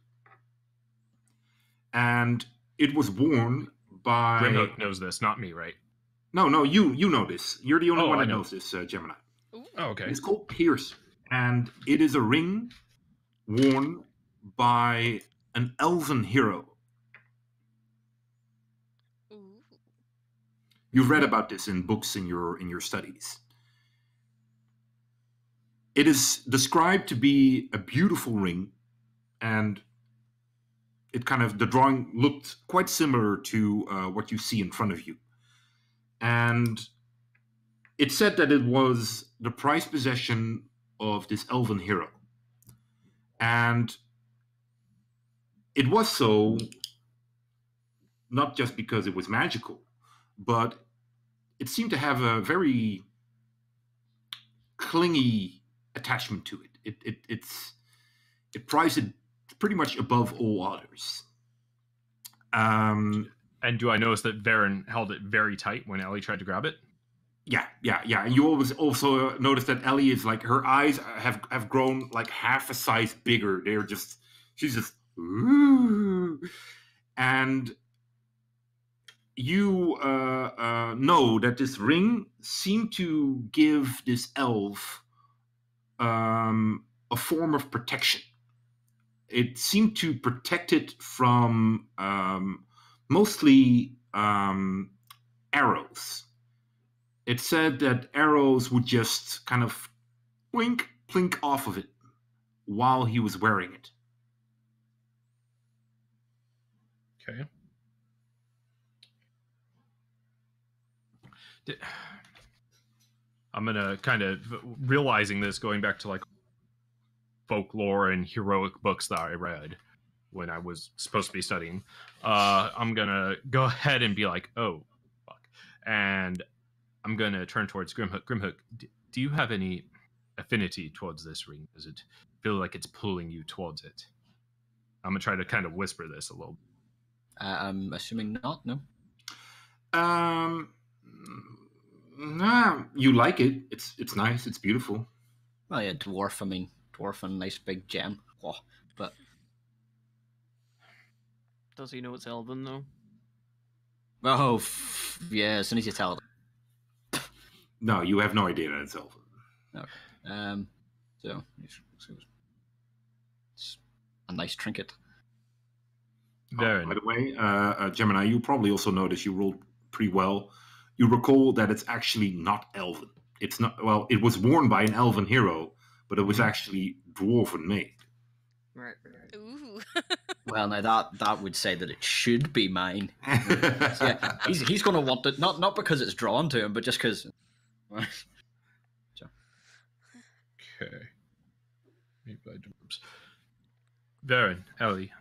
And it was worn by... Grimhook knows this, not me, right? No, you know this. You're the only one that know. knows this, Gemini. Ooh. Oh, okay. It's called Pierce, and it is a ring worn by an elven hero. Ooh. You've read about this in books in your studies. It is described to be a beautiful ring, and the drawing looked quite similar to what you see in front of you. And it said that it was the prized possession of this elven hero. And it was so not just because it was magical, but it seemed to have a very clingy attachment to it. It prized it pretty much above all others. And do I notice that Varen held it very tight when Ellie tried to grab it? Yeah. And you always also notice that Ellie is like, her eyes have grown like half a size bigger. She's just, ooh. And you know that this ring seemed to give this elf a form of protection. It seemed to protect it from mostly arrows. It said that arrows would just kind of blink off of it while he was wearing it. Okay. I'm gonna kind of realizing this, going back to like folklore and heroic books that I read when I was supposed to be studying. I'm gonna go ahead and be like, oh, fuck, and I'm gonna turn towards Grimhook. Grimhook, do you have any affinity towards this ring? Does it feel like it's pulling you towards it? I'm gonna try to kind of whisper this a little. I'm assuming not. No. Nah, you like it. It's nice. It's beautiful. Well, yeah, dwarf. I mean, dwarf and nice big gem. Oh, but Does he know it's Elven though? yeah. As soon as you tell it. No, you have no idea that it's elven. Okay. So it's a nice trinket. Varen. By the way, Gemini, you probably also noticed you rolled pretty well. You recall that it's actually not elven. It's not. Well, it was worn by an elven hero, but it was actually dwarven made. Right. Ooh. Well, now that would say that it should be mine. So, yeah, he's going to want it not because it's drawn to him, but just because. Okay. Made by dwarves. Varen, Ellie,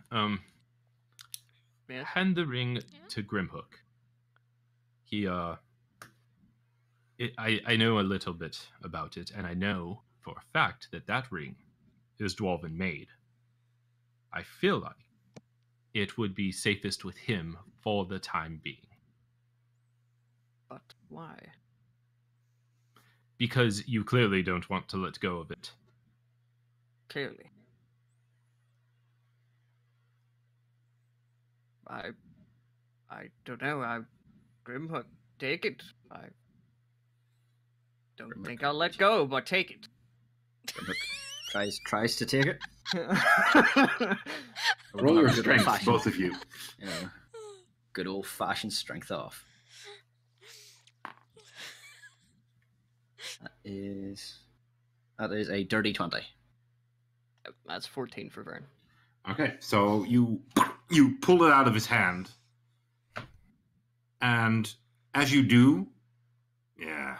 Yeah. hand the ring to Grimhook. He, I know a little bit about it, and I know for a fact that ring is dwarven made. I feel like it would be safest with him for the time being. But why? Because you clearly don't want to let go of it. Clearly. I don't know. Grimhook, take it. I don't think I'll let go, but take it. Grimhook tries to take it. Roll your Good strengths, old-fashioned- both of you. Yeah, good old fashioned strength off. That is a dirty 20. That's 14 for Vern. Okay, so you pull it out of his hand, and as you do, yeah,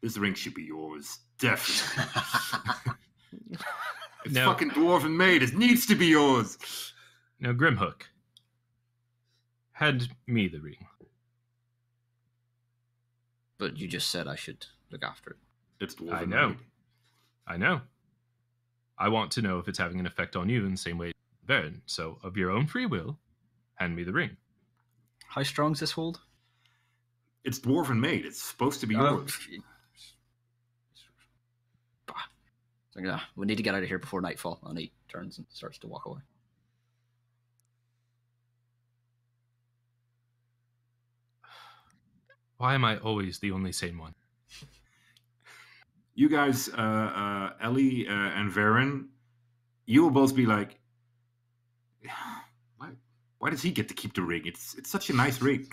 this ring should be yours, definitely. It's No. fucking dwarven made. It needs to be yours. Now, Grimhook, hand me the ring. But you just said I should look after it. It's dwarven I know. made. I know. I want to know if it's having an effect on you in the same way as Varen. So, of your own free will, hand me the ring. How strong's this hold? It's dwarven made. It's supposed to be yours. So, yeah, we need to get out of here before nightfall. And he turns and starts to walk away. Why am I always the only sane one? you guys, Ellie and Varen, you will both be like, why does he get to keep the ring? It's such a nice ring.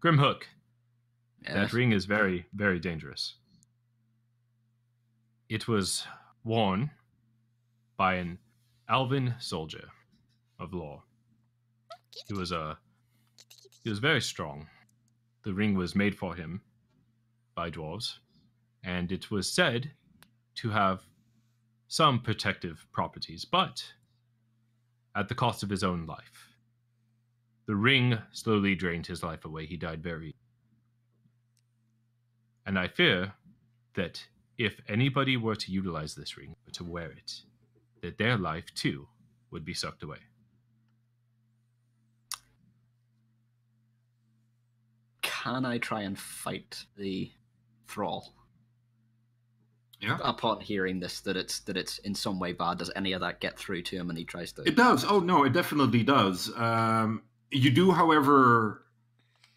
Grimhook, Yes. that ring is very, very dangerous. It was worn by an Alvin soldier of law. He was very strong. The ring was made for him by dwarves, and it was said to have some protective properties, but at the cost of his own life. The ring slowly drained his life away. He died very. And I fear that if anybody were to utilize this ring, or to wear it, that their life too would be sucked away. Can I try and fight the thrall? Yeah. Upon hearing this, that it's in some way bad, does any of that get through to him and he tries to... It does. Oh, no, it definitely does. You do, however,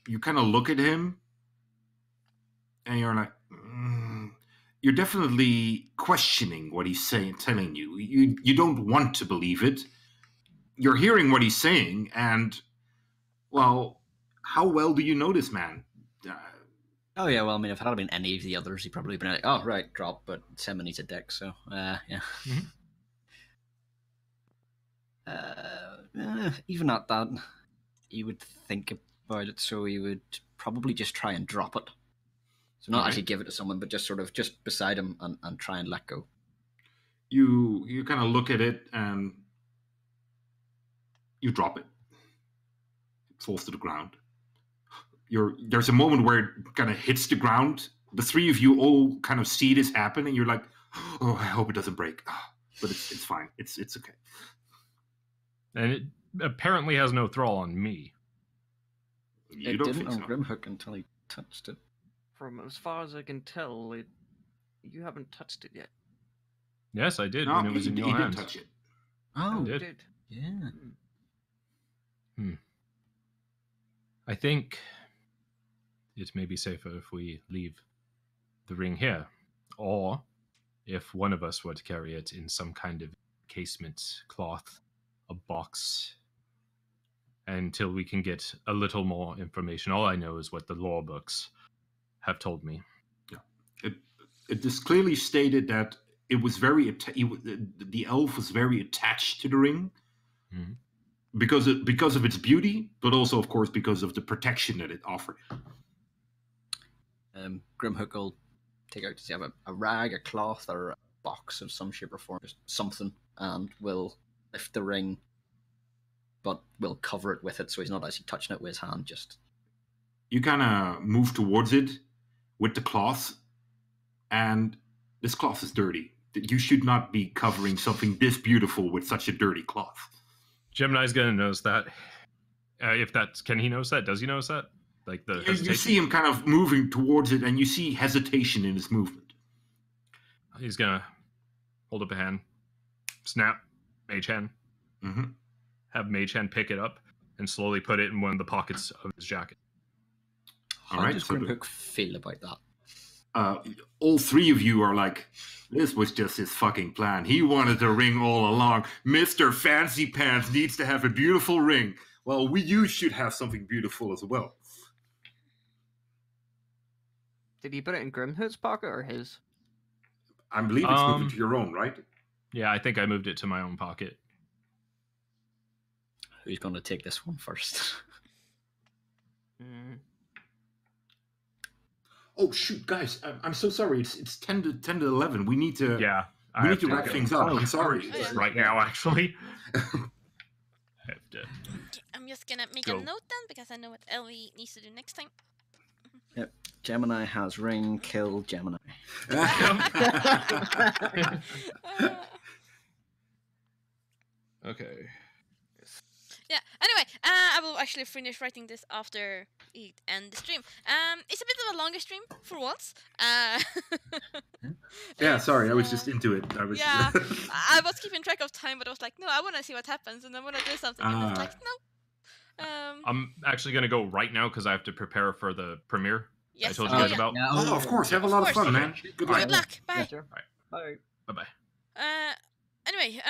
you kind of look at him and you're like, you're definitely questioning what he's telling you. You don't want to believe it. You're hearing what he's saying, and, well, how well do you know this man? Oh, yeah, well, I mean, if it had been any of the others, he'd probably been like, oh, right, drop, but Simon needs a deck, so, yeah. Even at that, he would think about it, so he would probably just try and drop it. So not actually give it to someone, but just sort of just beside him and try and let go. You kind of look at it and you drop it. It falls to the ground. There's a moment where it kind of hits the ground. The three of you all kind of see this happen, and you're like, "Oh, I hope it doesn't break." But it's fine. It's okay. And it apparently has no thrall on me. You It don't didn't think on so? Grimhook until he touched it. From as far as I can tell, you haven't touched it yet. Yes, I did No, when it was in he your didn't hands. touch it. Oh, did. Did. yeah. I think it may be safer if we leave the ring here, or if one of us were to carry it in some kind of casement, cloth, a box, until we can get a little more information. All I know is what the law books have told me. Yeah, it is clearly stated that it was the elf was very attached to the ring. Mhm. Because of its beauty, but also, of course, because of the protection that it offered. Grimhook will take out, does he have a rag, a cloth, or a box of some shape or form, just something, and will lift the ring, but will cover it with it, so he's not actually touching it with his hand, just... You kind of move towards it with the cloth, and this cloth is dirty. You should not be covering something this beautiful with such a dirty cloth. Gemini's gonna notice that. Can he notice that? Does he notice that? Like the hesitation? You see him kind of moving towards it, and you see hesitation in his movement. He's gonna hold up a hand, snap, mage hand, have mage hand pick it up, and slowly put it in one of the pockets of his jacket. How does Grimhook feel about that? All three of you are like, this was just his fucking plan. He wanted the ring all along. Mr. Fancy Pants needs to have a beautiful ring. Well, you should have something beautiful as well. Did you put it in Grimhook's pocket or his? I believe it's moving to your own, right? Yeah, I think I moved it to my own pocket. Who's going to take this one first? Oh shoot, guys! I'm so sorry. It's 10 to 11. We need to. Yeah, we need to wrap things up. I'm sorry. Right now, actually. I have to. Okay, I'm just gonna make Go. a note then, because I know what Ellie needs to do next time. Yep. Gemini has ring, kill Gemini. Okay. Yeah. Anyway, I will actually finish writing this after it end the stream. It's a bit of a longer stream for once. Yeah, sorry, I was It's, just into it. I was. Yeah, I was keeping track of time, but I was like, no, I want to see what happens, and I want to do something. And I was like, no, I'm actually gonna go right now because I have to prepare for the premiere Yes. I told you guys about. Yeah, Oh, of course. Have a lot of fun, man. Good luck. Good luck. Bye. Sure. Alright. Bye. Bye bye. Anyway,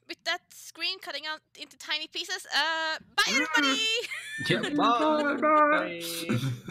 with that screen cutting out into tiny pieces, bye everybody! Yeah. Bye. Bye. Bye.